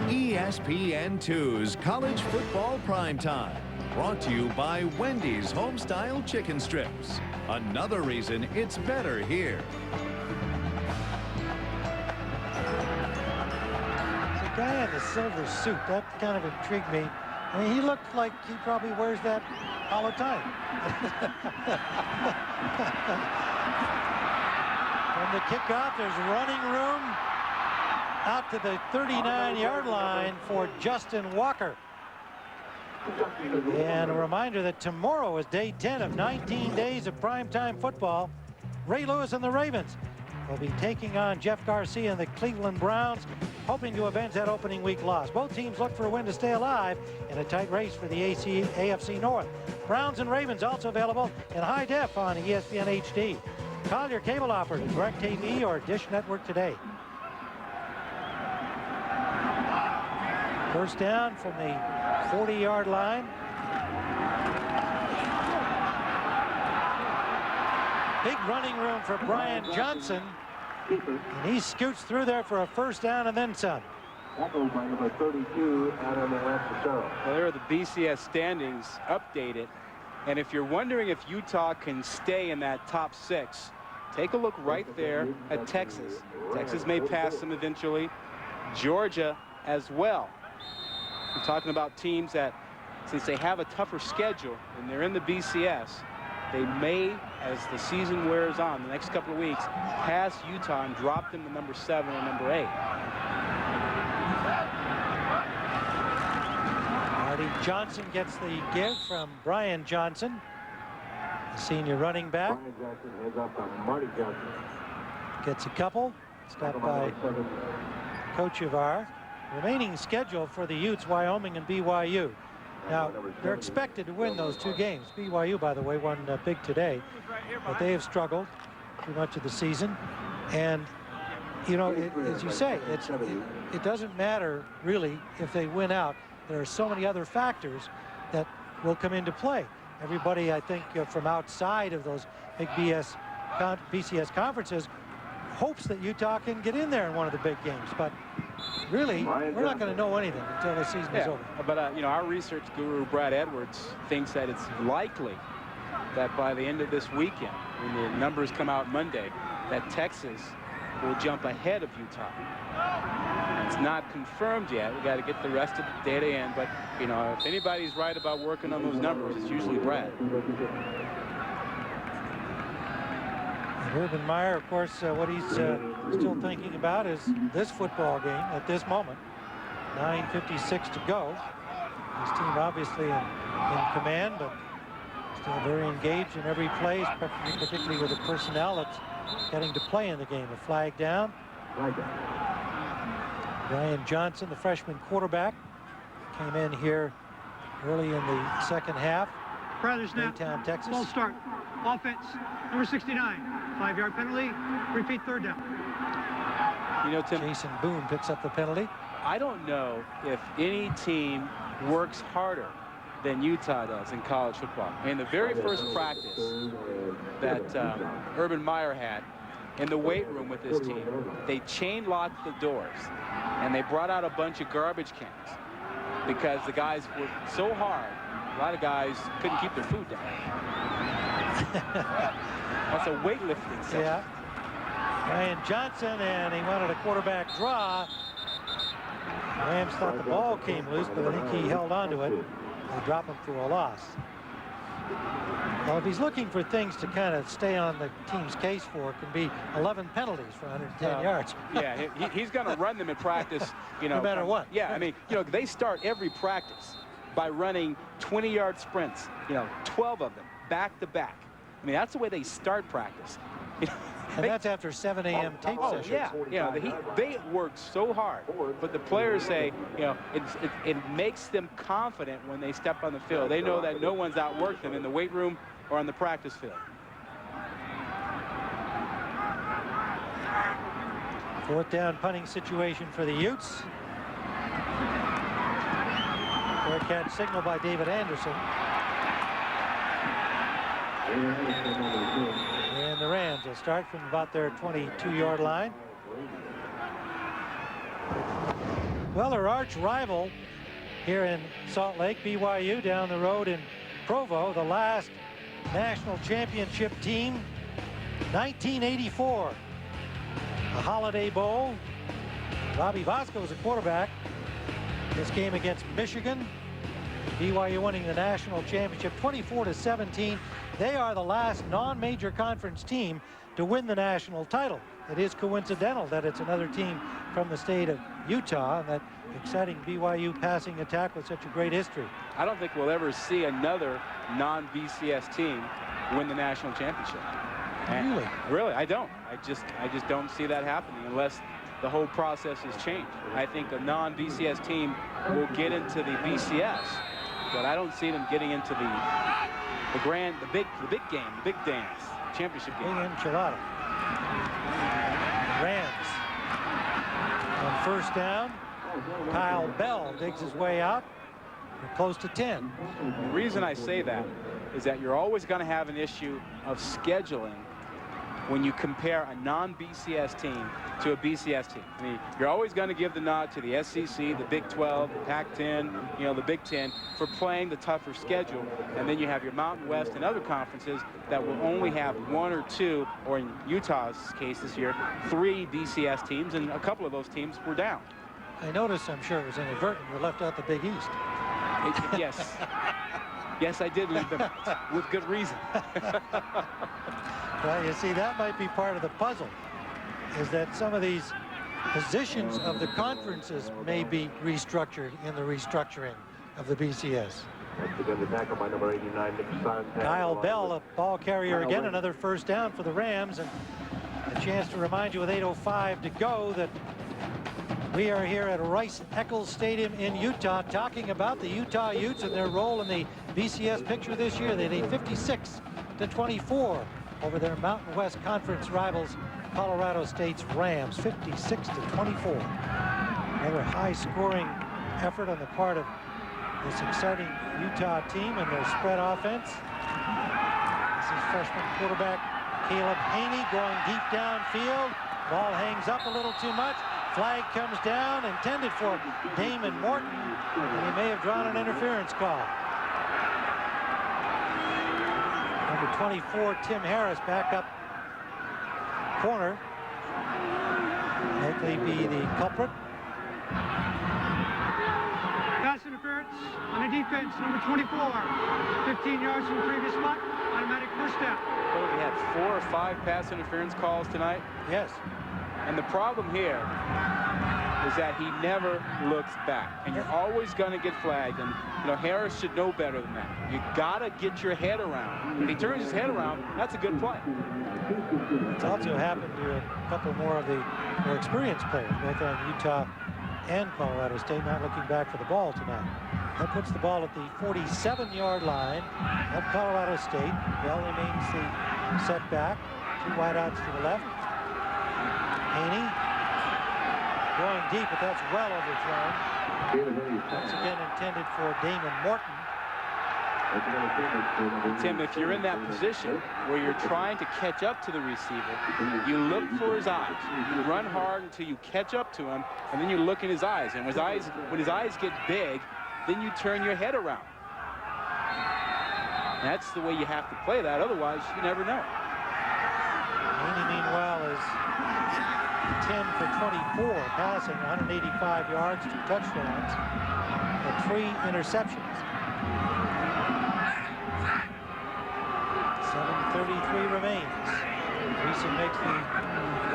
ESPN2's College Football Primetime. Brought to you by Wendy's Homestyle Chicken Strips. Another reason it's better here. The guy in the silver suit, that kind of intrigued me. I mean, he looked like he probably wears that all the time. From the kickoff, there's running room out to the 39-yard line for Justin Walker. And a reminder that tomorrow is day 10 of 19 days of primetime football. Ray Lewis and the Ravens will be taking on Jeff Garcia and the Cleveland Browns, hoping to avenge that opening week loss. Both teams look for a win to stay alive in a tight race for the AFC North. Browns and Ravens also available in high def on ESPN HD. Call your cable operator, DirecTV or Dish Network today. First down from the 40-yard line. Big running room for Brian Johnson. And he scoots through there for a first down and then some. Tackled by number 32, Adam Well, there are the BCS standings updated. And if you're wondering if Utah can stay in that top 6, take a look right there at Texas. Texas may pass them eventually. Georgia as well. We're talking about teams that, since they have a tougher schedule and they're in the BCS, they may, as the season wears on, the next couple of weeks, pass Utah and drop them to number 7 or number 8. Marty Johnson gets the give from Brian Johnson, the senior running back. Brian Jackson hands off to Marty Johnson. Gets a couple. Stopped by Coach Ivar. Remaining schedule for the Utes, Wyoming and BYU. Now, they're expected to win those two games. BYU, by the way, won big today, but they have struggled through much of the season. And, you know, as you say, it doesn't matter really if they win out. There are so many other factors that will come into play. Everybody, I think, from outside of those big BCS conferences hopes that Utah can get in there in one of the big games. But really, we're not going to know anything until the season is over. But, you know, our research guru, Brad Edwards, thinks that it's likely that by the end of this weekend, when the numbers come out Monday, that Texas will jump ahead of Utah. It's not confirmed yet. We got to get the rest of the data in. But, you know, if anybody's right about working on those numbers, it's usually Brad. Urban Meyer, of course, what he's still thinking about is this football game at this moment. 9:56 to go. His team obviously in command, but still very engaged in every play, particularly with the personnel that's getting to play in the game. A flag down. Brian Johnson, the freshman quarterback, came in here early in the second half. Rather snap. Baytown, Texas. Ball start. Offense. Number 69. 5-yard penalty. Repeat third down. You know, Tim, Jason Boone picks up the penalty. I don't know if any team works harder than Utah does in college football. In the very first practice that Urban Meyer had in the weight room with his team, they chain locked the doors and they brought out a bunch of garbage cans because the guys were so hard. A lot of guys couldn't keep their food down. That's a weightlifting session. Yeah. Brian Johnson, and he wanted a quarterback draw. Rams thought the ball came loose, but I think he held on to it. They drop him for a loss. Well, if he's looking for things to kind of stay on the team's case for, it can be 11 penalties for 110 yards. Yeah, he's going to run them in practice, you know. No matter what. Yeah, I mean, you know, they start every practice by running 20-yard sprints, you know, 12 of them, back to back. I mean, that's the way they start practice. You know, and that's after 7 a.m. tape sessions. Yeah, you know, they work so hard, but the players say, you know, it makes them confident when they step on the field. They know that no one's outworked them in the weight room or on the practice field. Fourth down punting situation for the Utes. Fair catch signal by David Anderson. And the Rams will start from about their 22-yard line. Well, their arch rival here in Salt Lake, BYU, down the road in Provo, the last national championship team, 1984. A Holiday Bowl. Robbie Vasco was a quarterback. This game against Michigan. BYU winning the national championship 24-17. They are the last non-major conference team to win the national title. It is coincidental that it's another team from the state of Utah, and that exciting BYU passing attack with such a great history. I don't think we'll ever see another non-BCS team win the national championship. Really? Really, I don't. I just don't see that happening unless the whole process has changed. I think a non-BCS team will get into the BCS, but I don't see them getting into the big game, the big dance, championship game. Big enchilada. Rams on first down. Kyle Bell digs his way out. They're close to 10. The reason I say that is that you're always going to have an issue of scheduling when you compare a non-BCS team to a BCS team. I mean, you're always going to give the nod to the SEC, the Big 12, the Pac-10, you know, the Big 10 for playing the tougher schedule. And then you have your Mountain West and other conferences that will only have one or two, or in Utah's case this year, 3 BCS teams, and a couple of those teams were down. I noticed, I'm sure it was inadvertent, you left out the Big East. Yes. Yes, I did leave them out, with good reason. Well, you see, that might be part of the puzzle, is that some of these positions of the conferences may be restructured in the restructuring of the BCS. Again, the tackle by number 89, Nick Santana. Kyle Bell, a ball carrier again, another first down for the Rams, and a chance to remind you with 8:05 to go that we are here at Rice-Eccles Stadium in Utah talking about the Utah Utes and their role in the BCS picture this year. They had a 56-24 over their Mountain West Conference rivals, Colorado State's Rams, 56-24. Another high-scoring effort on the part of this exciting Utah team and their spread offense. This is freshman quarterback Caleb Haney going deep downfield. Ball hangs up a little too much. Flag comes down, intended for Damon Morton, and he may have drawn an interference call. Number 24, Tim Harris, back up corner. Likely be the culprit. Pass interference on the defense, number 24. 15 yards from the previous spot. Automatic first down. Well, we had 4 or 5 pass interference calls tonight. Yes. And the problem here is that he never looks back. And you're always going to get flagged. And, you know, Harris should know better than that. You got to get your head around. If he turns his head around, that's a good play. It's also happened to a couple more of the more experienced players, both on Utah and Colorado State, not looking back for the ball tonight. That puts the ball at the 47-yard line of Colorado State. Bell remains the setback. 2 wideouts to the left. Haney going deep, but that's well overthrown. Once again intended for Damon Morton. Tim, if you're in that position where you're trying to catch up to the receiver, you look for his eyes. You run hard until you catch up to him, and then you look in his eyes. And when his eyes get big, then you turn your head around. That's the way you have to play that. Otherwise, you never know. Haney, meanwhile, is 10 for 24, passing 185 yards, 2 touchdowns, and 3 interceptions. 7:33 remains. Dreesen makes the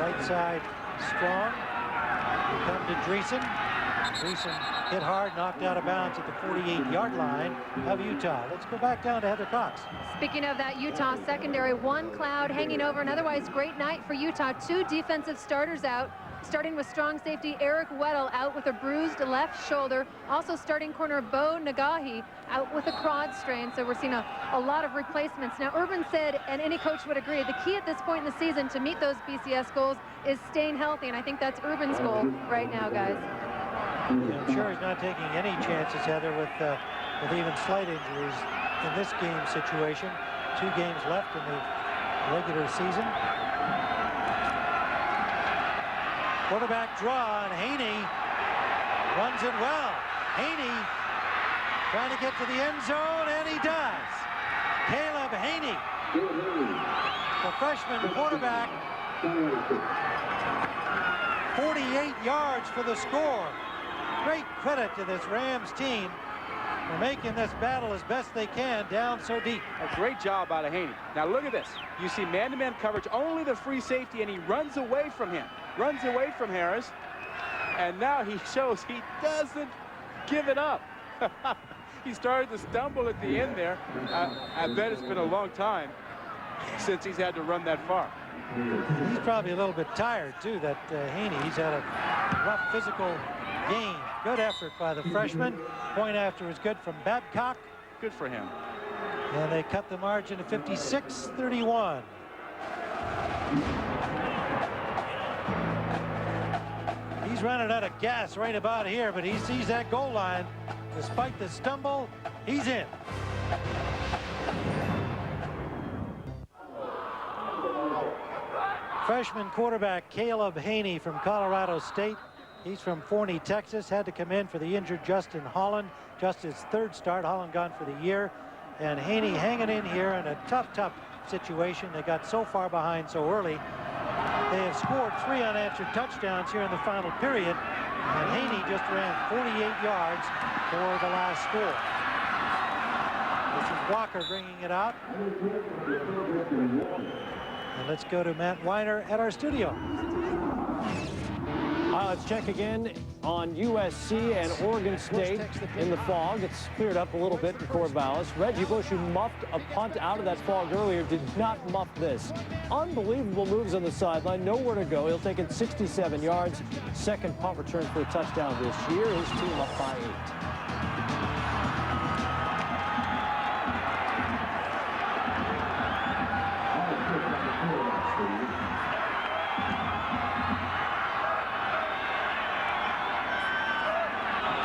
right side strong. We come to Dreesen. Dreesen hit hard, knocked out of bounds at the 48-yard line of Utah. Let's go back down to Heather Cox. Speaking of that Utah secondary, one cloud hanging over an otherwise great night for Utah. 2 defensive starters out, starting with strong safety Eric Weddle out with a bruised left shoulder. Also starting corner Bo Nagahi out with a quad strain. So we're seeing a lot of replacements. Now, Urban said, and any coach would agree, the key at this point in the season to meet those BCS goals is staying healthy. And I think that's Urban's goal right now, guys. Yeah, I'm sure he's not taking any chances, Heather, with even slight injuries in this game situation. 2 games left in the regular season. Quarterback draw, and Haney runs it well. Haney trying to get to the end zone, and he does. Caleb Haney, the freshman quarterback, 48 yards for the score. Great credit to this Rams team for making this battle as best they can down so deep. A great job out of Haney. Now look at this. You see man-to-man coverage, only the free safety, and he runs away from him. Runs away from Harris. And now he shows he doesn't give it up. He started to stumble at the end there. I bet it's been a long time since he's had to run that far. He's probably a little bit tired, too, that Haney. He's had a rough physical game. Good effort by the freshman. Point after is good from Babcock. Good for him. And they cut the margin to 56-31. He's running out of gas right about here, but he sees that goal line. Despite the stumble, he's in. Freshman quarterback Caleb Haney from Colorado State. He's from Forney, Texas. Had to come in for the injured Justin Holland. Just his 3rd start. Holland gone for the year. And Haney hanging in here in a tough situation. They got so far behind so early. They have scored 3 unanswered touchdowns here in the final period. And Haney just ran 48 yards for the last score. This is Walker bringing it out. And let's go to Matt Weiner at our studio. Let's check again on USC and Oregon State in the fog. It's cleared up a little bit in Corvallis. Reggie Bush, who muffed a punt out of that fog earlier, did not muff this. Unbelievable moves on the sideline. Nowhere to go. He'll take it 67 yards. Second punt return for a touchdown this year. His team up by 8.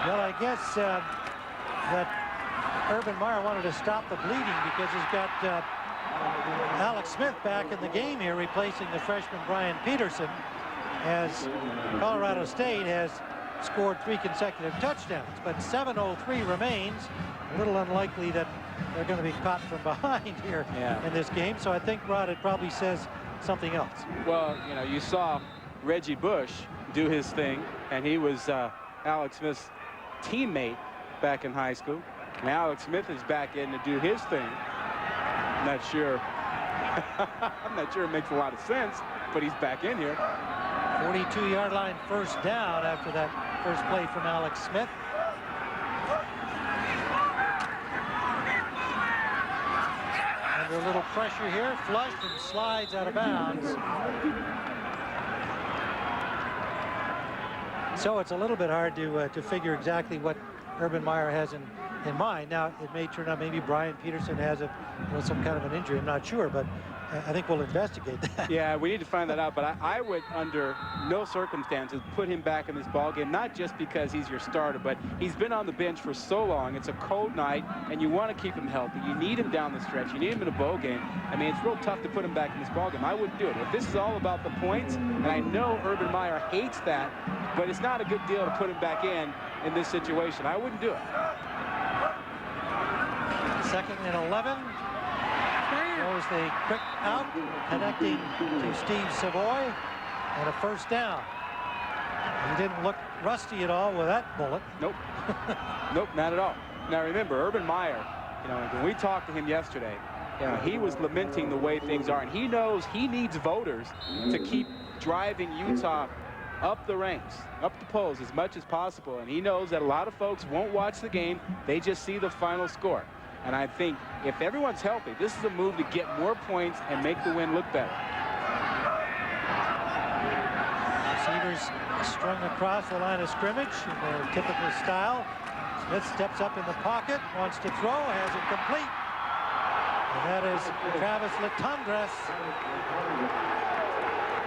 Well, I guess that Urban Meyer wanted to stop the bleeding because he's got Alex Smith back in the game here, replacing the freshman Brian Peterson, as Colorado State has scored 3 consecutive touchdowns. But 7:03 remains. A little unlikely that they're going to be caught from behind here in this game. So I think, Rod, it probably says something else. Well, you know, you saw Reggie Bush do his thing, and he was Alex Smith's teammate back in high school. And Alex Smith is back in to do his thing. I'm not sure. I'm not sure it makes a lot of sense, but he's back in here. 42-yard line, first down after that first play from Alex Smith. Under a little pressure here, flushed and slides out of bounds. So it's a little bit hard to figure exactly what Urban Meyer has in mind. Now, it may turn out maybe Brian Peterson has some kind of an injury. I'm not sure, but I think we'll investigate that. Yeah, we need to find that out. But I would, under no circumstances, put him back in this ball game, not just because he's your starter, but he's been on the bench for so long. It's a cold night, and you want to keep him healthy. You need him down the stretch. You need him in a bowl game. I mean, it's real tough to put him back in this ball game. I wouldn't do it. If this is all about the points, and I know Urban Meyer hates that, but it's not a good deal to put him back in this situation. I wouldn't do it. 2nd and 11. Throws the quick out, connecting to Steve Savoy, and a first down. He didn't look rusty at all with that bullet. Nope. Nope, not at all. Now remember, Urban Meyer, you know, when we talked to him yesterday, you know, he was lamenting the way things are, and he knows he needs voters to keep driving Utah up the ranks, up the polls as much as possible. And he knows that a lot of folks won't watch the game. They just see the final score. And I think if everyone's healthy, this is a move to get more points and make the win look better. Receivers strung across the line of scrimmage in their typical style. Smith steps up in the pocket, wants to throw, has it complete. And that is Travis Latundras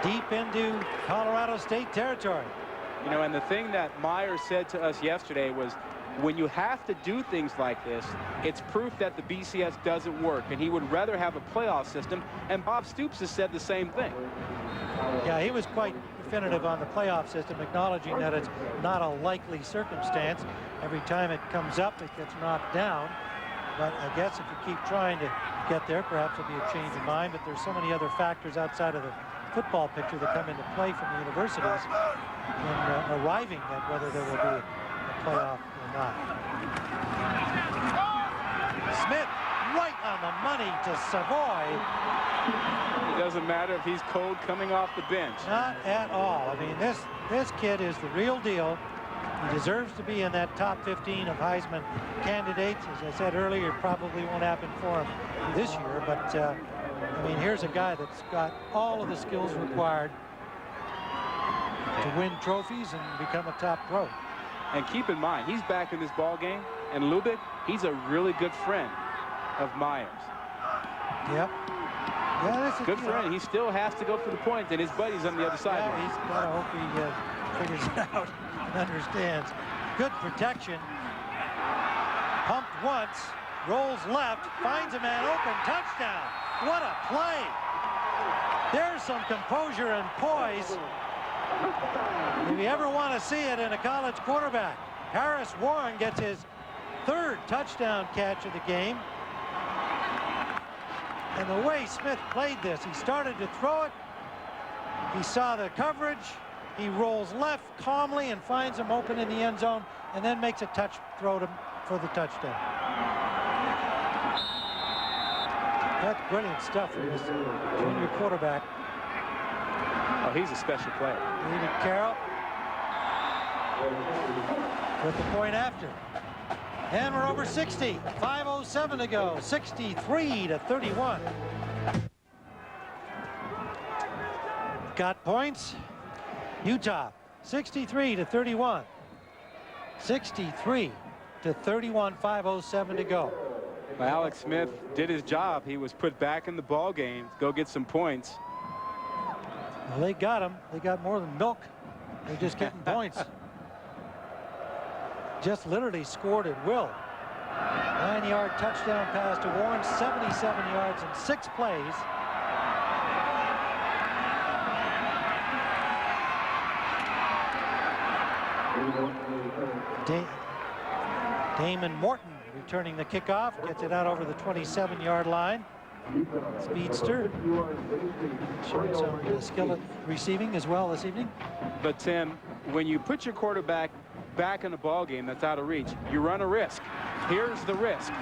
deep into Colorado State territory. You know, and the thing that Meyer said to us yesterday was, when you have to do things like this, it's proof that the BCS doesn't work, and he would rather have a playoff system, and Bob Stoops has said the same thing. Yeah, he was quite definitive on the playoff system, acknowledging that it's not a likely circumstance. Every time it comes up, it gets knocked down. But I guess if you keep trying to get there, perhaps there'll be a change of mind. But there's so many other factors outside of the football picture that come into play from the universities in arriving at whether there will be a playoff or not. Smith right on the money to Savoy. It doesn't matter if he's cold coming off the bench. Not at all. I mean, this kid is the real deal. He deserves to be in that top 15 of Heisman candidates. As I said earlier, it probably won't happen for him this year, but I mean, here's a guy that's got all of the skills required to win trophies and become a top pro. And keep in mind, he's back in this ball game, and Lubick, he's a really good friend of Myers. Yep. Yeah, this is good friend. He still has to go for the point, and his buddy's on the other side. Yeah, he's got to hope he figures it out and understands. Good protection. Pumped once, rolls left, finds a man open, touchdown. What a play. There's some composure and poise. If you ever want to see it in a college quarterback. Harris Warren gets his 3rd touchdown catch of the game. And the way Smith played this, he started to throw it. He saw the coverage. He rolls left calmly and finds him open in the end zone, and then makes a touch throw for the touchdown. That's brilliant stuff from this junior quarterback. Oh, he's a special player. David Carroll. with the point after. And we're over 60. 5:07 to go. 63-31. Got points. Utah 63-31. 63-31. 5:07 to go. Well, Alex Smith did his job. He was put back in the ball game to go get some points. Well, they got him. They got more than milk. They're just getting points. Just literally scored at will. 9-yard touchdown pass to Warren. 77 yards in 6 plays. Damon Morton returning the kickoff, gets it out over the 27-yard line. Speedster showing some skill at receiving as well this evening. But Tim, when you put your quarterback back in a ball game that's out of reach, you run a risk. Here's the risk.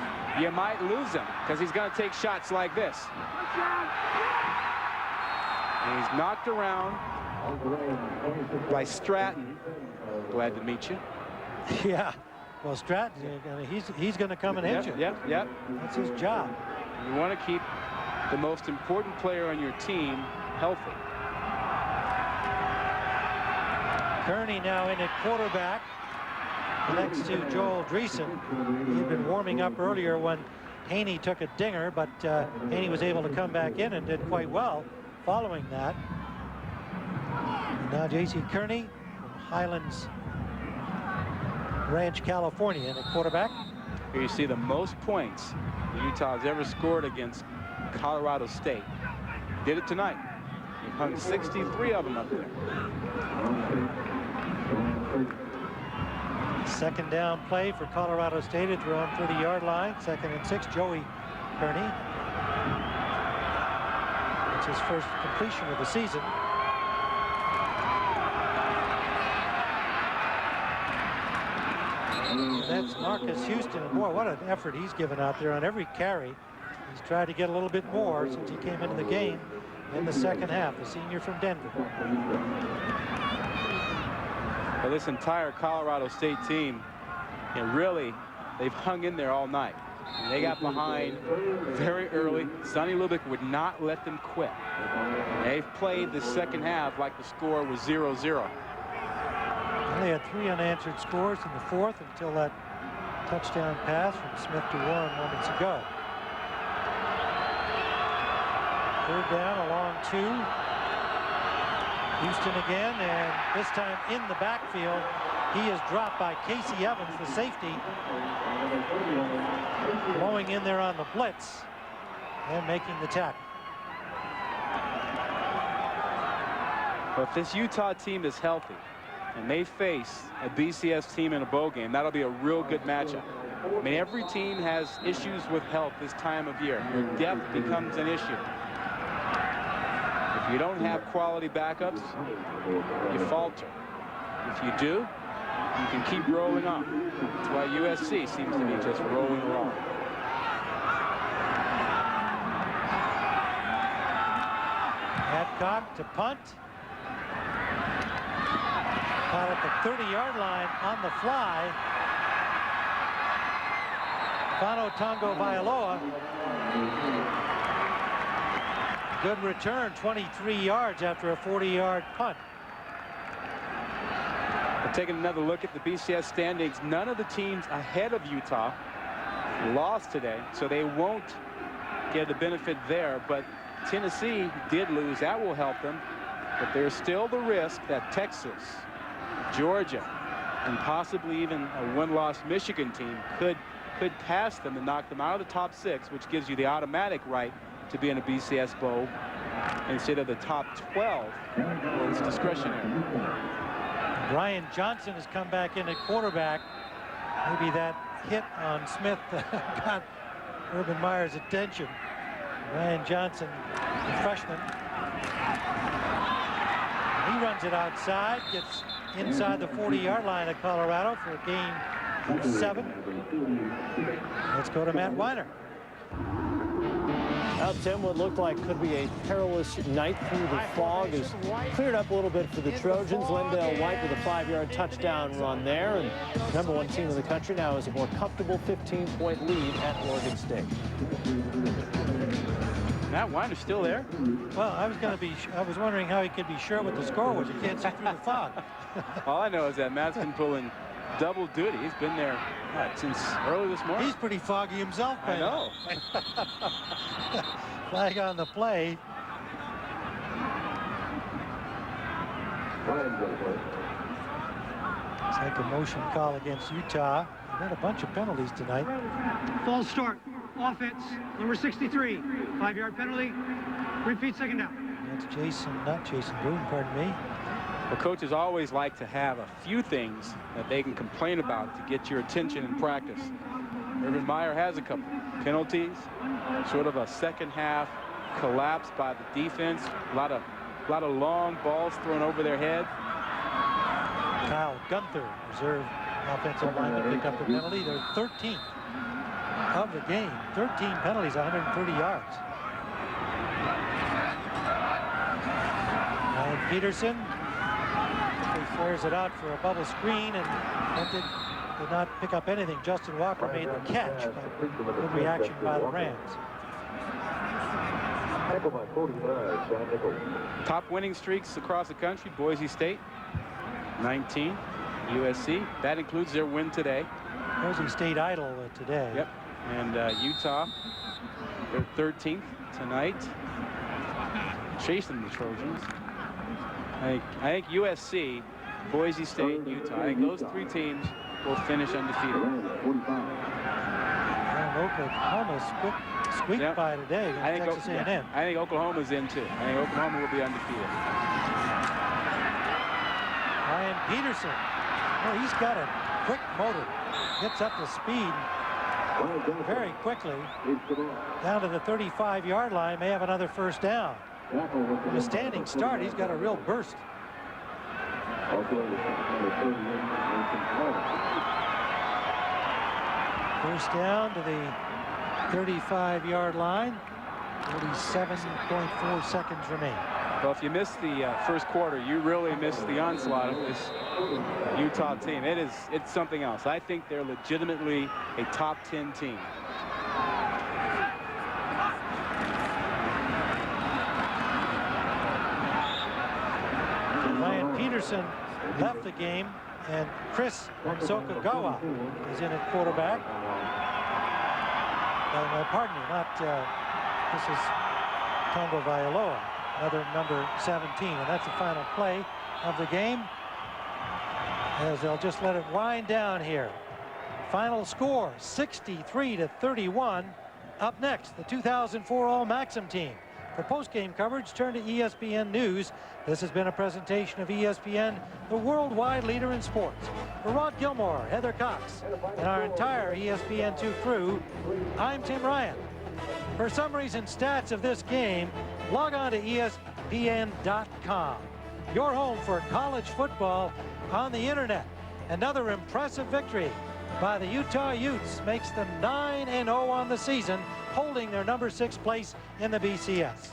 You might lose him because he's going to take shots like this. And he's knocked around by Stratton. Glad to meet you. Yeah. Well, Stratton, he's going to come and hit you. Yep. That's his job. You want to keep the most important player on your team healthy. Kearney now in at quarterback next to Joel Dreesen. He had been warming up earlier when Haney took a dinger, but Haney was able to come back in and did quite well following that. And now J.C. Kearney from Highlands Ranch, California, in at quarterback. Here you see the most points Utah's ever scored against Colorado State. Did it tonight. He hung 63 of them up there. Second down play for Colorado State at their own 30-yard line. 2nd and 6, Joey Kearney. It's his first completion of the season. That's Marcus Houston, and boy, what an effort he's given out there on every carry. He's tried to get a little bit more since he came into the game in the second half, the senior from Denver. Well, this entire Colorado State team, and really, they've hung in there all night. And they got behind very early. Sonny Lubick would not let them quit. They've played the second half like the score was 0-0. They had 3 unanswered scores in the 4th until that touchdown pass from Smith to Warren moments ago. 3rd down, a long 2. Houston again, and this time in the backfield. He is dropped by Casey Evans, the safety, blowing in there on the blitz and making the tackle. But if this Utah team is healthy and they face a BCS team in a bowl game, that'll be a real good matchup. I mean, every team has issues with health this time of year. Your depth becomes an issue. If you don't have quality backups, you falter. If you do, you can keep rolling on. That's why USC seems to be just rolling along. Adcock to punt. Caught at the 30-yard line on the fly. Fano Tongo Vailoa. Good return, 23 yards after a 40-yard punt. Taking another look at the BCS standings, none of the teams ahead of Utah lost today, so they won't get the benefit there. But Tennessee did lose. That will help them. But there's still the risk that Texas, Georgia, and possibly even a one-loss Michigan team could pass them and knock them out of the top 6, which gives you the automatic right to be in a BCS bowl instead of the top 12, where it's discretionary. Brian Johnson has come back in at quarterback. Maybe that hit on Smith got Urban Meyer's attention. Brian Johnson, the freshman. He runs it outside, gets inside the 40-yard line of Colorado for a gain of 7. Let's go to Matt Weiner. Well, Tim, what looked like could be a perilous night through the fog is cleared up a little bit for the Trojans. Lendale White with a 5-yard touchdown run there. And #1 team in the country now has a more comfortable 15-point lead at Oregon State. Matt Weiner's still there. Well, I was wondering how he could be sure what the score was. You can't see through the fog. All I know is that Matt's been pulling double duty. He's been there since early this morning. He's pretty foggy himself. I know. Flag on the play. It's like a motion call against Utah. They've had a bunch of penalties tonight. False start. Offense, number 63. 5-yard penalty. Repeat second down. That's not Jason Boone, pardon me. Well, coaches always like to have a few things that they can complain about to get your attention in practice. Urban Meyer has a couple penalties, sort of a second half collapse by the defense. A lot of long balls thrown over their head. Kyle Gunther, reserve offensive lineman, pick up the penalty. They're 13th of the game. 13 penalties, 130 yards. Ryan Peterson, he flares it out for a bubble screen and did not pick up anything. Justin Walker made the catch, but good reaction by the Rams. Top winning streaks across the country: Boise State, 19. USC, that includes their win today. Boise State idle today. Yep. And Utah, they're 13th tonight, chasing the Trojans. I think USC, Boise State, Utah, I think those three teams will finish undefeated. Oklahoma squeaked by today against Texas A&M. I think Oklahoma's in too. I think Oklahoma will be undefeated. Ryan Peterson, well, he's got a quick motor, gets up to speed very quickly down to the 35-yard line, may have another first down. In a standing start, he's got a real burst. First down to the 35-yard line. 47.4 seconds remain. Well, if you missed the first quarter, you really missed the onslaught of this Utah team. It's something else. I think they're legitimately a top 10 team. Ryan Peterson left the game, and Chris Sokagawa is in at quarterback. No, pardon me, this is Tongo Vailoa, another number 17, and that's the final play of the game, as they'll just let it wind down here. Final score, 63-31. Up next, the 2004 All-Maxim team. For post-game coverage, turn to ESPN News. This has been a presentation of ESPN, the worldwide leader in sports. For Rod Gilmore, Heather Cox, and our entire ESPN2 crew, I'm Tim Ryan. For summaries and stats of this game, log on to ESPN.com. Your home for college football on the internet. Another impressive victory by the Utah Utes makes them 9-0 on the season, holding their number 6 place in the BCS.